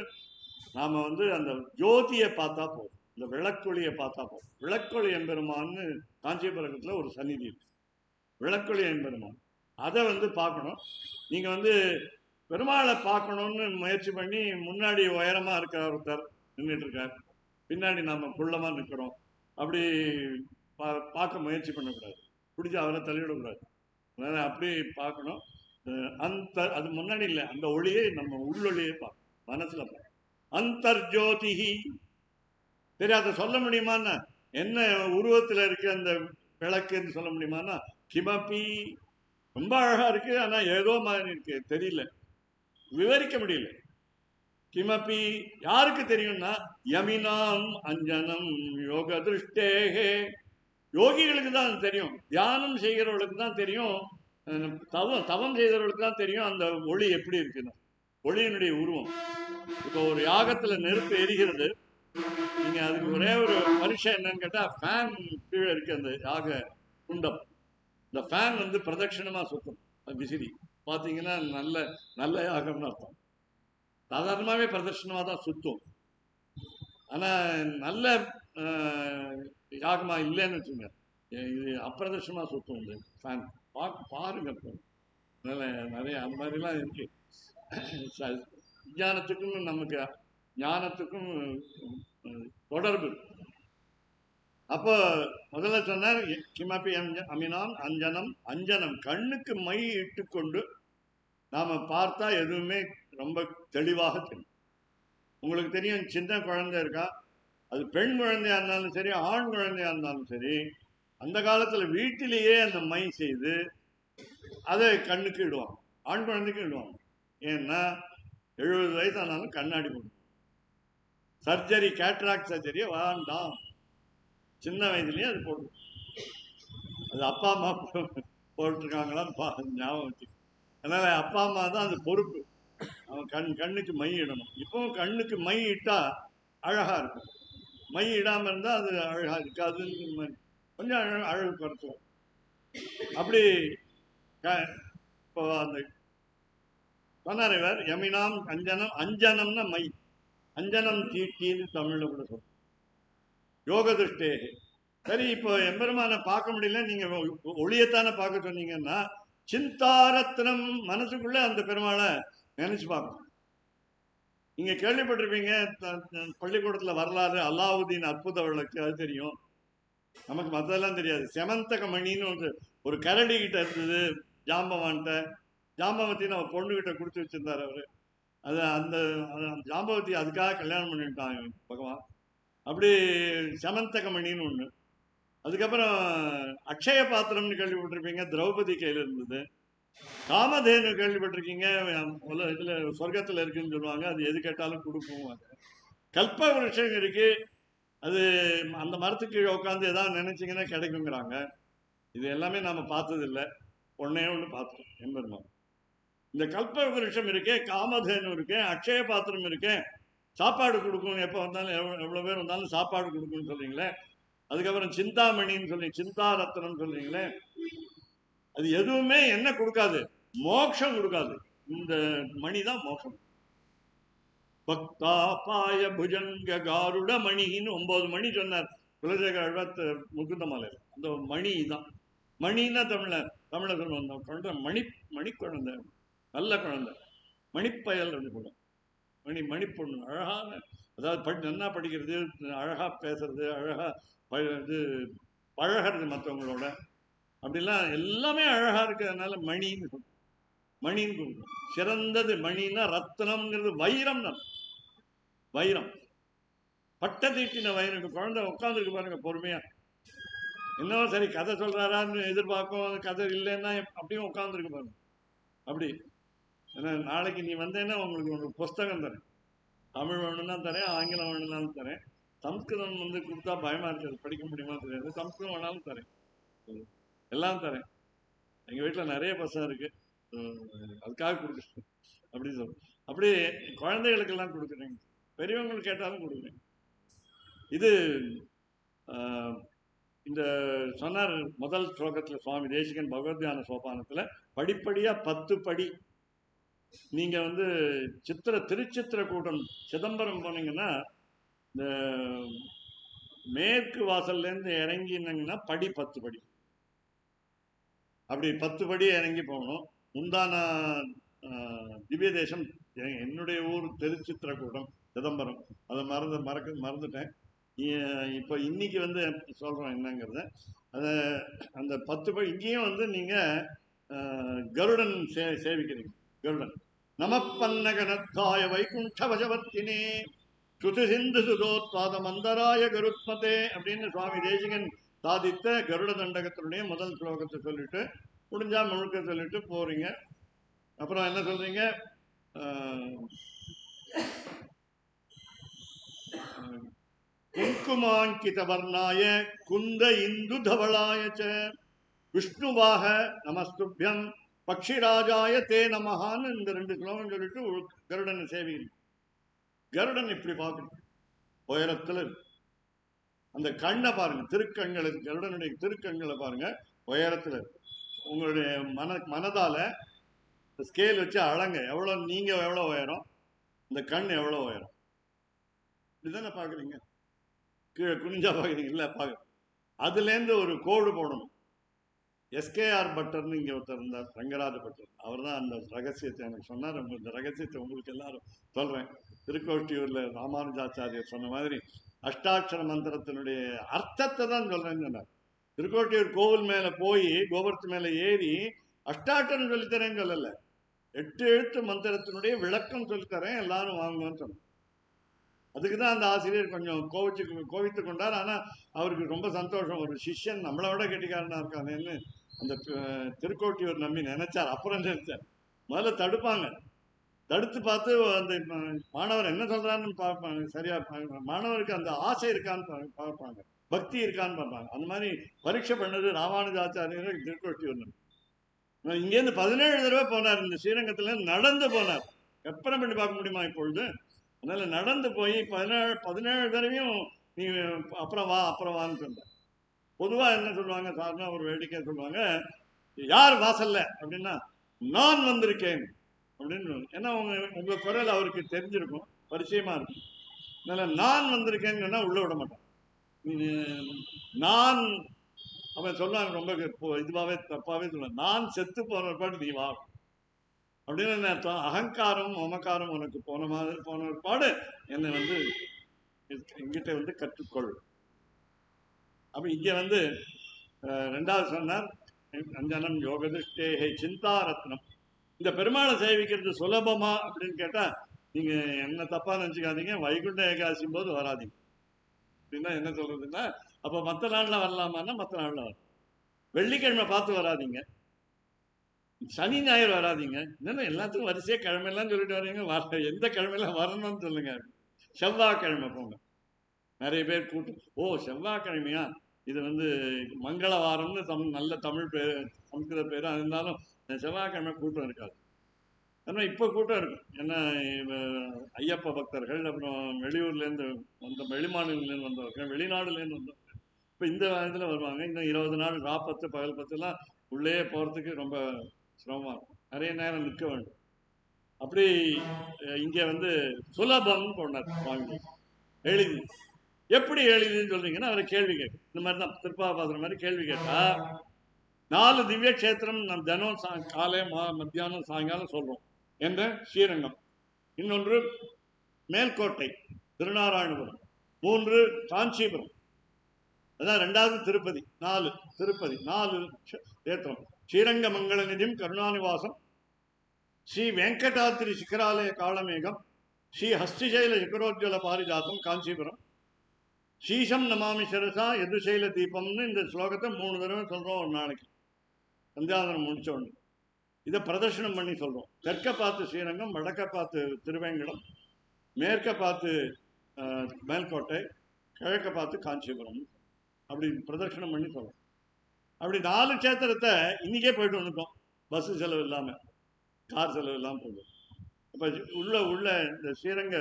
நாம அந்த ஜோதியை பார்த்தா போதும், இந்த விளக்கொளியை பார்த்தா போதும். விளக்கொளி எம்பெருமான்னு காஞ்சிபுரத்துல ஒரு சந்நிதி இருக்கு, விளக்கொளி எம்பெருமான். அதை பார்க்கணும். நீங்க பெருமாளை பார்க்கணும்னு முயற்சி பண்ணி முன்னாடி உயரமா இருக்கிற ஒருத்தர் நின்றுட்டு இருக்கார், பின்னாடி நாம குள்ளமா நிற்கிறோம், அப்படி பார்க்க முயற்சி பண்ணக்கூடாது, பிடிச்சி அவரை தள்ளிவிடக்கூடாது. அதனால அப்படி பார்க்கணும். அது முன்னாடி இல்லை, அந்த ஒளியை நம்ம உள்ளொளியை பார்க்கணும். மனசுல அந்தர்ஜோதிஹி. சரி, அதை சொல்ல முடியுமான்னா என்ன உருவத்துல இருக்கு அந்த விளக்குன்னு சொல்ல முடியுமான்னா கிமப்பி. ரொம்ப அழகா இருக்கு, ஆனா ஏதோ மாதிரி இருக்கு, தெரியல, விவரிக்க முடியல. கிமப்பி யாருக்கு தெரியும்னா யமினாம் அஞ்சனம் யோக திருஷ்டேகே. யோகிகளுக்கு தான் தெரியும், தியானம் செய்கிறவர்களுக்கு தான் தெரியும், தவம் செய்கிறவர்களுக்கு தான் தெரியும் அந்த ஒளி எப்படி இருக்குன்னு, ஒளியினுடைய உருவம். இப்போ ஒரு யாகத்துல நெருப்பு எரிகிறது, நீங்க அதுக்கு ஒரே ஒரு பரீட்சை என்னன்னு கேட்டா ஃபேன் கீழே இருக்கு அந்த யாக குண்டம், இந்த ஃபேன் வந்து பிரதட்சிணமா சுத்தம், விசிறி பாத்தீங்கன்னா நல்ல நல்ல யாகம்னு அர்த்தம். சாதாரணமாவே பிரதட்சிணமா தான் சுத்தும், ஆனா நல்ல யாகமா இல்லைன்னு வச்சுங்க, இது அப்பிரதட்சணமா சுத்தும் இந்த ஃபேன். பாருங்க, நிறைய அந்த மாதிரிலாம் இருக்கு. விஞ்ஞானத்துக்கும் நமக்கு ஞானத்துக்கும் தொடர்பு. அப்போ முதல்ல சொன்னார் கிமப்பி அமினாம் அஞ்சனம். அஞ்சனம் கண்ணுக்கு மை இட்டு கொண்டு நாம பார்த்தா எதுவுமே ரொம்ப தெளிவாக தெரியும். உங்களுக்கு தெரியும், சின்ன குழந்தை இருக்கா, அது பெண் குழந்தையா இருந்தாலும் சரி, ஆண் குழந்தையா இருந்தாலும் சரி, அந்த காலத்துல வீட்டிலேயே அந்த மை செய்து அதை கண்ணுக்கு இடுவாங்க, ஆண் குழந்தைக்கு இடுவாங்க. ஏன்னா 70 வயசானாலும் கண்ணாடி போடும். சர்ஜரி, கேட்ராக்ட் சர்ஜரியே வேண்டாம், சின்ன வயதுலயே அது போடும். அது அப்பா அம்மா போட்டிருக்காங்களான்னு ஞாபகம் வச்சு. அதனால அப்பா அம்மா தான் அது பொறுப்பு. அவன் கண்ணுக்கு மை இடணும். இப்பவும் கண்ணுக்கு மை இட்டா அழகா இருக்கும், மை இடாம இருந்தா அது அழகா இருக்காது, கொஞ்சம் அழகு குறைச்சோம். அப்படி இப்போ அந்த சொன்னார் இவர், யமினாம் அஞ்சனம். அஞ்சனம்னா மை, அஞ்சனம் தீட்டின்னு தமிழ்ல கூட சொல்றோம், யோக திருஷ்டேகே. சரி, இப்போ எம்பெருமான பார்க்க முடியல, நீங்க ஒளியத்தானே பார்க்க சொன்னீங்கன்னா சிந்தாரத்னம், மனசுக்குள்ள அந்த பெருமாளை நினைச்சு பார்க்கணும். நீங்க கேள்விப்பட்டிருப்பீங்க பள்ளிக்கூடத்துல வரலாறு, அலாவுதீன் அற்புத விளக்கு, அது தெரியும். நமக்கு மற்றதெல்லாம் தெரியாது. செமந்தக மணின்னு ஒரு கரடி கிட்ட இருந்தது ஜாம்பவான்கிட்ட. ஜாம்பவத்தி நம்ம பொண்ணுகிட்ட கொடுத்து வச்சிருந்தாரு அவரு. அது அந்த ஜாம்பவத்தி அதுக்காக கல்யாணம் பண்ணிட்டாங்க பகவான். அப்படி செமந்தக மணின்னு ஒண்ணு. அதுக்கப்புறம் அக்ஷய பாத்திரம்னு கேள்விப்பட்டிருப்பீங்க, திரௌபதி கையில இருந்தது. காமதேனு கேள்விப்பட்டிருக்கீங்க, இதுல சொர்க்கத்துல இருக்குன்னு சொல்லுவாங்க, அது எது கேட்டாலும் கொடுப்போம். கல்ப விருஷம் இருக்கு, அது அந்த மரத்துக்கு கீழே உட்காந்து ஏதாவது நினைச்சீங்கன்னா கிடைக்குங்கிறாங்க. இது எல்லாமே நாம பார்த்தது இல்லை, ஒன்னே ஒண்ணு பார்த்தோம் எம்பெருமான். இந்த கல்ப விருஷம் இருக்கே, காமதேனு இருக்கே, அக்ஷய பாத்திரம் இருக்கே, சாப்பாடு கொடுக்கும், எப்ப வந்தாலும் எவ்வளவு பேர் வந்தாலும் சாப்பாடு கொடுக்கும்னு சொல்றீங்களே. அதுக்கப்புறம் சிந்தாமணின்னு சொல்லி, சிந்தாரத்னம் சொல்றீங்களே, அது எதுவுமே என்ன கொடுக்காது, மோட்சம் கொடுக்காது. இந்த மணி தான் மோட்சம். பக்தா பாய புஜங்க காருட மணின்னு 9 மணி சொன்னார் குலசேகர முகுந்தமலையில். அந்த மணி தான், மணின்னா தமிழ சொல்லுவோம், குழந்தை மணி குழந்தை, நல்ல குழந்தை, மணிப்பயல் சொல்லுவோம். மணி பொண்ணு, அழகான, அதாவது நல்லா படிக்கிறது, அழகா பேசுறது, அழகா இது பழகிறது மற்றவங்களோட, அப்படிலாம் எல்லாமே அழகா இருக்கிறதுனால மணின்னு சொல்லுவோம். மணின்னு சொல்லுவோம். சிறந்தது மணின்னா ரத்னம்ங்கிறது வைரம் தான். வைரம், பட்ட தீட்டின வைரம். குழந்தை உட்காந்துருக்கு பாருங்க பொறுமையா, இன்னும் சரி கதை சொல்றாரான்னு எதிர்பார்க்கும், கதை இல்லைன்னா அப்படியும் உட்காந்துருக்கு பாருங்க. அப்படி ஏன்னா நாளைக்கு நீ வந்தேன்னா உங்களுக்கு ஒரு புஸ்தகம் தரேன், தமிழ் வேணும்னா தரேன், ஆங்கிலம் வேணும்னாலும் தரேன், சம்ஸ்கிருதம் கொடுத்தா பயமா இருக்காது, படிக்க முடியுமா தெரியாது, சம்ஸ்கிருதம் வேணாலும் தரேன், எல்லாம் தரேன். எங்க வீட்டுல நிறைய பசங்க இருக்கு, அதுக்காக கொடுக்குறேன் அப்படின்னு சொல்றேன். அப்படி குழந்தைகளுக்கு எல்லாம் கொடுக்குறேங்க, பெரியவங்களுக்கு கேட்டாலும் கொடுக்குறேன். இது இந்த சொன்னார் முதல் ஸ்லோகத்துல சுவாமி தேசிகன் பகவத்யான சோபானத்துல படிப்படியா 10 படி. நீங்க திருச்சித்திரக்கூட்டம் சிதம்பரம் போனீங்கன்னா இந்த மேற்கு வாசல்ல இருந்து இறங்கினீங்கன்னா படி 10 படி, அப்படி 10 படி இறங்கி போகணும். முந்தான திவ்ய தேசம் என்னுடைய ஊர் திருச்சித்திரக்கூட்டம் சிதம்பரம், அதை மறந்துட்டேன். இப்போ இன்னைக்கு சொல்றோம் என்னங்கிறத. அந்த 10 படி இங்கேயும் நீங்க கருடன் சேவிக்கிறீங்க. கருடன் நமப்பன்னகனத்தாய வைகுண்ட வசவர்த்தினே சுது சிந்து சுதோத்வாத மந்தராய கருத்மதே அப்படின்னு சுவாமி தேசிகன் சாதித்த கருட தண்டகத்தினுடைய முதல் ஸ்லோகத்தை சொல்லிட்டு முடிஞ்சா முழுக்க சொல்லிட்டு போறீங்க. அப்புறம் என்ன சொல்றீங்க? குங்குமாங்கித வர்ணாய குந்த இந்து தவளாய விஷ்ணுவாக நமஸ்துபியம் பக்ஷிராஜாய தே நமஹான்னு இந்த 2 ஸ்லோகம் சொல்லிட்டு கருடனை சேவிங்க. கருடன் இப்படி பார்க்கணும், உயரத்துல அந்த கண்ணை பாருங்க, திருக்கண்களை, கருடனுடைய திருக்கண்களை பாருங்க, உயரத்துல. உங்களுடைய மனதால ஸ்கேல் வச்சு அளங்க, எவ்வளவு நீங்க எவ்வளவு உயரம், இந்த கண் எவ்வளவு உயரம். இதுதானே பாக்குறீங்க, கீழே குனிஞ்சா பாக்குறீங்க இல்ல, பாக்க அதுல இருந்து ஒரு கோடு போடணும். எஸ்கேஆர் பட்டர்னு இங்க ஒருத்தர் இருந்தார், ரங்கராஜ பட்டர். அவர் தான் அந்த ரகசியத்தை எனக்கு சொன்னார். இந்த ரகசியத்தை உங்களுக்கு எல்லாரும் சொல்றேன். திருக்கோஷ்டியூர்ல ராமானுஜாச்சாரியர் சொன்ன மாதிரி அஷ்டாட்சர மந்திரத்தினுடைய அர்த்தத்தை தான் சொல்றேன்னு சொன்னார். திருக்கோட்டியூர் கோவில் மேல போய் கோபுரத்து மேல ஏறி அஷ்டாட்சரம் சொல்லித்தரேன்னு சொல்லல, 8 எழுத்து மந்திரத்தினுடைய விளக்கம் சொல்லித்தரேன், எல்லாரும் வாங்குவோன்னு சொன்னேன். அதுக்குதான் அந்த ஆசிரியர் கொஞ்சம் கோவித்து கொண்டார். ஆனா அவருக்கு ரொம்ப சந்தோஷம், ஒரு சிஷ்யன் நம்மளை விட கெட்டிக்காரனா இருக்கானேன்னு அந்த திருக்கோட்டியூர் நம்பி நினைச்சார். அப்புறம் நினைச்சார், முதல்ல தடுப்பாங்க, தடுத்து பார்த்து அந்த மாணவர் என்ன சொல்றான்னு பார்ப்பாங்க, சரியா மாணவருக்கு அந்த ஆசை இருக்கான்னு பார்ப்பாங்க, பக்தி இருக்கான்னு பார்ப்பாங்க. அந்த மாதிரி பரீட்சை பண்ணது ராமானுஜாச்சாரியர் திருக்கோட்டியூர் நம்பி. இங்கேருந்து 17 தடவை போனார், இந்த ஸ்ரீரங்கத்துல நடந்து போனார். கற்பனை பண்ணி பார்க்க முடியுமா இப்பொழுது? அதனால நடந்து போய் 17 தடவையும் நீ அப்புறம் வான்னு சொன்ன. பொதுவா என்ன சொல்லுவாங்க, சாதாரண ஒரு வேடிக்கை சொல்லுவாங்க, யார் வாசல்ல அப்படின்னா நான் வந்திருக்கேன் அப்படின்னு. ஏன்னா உங்க குரல் அவருக்கு தெரிஞ்சிருக்கும், பரிச்சயமா இருக்கும். அதனால நான் வந்திருக்கேன்னு சொன்னா உள்ள விட மாட்டான். நான் அவன் சொல்லுவாங்க, ரொம்ப இதுவாவே தப்பாவே சொல்லுவான், நான் செத்து போன பாடு நீ வா அப்படின்னு. என்ன அர்த்தம்? அகங்காரம் மமக்காரம் உனக்கு போன பாடு என்னை எங்கிட்ட கற்றுக்கொள். அப்ப இங்க 2வது சொன்னார், அஞ்சனம் யோகதிஷ்டேஹே சிந்தாரத்னம். இந்த பெருமாளை சேவிக்கிறது சுலபமா அப்படின்னு கேட்டா, நீங்க என்ன தப்பா நினைச்சுக்காதீங்க, வைகுண்ட ஏகாதசி போது வராதிங்க. அப்படின்னா என்ன சொல்றதுன்னா, அப்ப மற்ற நாள்ல வரலாமான்னா மற்ற நாள்ல வரும். வெள்ளிக்கிழமை பார்த்து வராதிங்க, சனி ஞாயிறு வராதிங்க. என்னன்னா எல்லாத்துக்கும் வரிசையா கிழமையெல்லாம் சொல்லிட்டு வரீங்க, எந்த கிழமையெல்லாம் வரணும்னு சொல்லுங்க. செவ்வாய்க்கிழமை போங்க. நிறைய பேர் கூட்டம், ஓ செவ்வாய்க்கிழமையா, இது மங்களவாரம்னு நல்ல தமிழ் பேர், சம்ஸ்கிருத பேர். இருந்தாலும் செவ்வாய்க்கிழமை கூட்டம் இருக்காது. ஆனால் இப்போ கூட்டம் இருக்கும். ஏன்னா ஐயப்ப பக்தர்கள், அப்புறம் வெளியூர்லேருந்து வெளிமாநிலங்கள்லேருந்து வந்தவர்கள், வெளிநாடுலேருந்து வந்தவர்கள் இப்போ இந்த இதில் வருவாங்க. இன்னும் 20 நாள் ராப்பத்து பகல் பத்துலாம் உள்ளே போகிறதுக்கு ரொம்ப சிரமமாக இருக்கும், நிறைய நேரம் நிற்க வேண்டும். அப்படி இங்கே சுலபம்னு போனார் சுவாமி. எளிது. எப்படி எளிதுன்னு சொல்றீங்கன்னா அவரை கேள்வி கேட்கு. இந்த மாதிரி தான் திருப்பாபாசனம் மாதிரி கேள்வி கேட்டா, 4 திவ்ய கஷேத்திரம் நம்ம தினம் காலை மத்தியானம் சாயங்காலம் சொல்றோம். என்ற ஸ்ரீரங்கம், இன்னொன்று மேல்கோட்டை திருநாராயணபுரம், 3 காஞ்சிபுரம், அதான் 2வது திருப்பதி, 4 திருப்பதி, 4 கஷேத்திரம். ஸ்ரீரங்க மங்கள நிதியம் கருணாநிவாசம், ஸ்ரீ வெங்கடாத்திரி சிகராலய காளமேகம், ஸ்ரீ ஹஸ்திசைல சிகரோஜ்வல பாரிஜாத்தம் காஞ்சிபுரம், ஸ்ரீசம் நமாமி சிரசா எதுசைல தீபம்னு இந்த ஸ்லோகத்தை 3 தடவை சொல்றோம் ஒரு நாளைக்கு, சந்தியாவதனம் முடிச்ச உடனே. இதை பிரதர்ஷனம் பண்ணி சொல்றோம். தெற்க பார்த்து ஸ்ரீரங்கம், வடக்க பார்த்து திருவேங்கடம், மேற்க பார்த்து மேல்கோட்டை, கிழக்க பார்த்து காஞ்சிபுரம், அப்படி பிரதர்ஷனம் பண்ணி சொல்றோம். அப்படி 4 கஷேத்திரத்தை இன்னைக்கே போயிட்டு வந்துட்டோம், பஸ் செலவு இல்லாம, கார் செலவு இல்லாமல் போகுது. அப்ப உள்ள இந்த ஸ்ரீரங்க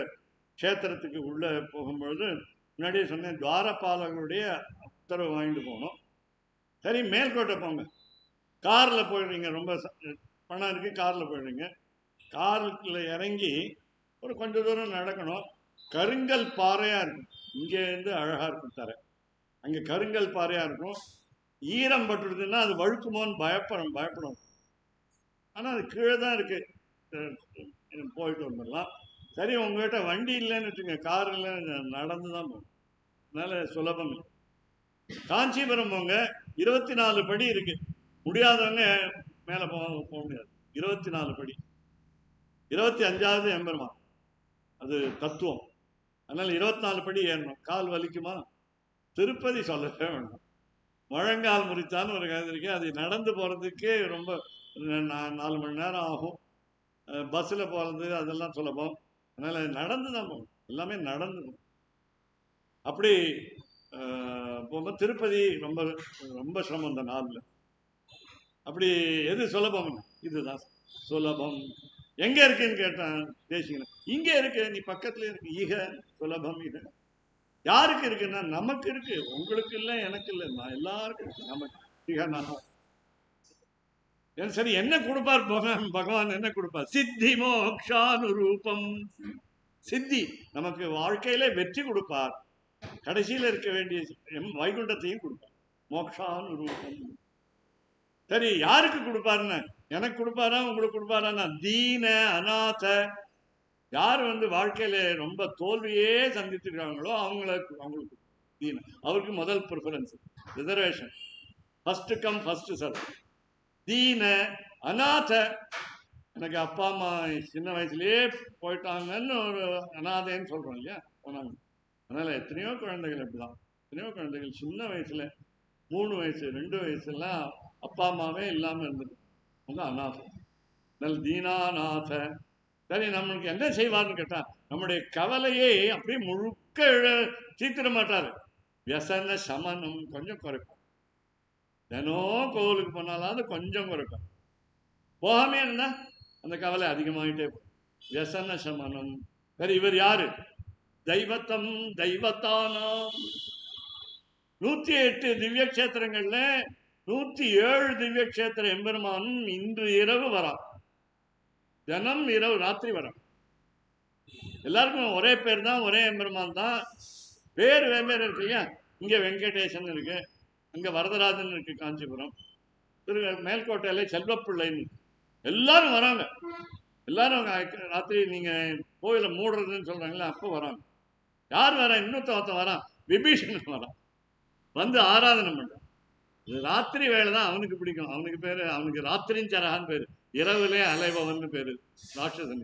கஷேத்திரத்துக்கு உள்ள போகும்பொழுது முன்னாடியே சொன்னேன், துவாரபாலகருடைய உத்தரவு வாங்கிட்டு போகணும். சரி, மேல்கோட்டை போங்க, காரில் போயிடுறீங்க, ரொம்ப பணம் இருக்கு, காரில் போயிடுறீங்க. காரில் இறங்கி ஒரு கொஞ்சம் தூரம் நடக்கணும். கருங்கல் பாறையாக இருக்கும், இங்கேருந்து அழகாக இருக்கும் தர, அங்கே கருங்கல் பாறையாக இருக்கும். ஈரம் பட்டுடுதுன்னா அது வழுக்குமோன்னு பயப்படும். ஆனால் அது கீழே தான் இருக்கு, போயிட்டு வந்துடலாம். சரி, உங்ககிட்ட வண்டி இல்லைன்னு வச்சுங்க, கார் இல்லை, நடந்து தான் போகணும், அதனால சுலபம். காஞ்சிபுரம் போங்க, 24 படி இருக்கு, முடியாதவங்க மேலே போக முடியாது. 24 படி. 25வது எம்பெருமான். அது தத்துவம். அதனால 24 படி ஏறணும். கால் வலிக்குமா? திருப்பதி சொல்லவே வேணும். முழங்கால் முறித்தான்னு ஒரு கதை இருக்கு. அது நடந்து போறதுக்கே ரொம்ப 4 மணி நேரம் ஆகும். பஸ்ஸில் போகிறது அதெல்லாம் சுலபம். அதனால நடந்து தான் போகணும். எல்லாமே நடந்து. அப்படி போகும்போது திருப்பதி ரொம்ப ரொம்ப சிரமம் இந்த நாளில். அப்படி எது சுலபம்? இதுதான் சுலபம். எங்க இருக்குன்னு கேட்டான் தேசிகன். இங்க இருக்கு, நீ பக்கத்துல இருக்கு. ஈக சுலபம். ஈக யாருக்கு இருக்குன்னா நமக்கு இருக்கு. உங்களுக்கு இல்லை, எனக்கு இல்லை, நான் எல்லாருக்கும் இருக்கு. நமக்கு சரி, என்ன கொடுப்பார் பகவான்? என்ன கொடுப்பார்? சித்தி மோக்ஷானுரூபம். சித்தி, நமக்கு வாழ்க்கையில வெற்றி கொடுப்பார். கடைசியில் இருக்க வேண்டிய வைகுண்டத்தையும் கொடுப்பார். மோக்ஷானுரூபம். சரி, யாருக்கு கொடுப்பாருன்னு? எனக்கு கொடுப்பாரா, உங்களுக்கு கொடுப்பாரா? தீன அநாத, யார் வாழ்க்கையில ரொம்ப தோல்வியே சந்திச்சிருக்காங்களோ அவங்களுக்கு தீன. அவருக்கு முதல் preference, reservation. First come first serve. தீன அநாத, எனக்கு அப்பா அம்மா சின்ன வயசுலயே போயிட்டாங்கன்னு ஒரு அநாதைன்னு சொல்றோம் இல்லையா, சொன்னாங்க. அதனால எத்தனையோ குழந்தைகள் அப்படிதான். எத்தனையோ குழந்தைகள் சின்ன வயசுல 3 வயசு 2 வயசுலாம் அப்பா அம்மாவே இல்லாம இருந்தது. அவங்க அநாதம். தீனாநாத. சரி, நம்மளுக்கு என்ன செய்வார்னு கேட்டா, நம்முடைய கவலையை அப்படியே முழுக்க தீர்த்திட மாட்டாரு. வியசன சமனம் கொஞ்சம் குறைக்கும். தினம் கோவிலுக்கு போனாலும் கொஞ்சம் குறைக்கும். போகாமே இருந்தா அந்த கவலை அதிகமாகிட்டே போகும். வியசன சமனம். சரி, இவர் யாரு? தெய்வத்தம் தெய்வத்தானாம். 108 திவ்ய கஷேத்திரங்கள்ல 107 திவ்ய கஷேத்திர எம்பெருமானும் இன்று இரவு வரான். தினம் இரவு ராத்திரி வரான். எல்லாருக்கும் ஒரே பேர் தான், ஒரே எம்பெருமான் தான். பேர் வெவ்வேறு இருக்கு இல்லையா. இங்க வெங்கடேசன் இருக்கு, அங்க வரதராஜன் இருக்கு காஞ்சிபுரம், மேல்கோட்டையில செல்வப்பிள்ளைன்னு. எல்லாரும் வராங்க. எல்லாரும் ராத்திரி நீங்க கோயிலை மூடுறதுன்னு சொல்றாங்களே, அப்போ வராங்க. யார் வர? இன்னொருத்த வரான், விபீஷணன் வரான். ஆராதனை பண்றான். ராத்திரி வேலை தான் அவனுக்கு பிடிக்கும். அவனுக்கு பேரு, அவனுக்கு ராத்திரின்னு சரகான்னு பேரு. இரவுலே அலைபவன் பேரு ராட்சசன்.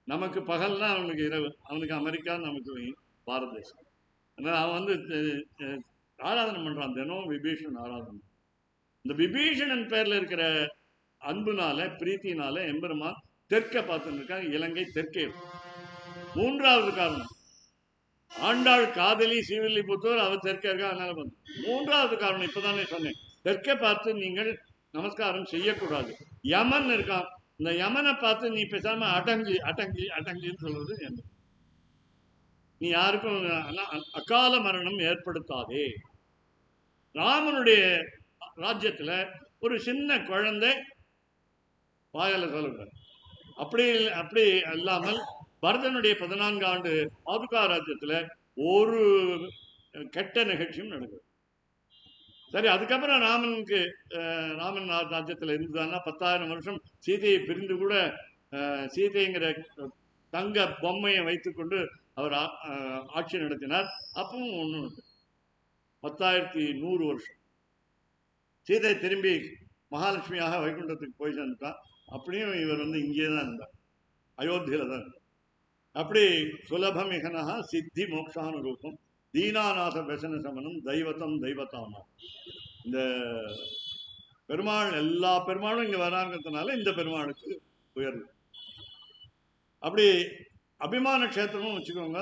நமக்கு பகல்னா அவனுக்கு இரவு. அவனுக்கு அமெரிக்கா, நமக்கு பாரத தேசம். அதனால அவன் ஆராதனை பண்றான் தினம். விபீஷணன் ஆராதனை. இந்த விபீஷணன் பேர்ல இருக்கிற அன்புனால, பிரீத்தினால எம்பெருமான் தெற்க பார்த்துட்டு இருக்கான். இலங்கை தெற்கே. 3வது காரணம், ஆண்டாள் காதலி ஸ்ரீவில்லிபுத்தூர், அவர் தெற்க இருக்கா. அதனால 3வது காரணம் இப்பதானே சொன்னேன். தெற்க பார்த்து நீங்கள் நமஸ்காரம் செய்யக்கூடாது. யமன் இருக்கான். இந்த யமனை பார்த்து நீ பேசாம அடங்கி அடங்கி அடங்கின்னு சொல்றது என்ன? நீ யாருக்கும் அகால மரணம் ஏற்படுத்தாதே. ராமனுடைய ராஜ்யத்துல ஒரு சின்ன குழந்தை வாயால சொல்லக்கூடாது. அப்படி அல்லாமல் பரதனுடைய 14 ஆண்டு பாதுகா ராஜ்யத்துல ஒரு கெட்ட நிகழ்ச்சியும் நடக்குது. சரி, அதுக்கப்புறம் ராமன் ராஜ்யத்துல இருந்ததுன்னா 10,000 வருஷம் சீதையை பிரிந்து கூட சீதைங்கிற தங்க பொம்மையை வைத்துக்கொண்டு அவர் ஆட்சி நடத்தினார். அப்பவும் ஒன்றும் 10,100 வருஷம் சீதை திரும்பி மகாலட்சுமியாக வைகுண்டத்துக்கு போய் சேர்ந்துட்டான். அப்படியும் இவர் இங்கே தான் இருந்தார், அயோத்தியில தான் இருந்தார். அப்படி சுலபம் மிகனகா சித்தி மோக்ஷானுரூபம் தீனாநாத வெசன சமனம் தெய்வத்தம் தெய்வத்தானா. இந்த பெருமாள், எல்லா பெருமாளும் இங்க வராங்கிறதுனால இந்த பெருமாளுக்கு உயர்வு. அப்படி அபிமான கஷேத்திரமும் வச்சுக்கோங்க,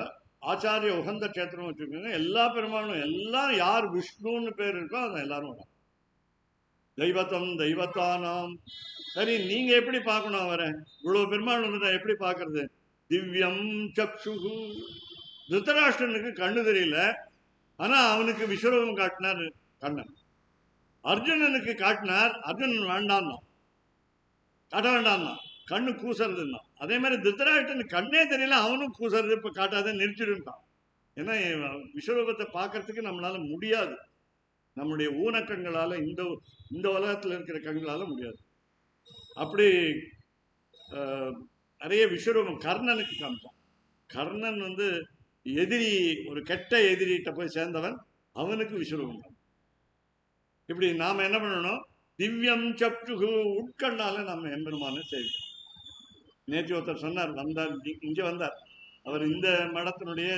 ஆச்சாரிய உகந்த கஷேத்திரமும் வச்சுக்கோங்க. எல்லா பெருமாளும், எல்லாம் யார் விஷ்ணுன்னு பேர் இருக்கோ அதை எல்லாரும் வரும். தெய்வத்தம் தெய்வத்தானாம். சரி, நீங்க எப்படி பார்க்கணும் அவரை? இவ்வளவு பெருமாள் எப்படி பார்க்கறது? திவ்யம் சக்ஷுகு. திருதராஷ்டிரனுக்கு கண்ணு தெரியல, ஆனா அவனுக்கு விஸ்வரூபம் காட்டினார் கண்ணன். அர்ஜுனனுக்கு காட்டினார், அர்ஜுனன் வேண்டாம் தான், காட்ட வேண்டாம் தான், கண்ணு கூசறதுன்னா. அதே மாதிரி திருதராஷ்டிரனுக்கு கண்ணே தெரியல, அவனும் கூசறது இப்ப காட்டாத நிறுத்திடுட்டான். ஏன்னா விஸ்வரூபத்தை பார்க்கறதுக்கு நம்மளால முடியாது. நம்முடைய ஊனக்கண்களால, இந்த உலகத்தில் இருக்கிற கண்களால முடியாது. அப்படி நிறைய விஸ்வரூபம் கர்ணனுக்கு காமிச்சான். கர்ணன் எதிரி, ஒரு கெட்ட எதிரிகிட்ட போய் சேர்ந்தவன், அவனுக்கு விஸ்வரூபம். இப்படி நாம என்ன பண்ணணும்? திவ்யம் சப்சுகு, உட்கண்ணால நம்ம எம்பெருமான செய்வோம். நேற்று ஒருத்தர் சொன்னார், வந்தார் இங்க வந்தார். அவர் இந்த மடத்தினுடைய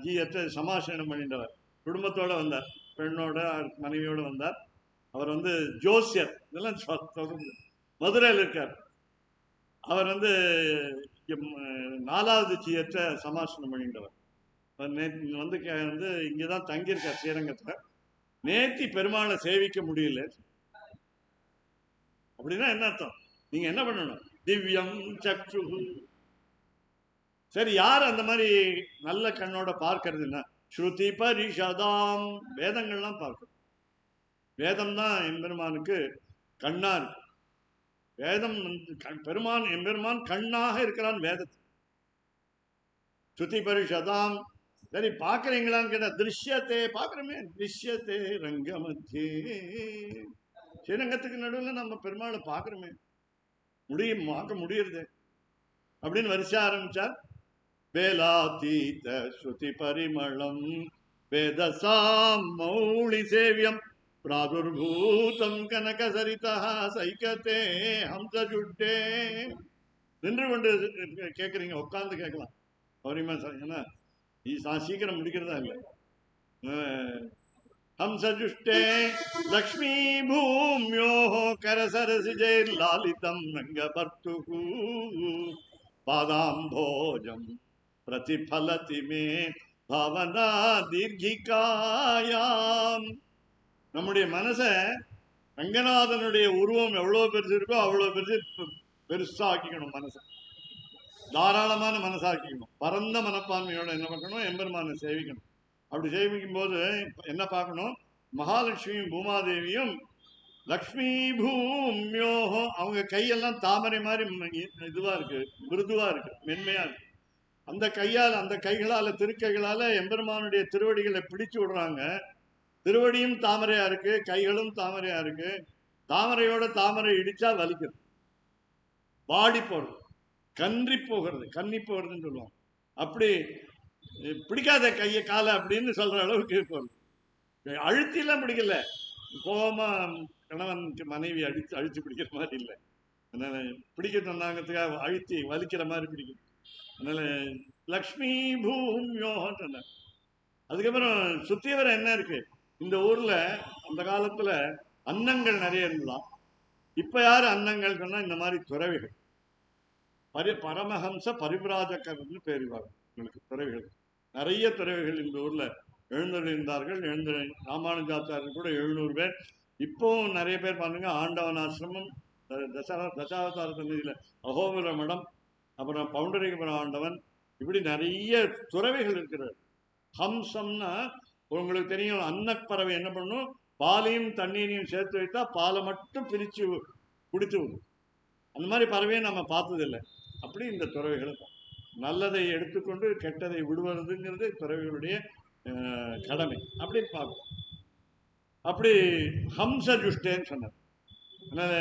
ஜியத்தை சமாசனம் பண்ணிட்டவர், குடும்பத்தோட வந்தார், பெண்ணோட மனைவியோட வந்தார். அவர் வந்து ஜோசியர், இதெல்லாம் மதுரையில் இருக்கார். அவர் வந்து 4வது ஜியத்தை சமாசனம் பண்ணிட்டவர். நேற்று வந்து இங்கதான் தங்கியிருக்கார் ஸ்ரீரங்கத்துல. நேத்தி பெருமாளை சேவிக்க முடியல. அப்படின்னா என்ன அர்த்தம்? நீங்க என்ன பண்ணணும்? திவ்யம் சக்ஷு. சரி, யார் அந்த மாதிரி நல்ல கண்ணோட பார்க்கறதுன்னா ஸ்ருதி பரிஷதாம், வேதங்கள்லாம் பார்க்கணும். வேதம் தான் எம்பெருமானுக்கு கண்ணா இருக்கு. வேதம் பெருமான் எம்பெருமான் கண்ணாக இருக்கிறான் வேதத்தை. ஸ்ருதி பரிஷதாம். சரி, பாக்குறீங்களான்னு கேட்டா திருஷ்யத்தை பாக்குறோமே, திருஷ்யத்தை ரங்கமத்தே, ஸ்ரீரங்கத்துக்கு நடுவில் நம்ம பெருமாளை பாக்குறோமே, பார்க்க முடியுறது அப்படின்னு வரிசை ஆரம்பிச்சார். வேலாதீத ஸ்ருதி பரிமளம் வேதசாம் மௌளி சேவியம் பிராதுர்பூதம் கனக சரிதா சைகத்தே ஹம்ச ஜுட்டே. நின்று கொண்டு கேட்குறீங்க, உட்காந்து கேட்கலாம் பரிமா சார், ஏன்னா சீக்கிரம் முடிக்கிறதா இல்லை. ஹம்சஜுஷ்டே லக்ஷ்மீ பூமியோ கரசரசிஜை லாலிதம் ரங்கபர்த்து பாதாம்போஜம் பிரதிபலதி மே பாவனா தீர்கிகாயாம். நம்முடைய மனசை ரங்கநாதனுடைய உருவம் எவ்வளவு பெருசு இருக்கோ அவ்வளவு பெருசாக்கிக்கணும். மனசை தாராளமான மனசாக்கிக்கணும். பரந்த மனப்பான்மையோட என்ன பண்ணணும்? எம்பெருமானை சேவிக்கணும். அப்படி சேவிக்கும் போது என்ன பார்க்கணும்? மகாலட்சுமியும் பூமாதேவியும் லக்ஷ்மி பூமியோஹோ, அவங்க கையெல்லாம் தாமரை மாதிரி இதுவா இருக்கு, மிருதுவா இருக்கு, மென்மையா இருக்கு. அந்த கையால், அந்த கைகளால, திருக்கைகளால எம்பெருமானுடைய திருவடிகளை பிடிச்சு விடுறாங்க. திருவடியும் தாமரையா இருக்கு, கைகளும் தாமரையா இருக்கு. தாமரையோட தாமரை இடிச்சா வலிக்குது, வாடி போறது, கன்றி போகிறது, கன்னி போகிறதுன்னு சொல்லுவாங்க. அப்படி பிடிக்காத கையை காலை அப்படின்னு சொல்ற அளவுக்கு போறது. அழுத்திலாம் பிடிக்கல, கோபமா கணவன் மனைவி அழிச்சு பிடிக்கிற மாதிரி இல்லை. அதனால பிடிக்க சொன்னாங்கிறதுக்காக அழுத்தி வலிக்கிற மாதிரி பிடிக்கும். அதனால லக்ஷ்மி பூமியோ சொன்னாங்க. அதுக்கப்புறம் சுத்தியவரை என்ன இருக்கு இந்த ஊர்ல? அந்த காலத்துல அன்னங்கள் நிறைய இருந்தலாம். இப்ப யாரு அன்னங்கள் சொன்னா இந்த மாதிரி துறவிகள், பரமஹம்ச பரிவிராஜகர்னு பேருவாங்க உங்களுக்கு. துறவிகள் நிறைய துறவிகள் இந்த ஊர்ல எழுந்திருந்தார்கள். ராமானுஜாச்சாரியர் கூட 700 பேர். இப்போவும் நிறைய பேர் பாருங்க. ஆண்டவன் ஆசிரமம், தசாவதார சந்நிதியில அகோபுர மடம், அப்புறம் பவுண்டரிகபுரம் ஆண்டவன், இப்படி நிறைய துறவிகள் இருக்கிறார். ஹம்சம்னா உங்களுக்கு தெரியும், அன்னப்பறவை என்ன பண்ணும்? பாலையும் தண்ணீரையும் சேர்த்து வைத்தா பாலை மட்டும் பிரிச்சு குடித்து விடும். அந்த மாதிரி பறவையை நம்ம பார்த்ததில்லை. அப்படி இந்த துறவிகள் நல்லதை எடுத்துக்கொண்டு கெட்டதை விடுவதுங்கிறது துறவிகளுடைய கடமை. அப்படி பார்ப்போம். அப்படி ஹம்ச ஜுஷ்டேன்னு சொன்னார். அதனால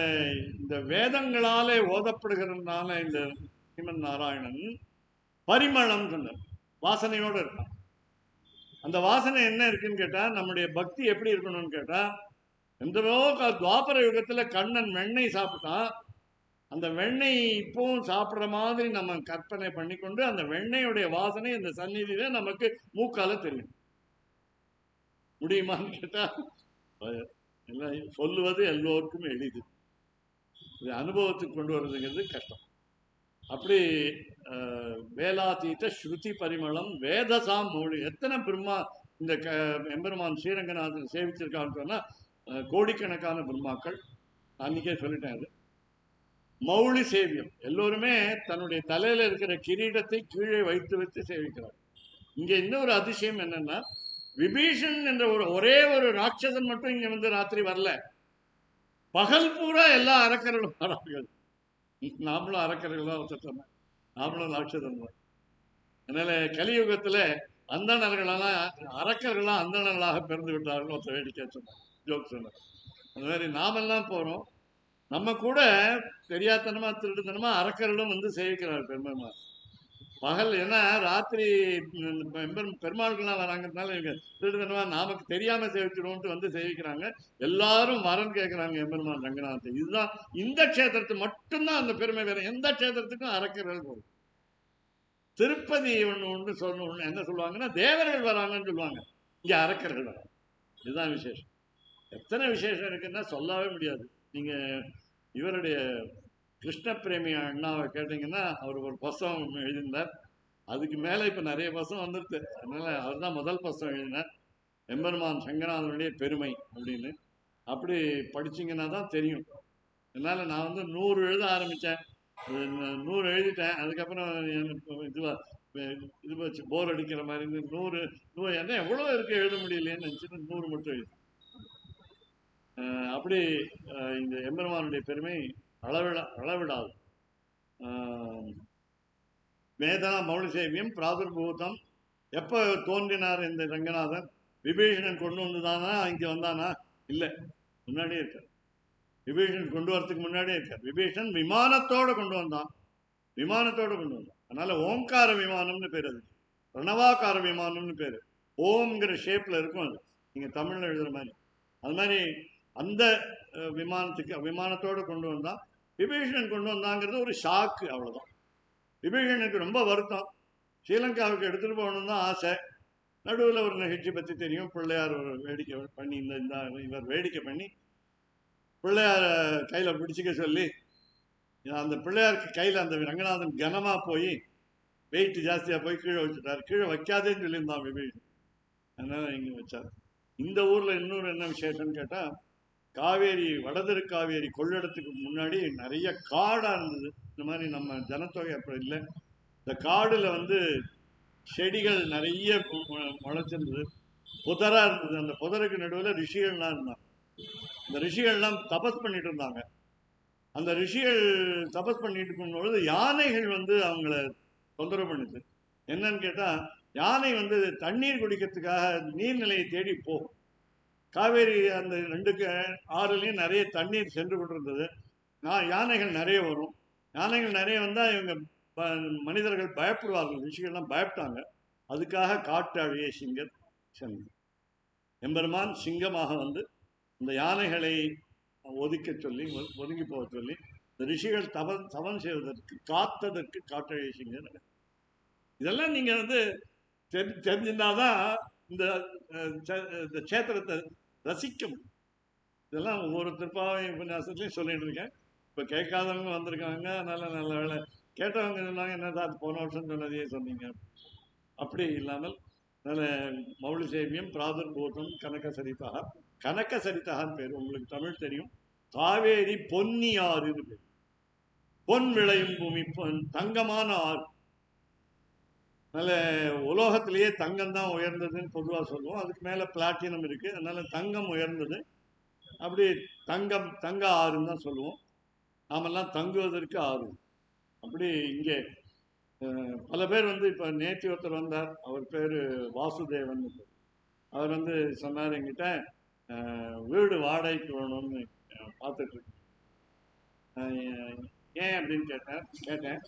இந்த வேதங்களாலே ஓதப்படுகிறதுனால இந்த ஸ்ரீமன் நாராயணன் பரிமளம் சொன்னார், வாசனையோடு இருக்கான். அந்த வாசனை என்ன இருக்குன்னு கேட்டா, நம்முடைய பக்தி எப்படி இருக்கணும்னு கேட்டா, எந்தளோ துவாபர யுகத்துல கண்ணன் வெண்ணெய் சாப்பிட்டான். அந்த வெண்ணெய் இப்பவும் சாப்பிட்ற மாதிரி நம்ம கற்பனை பண்ணிக்கொண்டு அந்த வெண்ணெயுடைய வாசனை இந்த சந்நிதியில நமக்கு மூக்கால தெரியும். முடியுமான்னு கேட்டா, சொல்லுவது எல்லோருக்கும் எளிது, இது அனுபவத்துக்கு கொண்டு வர்றதுங்கிறது கஷ்டம். அப்படி வேலாதீத ஸ்ருதி பரிமளம் வேதசாம் மௌழி. எத்தனை பிரம்மா இந்த எம்பெருமான் ஸ்ரீரங்கநாதன் சேவிச்சிருக்கான்னு சொன்னா கோடிக்கணக்கான பிரம்மாக்கள். அன்னைக்கே சொல்லிட்டேன். அது மௌளி சேவியம். எல்லோருமே தன்னுடைய தலையில இருக்கிற கிரீடத்தை கீழே வைத்து வைத்து சேவிக்கிறார். இங்க இன்னொரு அதிசயம் என்னன்னா, விபீஷன் என்ற ஒரே ஒரு ராட்சசன் மட்டும் இங்க வந்து ராத்திரி வரல. பகல் பூரா எல்லா அரக்கர்களும் வரார்கள். நாமளும் அரக்கர்கள் தான் வச்சுட்டோம், நாமளும் ராட்சசன் தான். அதனால கலியுகத்துல அந்தணர்களெல்லாம் அரக்கர்களாம் அந்தணர்களாக பிறந்து விட்டார்கள். ஒருத்த வேடிக்கை சொன்னார், ஜோக் சொன்னார். அந்த மாதிரி நாமெல்லாம் போறோம். நம்ம கூட தெரியாதனமா திருட்டுத்தனமா அரக்கர்களும் வந்து சேவிக்கிறார் பெருமாள். பகல் ஏன்னா ராத்திரி பெருமாளுக்கெல்லாம் வராங்கிறதுனால இவங்க திருடுதனமா நமக்கு தெரியாம சேவிச்சிருவோம்ட்டு வந்து சேவிக்கிறாங்க. எல்லாரும் வரன்னு கேட்கிறாங்க எம்பெருமான் ரங்கநாதத்தை. இதுதான் இந்த க்ஷேத்திரத்துக்கு மட்டும்தான் அந்த பெருமை, வேற எந்த க்ஷேத்திரத்துக்கும் அரக்கர்கள் போகும். திருப்பதி ஒண்ணு சொல்லணும், என்ன சொல்லுவாங்கன்னா தேவர்கள் வராங்கன்னு சொல்லுவாங்க, இங்க அரக்கர்கள் வராங்க. இதுதான் விசேஷம். எத்தனை விசேஷம் இருக்குன்னா சொல்லவே முடியாது. நீங்க இவருடைய கிருஷ்ண பிரேமி அண்ணாவை கேட்டீங்கன்னா அவர் ஒரு புஸ்தகம் எழுதியிருந்தார். அதுக்கு மேல இப்ப நிறைய புஸ்தகம் வந்துருக்கு. அதனால அவர் தான் முதல் புஸ்தகம் எழுதினார், எம்பெருமான் ரங்கநாதனுடைய பெருமை அப்படின்னு. அப்படி படிச்சீங்கன்னா தான் தெரியும். அதனால நான் வந்து 100 எழுத ஆரம்பிச்சேன், 100 எழுதிட்டேன். அதுக்கப்புறம் இது வச்சு போர் அடிக்கிற மாதிரி 100 என்ன எவ்வளோ இருக்கு எழுத முடியலையேன்னு நினச்சிட்டு 100 மட்டும் எழுதி. அப்படி இந்த எம்பெருமானுடைய பெருமை அளவிடாது. வேதா மௌன சேவியம் பிராதுர்பூதம். எப்போ தோன்றினார் இந்த ரங்கநாதன்? விபீஷணன் கொண்டு வந்துதானா இங்கே வந்தானா? இல்லை, முன்னாடியே இருக்கார். விபீஷணன் கொண்டு வரதுக்கு முன்னாடியே இருக்கார். விபீஷன் விமானத்தோடு கொண்டு வந்தான், விமானத்தோடு கொண்டு வந்தான். அதனால ஓம்கார விமானம்னு பேர், அது பிரணவாக்கார விமானம்னு பேர். ஓம்ங்கிற ஷேப்ல இருக்கும், அது நீங்க தமிழ்ல எழுதுற மாதிரி. அது மாதிரி அந்த விமானத்தோடு கொண்டு வந்தான். விபீஷணன் கொண்டு வந்தாங்கிறது ஒரு ஷாக்கு, அவ்வளவுதான். விபீஷணனுக்கு ரொம்ப வருத்தம். ஸ்ரீலங்காவுக்கு எடுத்துட்டு போகணும்னு தான் ஆசை. நடுவில் ஒரு நிகழ்ச்சி பற்றி தெரியும், பிள்ளையார் ஒரு வேடிக்கை பண்ணி இவர் வேடிக்கை பண்ணி பிள்ளையார கையில பிடிச்சிக்க சொல்லி, அந்த பிள்ளையாருக்கு கையில அந்த ரங்கநாதன் கனமா போய் வெயிட் ஜாஸ்தியா போய் கீழே வச்சுட்டாரு. கீழே வைக்காதேன்னு சொல்லியிருந்தான் விபீஷன், அதனால இங்க வச்சார். இந்த ஊர்ல இன்னொரு என்ன விசேஷம்னு கேட்டா, காவேரி வடதிருக்காவேரி கொள்ளிடத்துக்கு முன்னாடி நிறைய காடா இருந்தது. இந்த மாதிரி நம்ம ஜனத்தொகை அப்ப இல்லை. இந்த காடுல வந்து செடிகள் நிறைய முளைச்சிருந்தது, புதரா இருந்தது. அந்த புதருக்கு நடுவில் ரிஷிகள்லாம் இருந்தாங்க. இந்த ரிஷிகள்லாம் தபஸ் பண்ணிட்டு இருந்தாங்க. அந்த ரிஷிகள் தபஸ் பண்ணிட்டு இருக்கும் பொழுது யானைகள் வந்து அவங்கள தொந்தரவு பண்ணுது. என்னன்னு கேட்டா, யானை வந்து தண்ணீர் குடிக்கிறதுக்காக நீர்நிலையை தேடி போகும். காவேரி அந்த 2 ஆறுலையும் நிறைய தண்ணீர் சென்று கொண்டிருந்தது. யானைகள் நிறைய வரும். யானைகள் நிறைய வந்தால் இவங்க மனிதர்கள் பயப்படுவார்கள். ரிஷிகள்லாம் பயப்பட்டாங்க. அதுக்காக காட்டாழிய சிங்கர் சென்று எம்பெருமான் சிங்கமாக வந்து இந்த யானைகளை ஒதுங்கி போக சொல்லி இந்த ரிஷிகள் தவம் செய்வதற்கு காத்ததற்கு காட்டாழிய சிங்கர். இதெல்லாம் நீங்க வந்து தெரிஞ்சிருந்தாதான் இந்த கஷேத்திரத்தை ரசிக்கும். இதெல்லாம் ஒவ்வொரு திருப்பாவை உபன்யாசத்துலையும் சொல்லிட்டு இருக்கேன். இப்போ கேட்காதவங்க வந்திருக்காங்க, நல்ல வேலை. கேட்டவங்க சொன்னாங்க, என்ன சார் போன வருஷம் சொன்னதையே சொன்னீங்க. அப்படி இல்லாமல் நல்ல மௌலி சேவியம் பிராதுர்பூதம் கனக சரிதா. கனக சரிதான்னு பேர், உங்களுக்கு தமிழ் தெரியும். காவேரி பொன்னி ஆறுன்னு பேர். பொன் விளையும் பூமி, தங்கமான ஆறு. அதனால உலோகத்திலேயே தங்கம் தான் உயர்ந்ததுன்னு பொதுவாக சொல்லுவோம். அதுக்கு மேலே பிளாட்டினம் இருக்கு, அதனால தங்கம் உயர்ந்தது. அப்படி தங்க ஆறுன்னு தான் சொல்லுவோம். நாமெல்லாம் தங்குவதற்கு ஆறு. அப்படி இங்கே பல பேர் வந்து இப்போ நேற்று ஒருத்தர் வந்தார், அவர் பேர் வாசுதேவன். அவர் வந்து சொன்னார் என்கிட்ட, வீடு வாடகைக்கு வேணும்னு பார்த்துட்டு இருக்கு. ஏன் அப்படின்னு கேட்டேன்.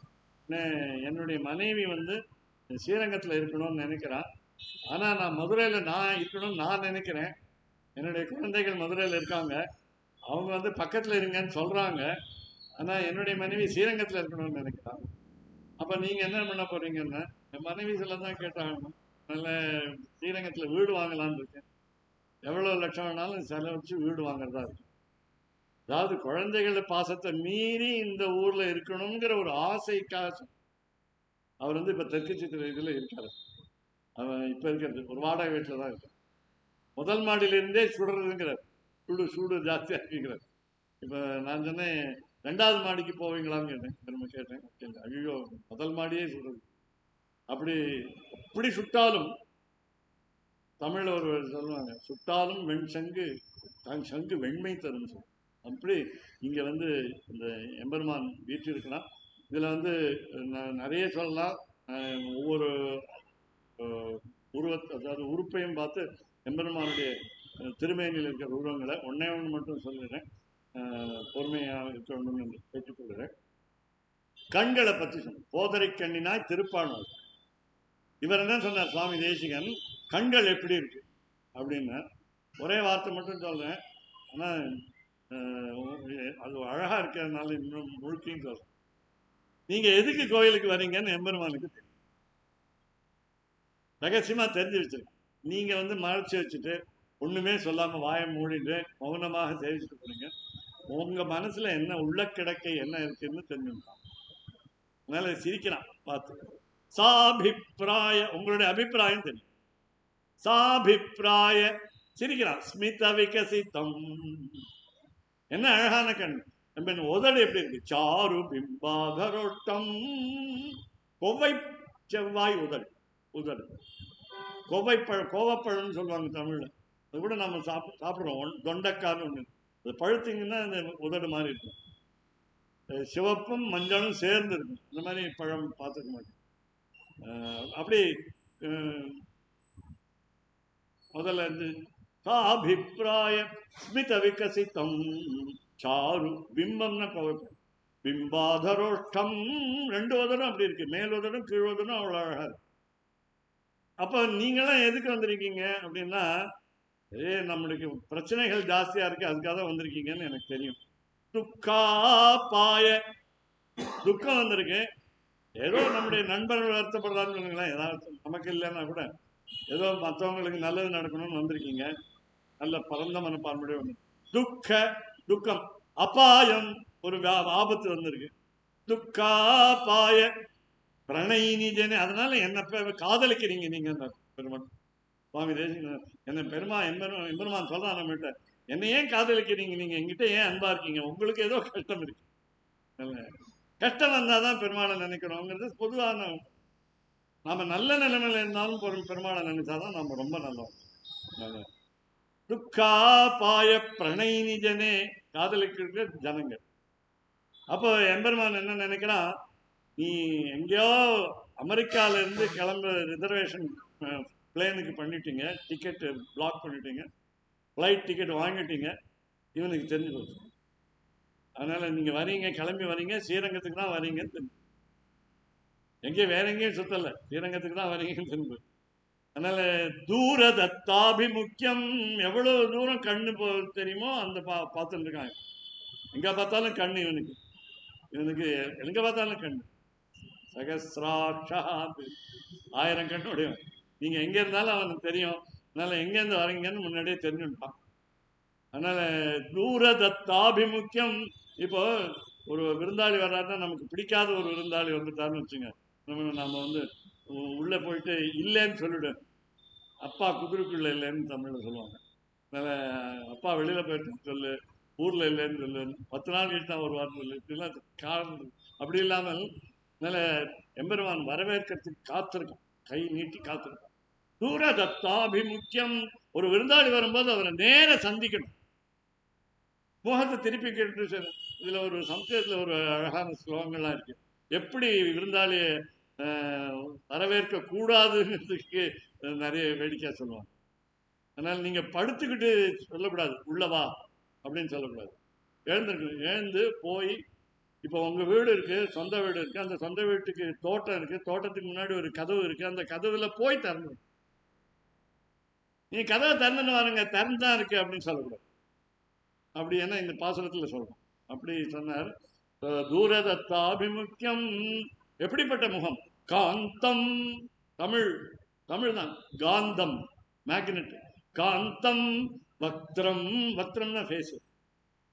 என்னுடைய மனைவி வந்து ஸ்ரீரங்கத்தில் இருக்கணும்னு நினைக்கிறான். ஆனால் நான் மதுரையில் நான் இருக்கணும்னு நான் நினைக்கிறேன். என்னுடைய குழந்தைகள் மதுரையில் இருக்காங்க, அவங்க வந்து பக்கத்தில் இருங்கன்னு சொல்கிறாங்க. ஆனால் என்னுடைய மனைவி ஸ்ரீரங்கத்தில் இருக்கணும்னு நினைக்கிறான். அப்போ நீங்கள் என்ன பண்ண போகிறீங்கன்னா, என் மனைவி சில தான் கேட்டாங்க, நல்ல ஸ்ரீரங்கத்தில் வீடு வாங்கலான்னு இருக்கேன். எவ்வளோ லட்சம் வேணாலும் செலவச்சு வீடு வாங்குறதா இருக்கு. அதாவது குழந்தைகள பாசத்தை மீறி இந்த ஊரில் இருக்கணுங்கிற ஒரு ஆசைக்காக அவர் வந்து இப்போ தெற்கு சித்திர இதில் இருக்காரு. அவன் இப்போ இருக்கிறது ஒரு வாடகை வீட்டில் தான் இருக்கார். முதல் மாடியிலிருந்தே சுடுறதுங்கிறார், சூடு ஜாஸ்தியாக இருக்குங்கிறார். இப்போ நான் சொன்னேன், 2வது மாடிக்கு போவீங்களான்னு கேட்டேன். ஐயோ, முதல் மாடியே சுடுறது. அப்படி சுட்டாலும், தமிழ்ல ஒரு சொல்லுவாங்க, சுட்டாலும் சங்கு சங்கு வெண்மை தரும் சொல்லு. அப்படி இங்கே வந்து இந்த எம்பெருமான் வீற்றிருக்கலாம். இதில் வந்து நிறைய சொல்லலாம். ஒவ்வொரு அதாவது உறுப்பையும் பார்த்து எம்பெருமானுடைய திருமேனியில் இருக்கிற உருவங்களை ஒன்று மட்டும் சொல்லிடுறேன், பொறுமையாக இருக்க வேண்டும் என்று கேட்டுக்கொள்கிறேன். கண்களை பத்தி சொன்ன போதரை கண்ணினாய் திருப்பாணூர். இவர் என்ன சொன்னார் சுவாமி தேசிகன், கண்கள் எப்படி இருக்கு அப்படின்னு ஒரே வார்த்தை மட்டும் சொல்றேன், ஆனா அது அழகா இருக்கிறதுனால இன்னும் முழுக்கையும் சொல்றேன். நீங்க எதுக்கு கோயிலுக்கு வரீங்கன்னு எம்பெருமானுக்கு தெரியும், ரகசியமா தெரிஞ்சு வச்சிருக்கேன். நீங்க மறைச்சு வச்சுட்டு ஒண்ணுமே சொல்லாம வாயை மூடிட்டு மௌனமாக சேவிச்சுட்டு போறீங்க. உங்க மனசுல என்ன உள்ள கிடக்கை என்ன இருக்குன்னு தெரிஞ்சுட்டான். அதனால சிரிக்கிறான் பார்த்து. சாபிப்பிராய, உங்களுடைய அபிப்பிராயம் தெரியும். சாபிப்பிராய சிரிக்கிறான். ஸ்மித விகசிதம், என்ன அழகான கண். நம்ம உதடு எப்படி இருக்கு, சாரு பிம்பாதரோட்டம், கொவ்வை செவ்வாய் உதடு. உதடு கோவப்பழம்னு சொல்லுவாங்க தமிழ்ல. அது கூட நம்ம சாப்பிடுறோம், தொண்டைக்கான்னு ஒண்ணு. அது பழுத்தீங்கன்னா அந்த உதடு மாதிரி இருக்கும், சிவப்பும் மஞ்சளும் சேர்ந்து இருக்கும். இந்த மாதிரி பழம் பார்த்துக்க மாட்டேன். அப்படி முதல்ல அபிப்பிராய ஸ்மித விகசிதம் சாரு பிம்பம்னா கோவப்பழம், பிம்பாதரோஷ்டம், ரெண்டு உதடும் அப்படி இருக்கு, மேல் உதடும் கீழ் உதடும் அவ்வளவு அழகா இருக்கு. அப்ப நீங்களாம் எதுக்கு வந்திருக்கீங்க அப்படின்னா, நம்மளுக்கு பிரச்சனைகள் ஜாஸ்தியா இருக்கு, அதுக்காக தான் வந்திருக்கீங்கன்னு எனக்கு தெரியும். துக்கா பாய, துக்கம் வந்திருக்கு. ஏதோ நம்முடைய நண்பர்கள் வருத்தப்படுறாருன்னு சொல்லுங்களேன், ஏதாவது நமக்கு இல்லைன்னா கூட ஏதோ மற்றவங்களுக்கு நல்லது நடக்கணும்னு வந்திருக்கீங்க. நல்ல பரந்த மனப்பான்மையோட வந்து துக்கம், அபாயம், ஒரு ஆபத்து வந்திருக்கு. துக்கா பாய பிரணயினிஜனே, அதனால என்ன காதலிக்கிறீங்க நீங்க. பெருமான் சுவாமி தேசிகன் என்ன எம்பெருமான் சொல்றான் நம்மகிட்ட, என்ன ஏன் காதலிக்கிறீங்க, நீங்க எங்கிட்ட ஏன் அன்பா இருக்கீங்க, உங்களுக்கு ஏதோ கஷ்டம் இருக்கு. கஷ்டம் வந்தாதான் பெருமாளை நினைக்கணுங்கிறது பொதுவான. நாம நல்ல நிலைமையில இருந்தாலும் பெருமாளை நினைச்சாதான் நம்ம ரொம்ப நல்லோம். துக்கா பாய பிரணயினிஜனே, காதலிக்கிற ஜனங்கள். அப்போ எம்பெருமான் என்ன நினைக்கிறான், நீ எங்கேயோ அமெரிக்கால இருந்து கிளம்ப ரிசர்வேஷன் பிளேனுக்கு பண்ணிட்டீங்க, டிக்கெட் பிளாக் பண்ணிட்டீங்க, ஃப்ளைட் டிக்கெட் வாங்கிட்டீங்க, இவனுக்கு தெரிஞ்சு போச்சு. அதனால நீங்க வரீங்க, கிளம்பி வரீங்க, ஸ்ரீரங்கத்துக்கு தான் வரீங்கன்னு தெரிஞ்சு, எங்கேயும் வேற எங்கேயும் சுத்தல, ஸ்ரீரங்கத்துக்கு தான் வரீங்கன்னு தெரிஞ்சு. அதனால தூரதத்தாபிமுக்கியம், எவ்வளவு தூரம் கண்ணு தெரியுமோ அந்த பார்த்துட்டு இருக்காங்க. எங்க பார்த்தாலும் கண்ணு இவனுக்கு, எங்க பார்த்தாலும் கண்ணு. சகசிராட்சா, 1000 கண்ணு உடையவன். நீங்க எங்க இருந்தாலும் அவனுக்கு தெரியும். அதனால எங்க இருந்து வரீங்கன்னு முன்னாடியே தெரிஞ்சுட்டான். அதனால தூரதத்தாபிமுக்கியம். இப்போ ஒரு விருந்தாளி வர்றாருன்னா, நமக்கு பிடிக்காத ஒரு விருந்தாளி வந்துட்டாருன்னு வச்சுங்க, நம்ம உள்ள போயிட்டு இல்லைன்னு சொல்லிவிடும். அப்பா குதிரைக்குள்ள இல்லைன்னு தமிழ்ல சொல்லுவாங்க. அதனால அப்பா வெளியில போயிட்டு சொல்லு, ஊர்ல இல்லைன்னு சொல்லு, 10 நாள் கழிச்சு தான் வருவார்னு சொல்லு, இப்படிலாம் காரணம். அப்படி இல்லாமல் அதனால எம்பெருமான் வரவேற்கிறதுக்கு காத்திருக்கான், கை நீட்டி காத்திருக்கான். தூரதத்தாபிமுக்கியம், ஒரு விருந்தாளி வரும்போது அவரை நேர சந்திக்கணும், முகத்தை திருப்பி கேட்டு. இதுல ஒரு சம்ஸ்கிருதத்துல ஒரு அழகான ஸ்லோகங்கள்லாம் இருக்கு, எப்படி விருந்தாளிய வரவேற்க கூடாதுங்கிறதுக்கு நிறைய வேடிக்கையா சொல்லுவாங்க. அதனால நீங்க படுத்துக்கிட்டு சொல்லக்கூடாது, உள்ளவா அப்படின்னு சொல்லக்கூடாது, எழுந்திருக்கணும். எழுந்து போய், இப்போ உங்க வீடு இருக்கு, சொந்த வீடு இருக்கு, அந்த சொந்த வீட்டுக்கு தோட்டம் இருக்கு, தோட்டத்துக்கு முன்னாடி ஒரு கதவு இருக்கு, அந்த கதவுல போய் திறந்து, நீ கதவை திறந்துன்னு வாருங்க, திறந்துதான் இருக்கு அப்படின்னு சொல்லக்கூடாது. அப்படி என்ன இந்த பாசுரத்துல சொல்றோம். அப்படி சொன்னார். தூரதத்தாபிமுக்கியம், எப்படிப்பட்ட முகம், காந்தம், தமிழ் தான் காந்தம், மேக்னெட், காந்தம் வக்திரம், வக்திரம்னா ஃபேஸ்,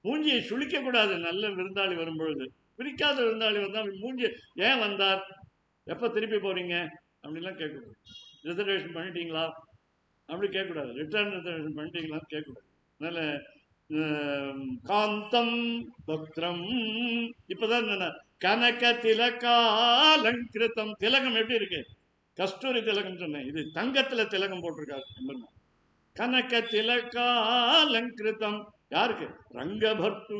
மூஞ்சியை சுழிக்க கூடாது. நல்ல விருந்தாளி வரும்பொழுது, பிடிக்காத விருந்தாளி வந்தால் மூஞ்சி, ஏன் வந்தார், எப்ப திருப்பி போறீங்க அப்படின்லாம் கேட்கக்கூடாது. ரிசர்வேஷன் பண்ணிட்டீங்களா அப்படி கேட்கக்கூடாது, ரிட்டர்ன் ரிசர்வேஷன் பண்ணிட்டீங்களான்னு கேட்கக்கூடாது. அதனால காந்தம் பக்திரம். இப்பதான் கனக திலகாலங்கிருத்தம், திலகம் எப்படி இருக்கு, கஸ்தூரி திலகம் சொன்னேன், இது தங்கத்துல திலகம் போட்டிருக்காரு. கனக திலகாலங்கிருத்தம் யாருக்கு, ரங்கபர்த்து.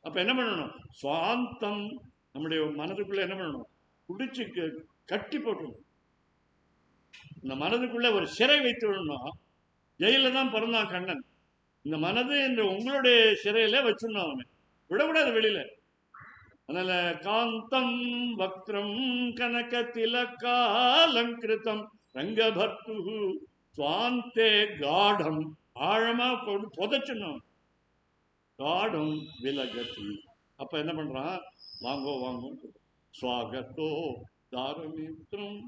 அப்ப என்ன பண்ணணும், சுவாந்தம், நம்முடைய மனதுக்குள்ள என்ன பண்ணணும், குடிச்சு கட்டி போட்டுணும். இந்த மனதுக்குள்ள ஒரு சிறை வைத்து விடணும். ஜெயில தான் பிறந்தான் கண்ணன். இந்த மனது என்று உங்களுடைய சிறையில வச்சிருந்தோம், அவனை விடக்கூடாது வெளியில. அதனால காந்தம் வக்ரம் கனக திலகாலங்கிருதம் ரங்கபர்த்து சுவாந்தே காடம் ஆழமா புதைச்சணும் காடும் விலகதி. அப்ப என்ன பண்றான், வாங்கோ வாங்கோ ஸ்வாகத்தோ தாரமித்ரம்.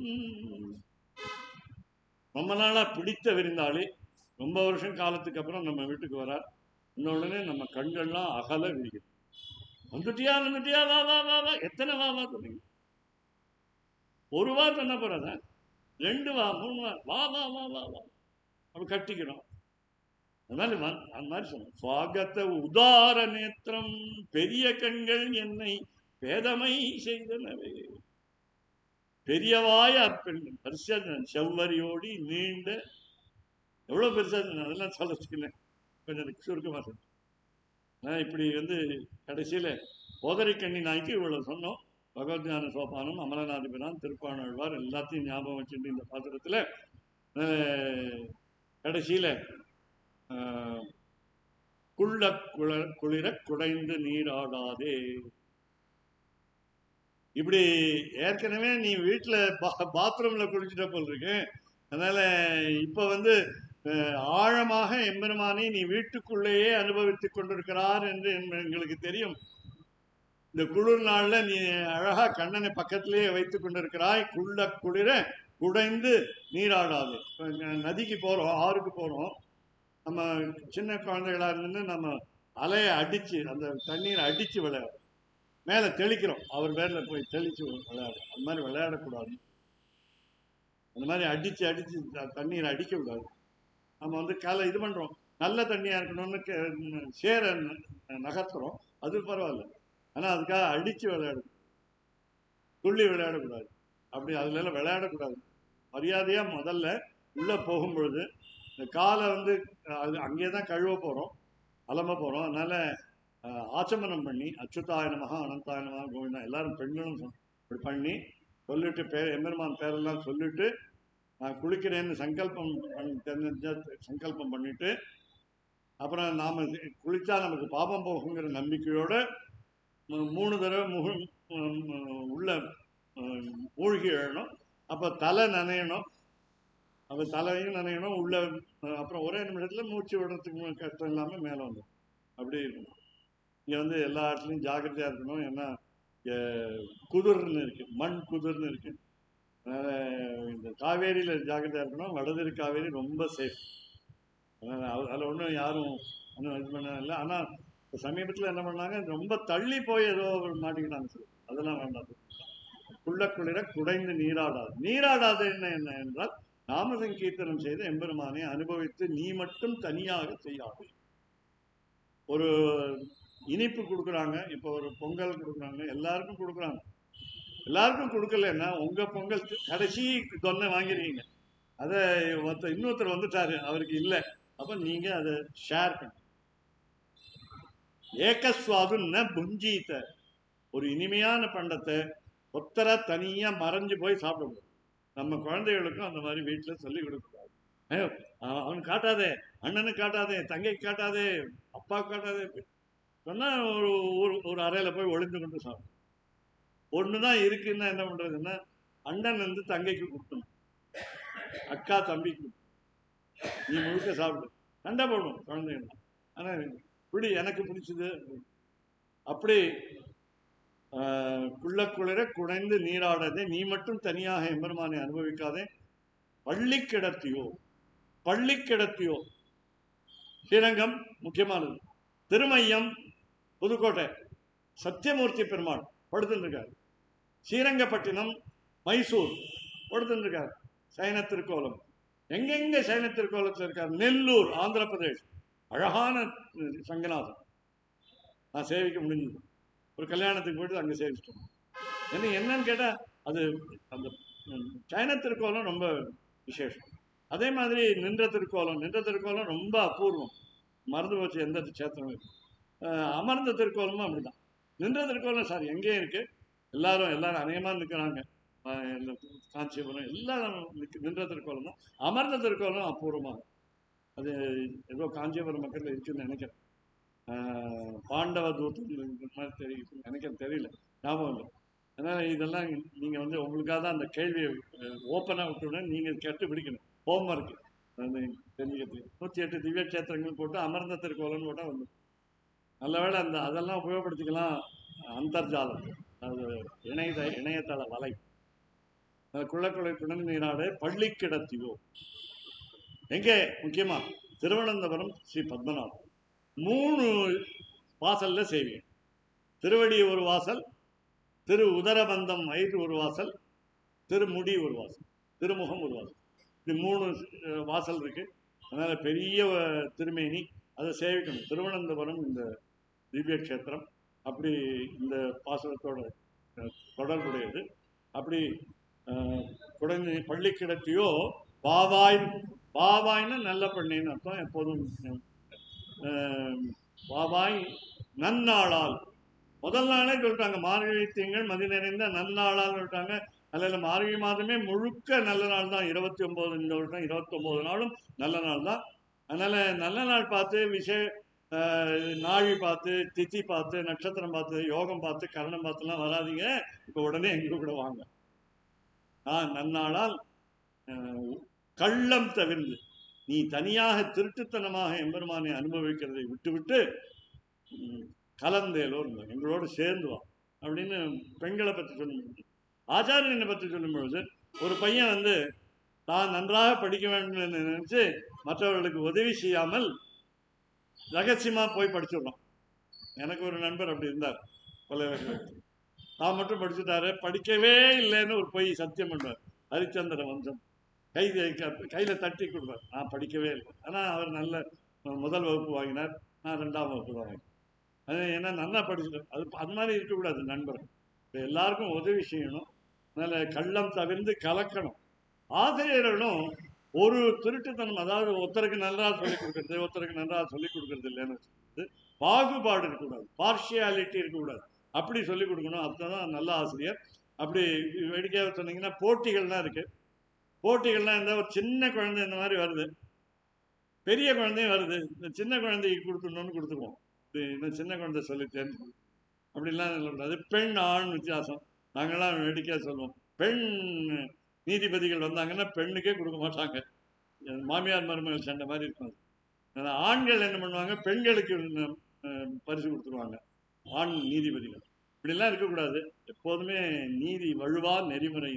ரொம்ப நாளா பிடித்த விருந்தாளி ரொம்ப வருஷம் காலத்துக்கு அப்புறம் நம்ம வீட்டுக்கு வரார். இன்னொடனே நம்ம கண்கள்லாம் அகல விரிக்குது. வந்துட்டியா வந்துட்டியா, வா வா வா வா. எத்தனை வா வா சொன்னீங்க? ஒரு வா சொன்ன போறதா, 2 வா 3 வா, வா வா வா வா வா அப்ப கட்டிக்கிறோம். அதனால அந்த மாதிரி சொன்னோம். சுவாகத்த உதார நேத்திரம், பெரிய கண்கள் என்னை பேதமை செய்தனவே. பெரியவாய அப்பெண்கள் பெருசா செவ்வரியோடி நீண்ட, எவ்வளவு பெருசா அதெல்லாம் சொல்ல கொஞ்சம் சுருக்கமா சொன்னேன். இப்படி கடைசியில போதரை கண்ணி நாய்க்கு இவ்வளவு சொன்னோம். பகவத்ஞான சோபானம், அமலநாதிபிரான், திருப்பாணழ்வார் எல்லாத்தையும் ஞாபகம் வச்சுட்டு இந்த பாத்திரத்துல கடைசியில குள்ள குளிர குடைந்து நீராடாதே. இப்படி ஏற்கனவே நீ வீட்டுல பாத்ரூம்ல குளிச்சுட்ட போல் இருக்கு. அதனால இப்ப ஆழமாக எம்பெருமானை நீ வீட்டுக்குள்ளேயே அனுபவித்துக் கொண்டிருக்கிறார் என்று எங்களுக்கு தெரியும். இந்த குளிர் நாள்ல நீ அழகா கண்ணனை பக்கத்திலேயே வைத்துக் கொண்டிருக்கிறாய். குளிர குடைந்து நீராடாது. நதிக்கு போறோம், ஆறுக்கு போறோம். நம்ம சின்ன குழந்தைகளா இருந்து நம்ம அலையை அடிச்சு அந்த தண்ணீரை அடிச்சு விளையாடும், மேல தெளிக்கிறோம், அவர் பேர்ல போய் தெளிச்சு விளையாடும். அந்த மாதிரி விளையாடக்கூடாது. அந்த மாதிரி அடிச்சு அடிச்சு தண்ணீரை அடிக்க கூடாது. நம்ம காலை இது பண்றோம், நல்ல தண்ணியா இருக்கணும்னு சேர நகர்த்துறோம், அது பரவாயில்ல. ஆனா அதுக்காக அடிச்சு விளையாடும், துள்ளி விளையாடக்கூடாது. அப்படி அதுல எல்லாம் விளையாடக்கூடாது. மரியாதையா முதல்ல உள்ள போகும் பொழுது இந்த காலை அங்கேதான் கழுவ போறோம், அலம்ப போறோம். அதனால ஆச்சமனம் பண்ணி அச்சுதாய நமஹ அனந்தாய நமஹ கோவிந்தா எல்லாரும் பெண்களும் இப்படி பண்ணி சொல்லிட்டு எம்பெருமான் பேரெல்லாம் சொல்லிட்டு நான் குளிக்கிறேன்னு சங்கல்பம் சங்கல்பம் பண்ணிட்டு அப்புறம் நாம குளிச்சா நமக்கு பாபம் போகுங்கிற நம்பிக்கையோட 3 தடவை உள்ள மூழ்கி எழணும். அப்ப தலை நனையணும், அப்ப தலையும் நனையணும் உள்ள. அப்புறம் ஒரே நிமிடத்துல மூச்சு விடுறதுக்கு கஷ்டம் இல்லாம மேல வந்துடும். அப்படி இருக்கணும். இங்க எல்லா இடத்துலையும் ஜாக்கிரதையா இருக்கணும். ஏன்னா குதிர்னு இருக்கு, மண் குதிர்னு இருக்கு. அதனால இந்த காவேரியில ஜாக்கிரதையா இருக்கணும். வடதிரு காவேரி ரொம்ப சேஃப். அதனால அதுல ஒன்றும் யாரும் ஒன்றும் இது பண்ண இல்லை. ஆனா சமீபத்தில் என்ன பண்ணாங்க, ரொம்ப தள்ளி போய் ஏதோ மாட்டிக்கிட்டாங்க. அதெல்லாம் வேண்டாம். குளிர குடைந்து நீராடாது. நீராடாது என்ன என்றால் நாம சங்கீர்த்தனம் செய்து எம்பெருமானை அனுபவித்து நீ மட்டும் தனியாக செய்யாது. ஒரு இனிப்பு கொடுக்குறாங்க, இப்ப ஒரு பொங்கல் கொடுக்குறாங்க, எல்லாருக்கும் கொடுக்குறாங்க. எல்லாருக்கும் கொடுக்கலன்னா உங்க பொங்கல் கடைசி தொன்னை வாங்கிருக்கீங்க, அதை இன்னொருத்தர் வந்துட்டாரு, அவருக்கு இல்லை, அப்ப நீங்க அதை ஷேர் பண்ண. ஏகஸ்வாதுன்னு புஞ்சீத்த, ஒரு இனிமையான பண்டத்தை ஒத்தரா தனியா மறைஞ்சு போய் சாப்பிடக்கூடாது. நம்ம குழந்தைகளுக்கும் அந்த மாதிரி வீட்டுல சொல்லி கொடுக்கக்கூடாது. அவனுக்கு காட்டாதே, அண்ணனுக்கு காட்டாதே, தங்கைக்கு காட்டாதே, அப்பாவுக்கு காட்டாதே சொன்னா ஒரு அறையில போய் ஒளிந்து கொண்டு சாப்பிடும். ஒண்ணுதான் இருக்குன்னா என்ன பண்றதுன்னா, அண்ணன் தங்கைக்கு கொடுக்கணும், அக்கா தம்பிக்கு நீ முழுக்க சாப்பிடு. சண்டை போடணும் குழந்தைங்க. ஆனா இப்படி எனக்கு பிடிச்சது. அப்படி குளிர குடைந்து நீராடாதே, நீ மட்டும் தனியாக எம்பெருமானை அனுபவிக்காதே. பள்ளி கிடத்தியோ ஸ்ரீரங்கம் முக்கியமானது. திருமையம் புதுக்கோட்டை சத்தியமூர்த்தி பெருமாள் படுத்துருக்காரு. ஸ்ரீரங்கப்பட்டினம் மைசூர் படுத்துருக்காரு. சைன திருக்கோலம் எங்கெங்க சைன திருக்கோலத்தில் இருக்காரு. நெல்லூர் ஆந்திர பிரதேஷ் அழகான சங்கநாதம் நான் சேவிக்க முடிஞ்சது. ஒரு கல்யாணத்துக்கு போயிட்டு அங்க சேவிச்சிட்டோம். என்னன்னு கேட்டா அது அந்த சைன திருக்கோலம் ரொம்ப விசேஷம். அதே மாதிரி நின்ற திருக்கோலம் ரொம்ப அபூர்வம், மறந்து போச்சு எந்த சேத்திரம். அமர்ந்த திருக்கோலமும் அப்படிதான். நின்ற திருக்கோலம் சார் எங்கேயும் இருக்கு, எல்லாரும் அநேகமா நிற்கிறாங்க. காஞ்சிபுரம் எல்லாரும் நின்ற திருக்கோலம் தான். அமர்ந்த திருக்கோலம் அபூர்வமாக அது ஏதோ காஞ்சிபுரம் மக்கள் இருக்குன்னு நினைக்கிறேன். பாண்டவ தூதம் மாதிரி தெரியும், எனக்கு தெரியல, ஞாபகம் இல்லை. அதனால் இதெல்லாம் நீங்கள் வந்து உங்களுக்காக தான் அந்த கேள்வியை ஓப்பனாக விட்டுவிட நீங்கள் கண்டுபிடிக்கணும். ஹோம்ஒர்க்கு அது தெரிஞ்சுக்கிறது. 108 திவ்ய கஷேத்திரங்கள் போட்டு அமர்ந்த திருக்கோலன்னு போட்டால் வந்து நல்ல வேளை அந்த அதெல்லாம் உபயோகப்படுத்திக்கலாம். அந்தர்ஜாலம், அது இணையதள வலை, குள்ளக்குளை துணை நீராடு பள்ளி கிடத்தியோ. எங்கே முக்கியமா திருவனந்தபுரம் ஸ்ரீ பத்மநாபம் 3 வாசல்ல செய்வீங்க. திருவடி ஒரு வாசல், திரு உதரபந்தம் வயிறு ஒரு வாசல், திருமுடி ஒரு வாசல், திருமுகம் ஒரு வாசல். இது 3 வாசல் இருக்கு. அதனால பெரிய திருமேனி, அதை சேவிக்கணும். திருவனந்தபுரம் இந்த திவ்ய கஷேத்திரம் அப்படி இந்த பாசனத்தோட தொடர்புடையது. அப்படி குழந்தை பள்ளி கிடத்தியோ பாவாய், பாவாய்னா நல்ல பண்ணின்னு அர்த்தம். எப்போதும் பாவாய் நன்னாளால், முதல் நாளே சொல்லிட்டாங்க மார்கழி திங்கள் மதி நிறைந்த நன்னாளால் சொல்லிட்டாங்க. அதில் மார்கழி மாதமே முழுக்க நல்ல நாள் தான். 29 இந்த வருஷம் 29 நாளும் நல்ல நாள் தான். அதனால நல்ல நாள் பார்த்து நாழி பார்த்து, திதி பார்த்து, நட்சத்திரம் பார்த்து, யோகம் பார்த்து, கரணம் பார்த்துலாம் வராதிங்க. இப்போ உடனே எங்க கூட வாங்க. நன்னாளால் கள்ளம் தவிர்ந்து நீ தனியாக திருட்டுத்தனமாக எம்பெருமானை அனுபவிக்கிறதை விட்டுவிட்டு கலந்தேலோ எங்களோடு சேர்ந்து வா அப்படின்னு பெண்களை பற்றி சொல்லும். ஆச்சாரியனை பற்றி சொல்லும் பொழுது ஒரு பையன் வந்து தான் நன்றாக படிக்க வேண்டும் என்று நினைச்சு மற்றவர்களுக்கு உதவி செய்யாமல் ரகசியமா போய் படிச்சிடலாம். எனக்கு ஒரு நண்பர் அப்படி இருந்தார். தான் மட்டும் படிச்சுட்டாரு, படிக்கவே இல்லைன்னு ஒரு பொய் சத்தியம் பண்ணுவார். ஹரிச்சந்திர வம்சம் கையில தட்டி கொடுப்பார், நான் படிக்கவே இல்லை. ஆனா அவர் நல்ல முதல் வகுப்பு வாங்கினார், நான் 2ஆம் வகுப்பு தான் வாங்கினேன். அது ஏன்னா நல்லா படிச்சுட்டார். அது மாதிரி இருக்கக்கூடாது. நண்பர்கள் எல்லாருக்கும் உதவி செய்யணும். அதனால கள்ளம் தவிர்த்து கலக்கணும். ஆசிரியர்களும் ஒரு திருட்டுத்தனம், அதாவது ஒருத்தருக்கு நன்றாக சொல்லிக் கொடுக்கறது, ஒருத்தருக்கு நன்றாக சொல்லிக் கொடுக்கறது இல்லைன்னு சொல்லிட்டு பாகுபாடு இருக்கக்கூடாது, பார்ஷியாலிட்டி இருக்கக்கூடாது. அப்படி சொல்லிக் கொடுக்கணும். அதுதான் நல்ல ஆசிரியர். அப்படி வேடிக்கையாக சொன்னீங்கன்னா போட்டிகள்லாம் இருக்கு. போட்டிகள்லாம் இருந்தால் ஒரு சின்ன குழந்தை இந்த மாதிரி வருது, பெரிய குழந்தையும் வருது, இந்த சின்ன குழந்தைக்கு கொடுத்துடணும்னு கொடுத்துருவோம். இந்த சின்ன குழந்தை சொல்லித்தேன்னு அப்படிலாம் சொல்லக்கூடாது. பெண் ஆண் வித்தியாசம் நாங்கள்லாம் வேடிக்கையாக சொல்லுவோம். பெண் நீதிபதிகள் வந்தாங்கன்னா பெண்ணுக்கே கொடுக்க மாட்டாங்க, மாமியார் மருமகள் சண்டை மாதிரி இருக்கும். ஆண்கள் என்ன பண்ணுவாங்க, பெண்களுக்கு பரிசு கொடுத்துருவாங்க, ஆண் நீதிபதிகள். இப்படிலாம் இருக்கக்கூடாது. எப்போதுமே நீதி வழுவா நெறிமுறை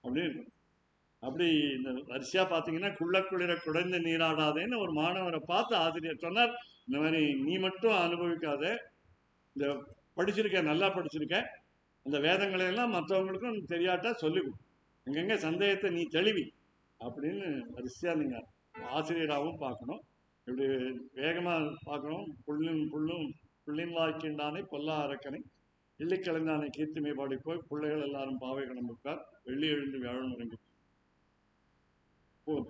அப்படின்னு இருக்கும். அப்படி இந்த வரிசையா பார்த்தீங்கன்னா குள்ளக்குளிர குடைந்து நீராடாதேன்னு ஒரு மாணவரை பார்த்து ஆசிரியர் சொன்னார், இந்த மாதிரி நீ மட்டும் அனுபவிக்காத, இந்த படிச்சிருக்க, நல்லா படிச்சிருக்க, இந்த வேதங்களை எல்லாம் மற்றவங்களுக்கும் தெரியாட்டா சொல்லிக் கொடு, எங்கெங்க சந்தேகத்தை நீ தெளிவி அப்படின்னு வரிசையா நீங்க ஆசிரியராகவும் பார்க்கணும். இப்படி வேகமாக பார்க்கணும். புள்ளின் வாய்க்கின்றானை பொல்லா அரக்கனை இல்லிக்கலைந்தானை கீர்த்திமை பாடி போய் பிள்ளைகள் எல்லாரும் பாவை கிளம்பிப்பார் வெள்ளி எழுந்து வியாழன் உறங்கி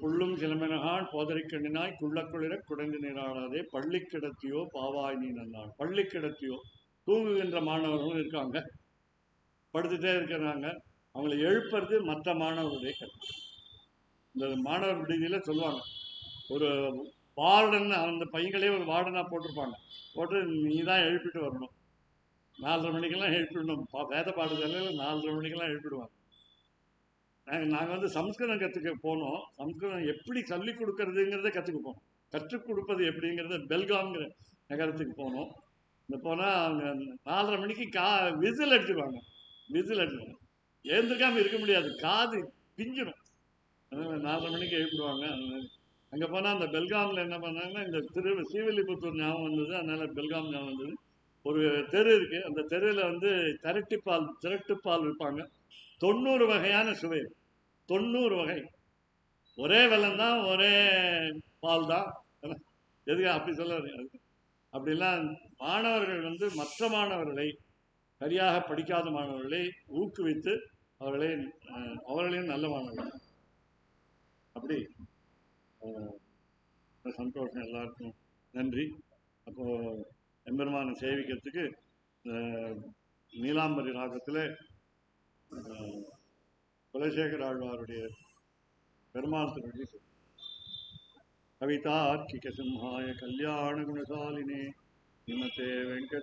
புள்ளும் சிலமெனகான் போதரை கண்ணினாய் குள்ளக்குளிர குடைந்து நீராடாதே பள்ளி கிடத்தியோ பாவாய் நீ நன்னாள். பள்ளி கிடத்தியோ தூங்குகின்ற மாணவர்களும் இருக்காங்க, படுத்துட்டே இருக்கிறாங்க. அவங்களை எழுப்புறது மற்ற மாணவர்களுடைய கருத்து. இந்த மாணவர் விடுதியில சொல்லுவாங்க, ஒரு வார்டன், அந்த பையங்களே ஒரு வார்டனா போட்டிருப்பாங்க, போட்டு நீ தான் எழுப்பிட்டு வரணும், 4:30 மணிக்கெல்லாம் எழுப்பிடணும். வேத பாடசாலையில் 4:30 மணிக்கெல்லாம் எழுப்பிடுவாங்க. நாங்கள் வந்து சம்ஸ்கிருதம் கற்றுக்க போனோம். சம்ஸ்கிருதம் எப்படி சொல்லிக் கொடுக்கறதுங்கிறத கற்றுக்க போனோம். கற்றுக் கொடுப்பது எப்படிங்கிறத பெல்காம்ங்கிற நகரத்துக்கு போனோம். இந்த போனால் அவங்க 4:30 மணிக்கு விசில் அடிச்சுடுவாங்க. விசில் அடிச்சுடுவாங்க, எழுந்திருக்காமல் இருக்க முடியாது, காது பிஞ்சிடும். அதனால் 4:30 மணிக்கு எழுப்பிடுவாங்க. அங்கே போனால் அந்த பெல்காமில் என்ன பண்ணாங்கன்னா, இந்த ஸ்ரீவில்லிபுத்தூர் ஞாபகம் வந்தது, அதனால் பெல்காம் ஞாபகம் வந்தது. ஒரு தெரு இருக்குது, அந்த தெருவில் வந்து திரட்டுப்பால் விற்பாங்க. 90 வகையான சுவை, 90 வகை, ஒரே வெள்ளம் தான், ஒரே பால் தான். எதுக்கு அப்படி சொல்ல? அப்படிலாம் மாணவர்கள் வந்து மற்ற மாணவர்களை, சரியாக படிக்காத மாணவர்களை ஊக்குவித்து அவர்களையும் நல்ல மாணவர்கள். அப்படி சந்தோஷம். எல்லாருக்கும் நன்றி. அப்போ எம்பெருமானை சேவிக்கிறதுக்கு நீலாம்பரி ராகத்தில் குலசேகர ஆழ்வாருடைய பெருமாள் திருவடி கவிதார்க்கிக சிம்ஹாய கல்யாண குணசாலினே ஸ்ரீமதே வெங்கடே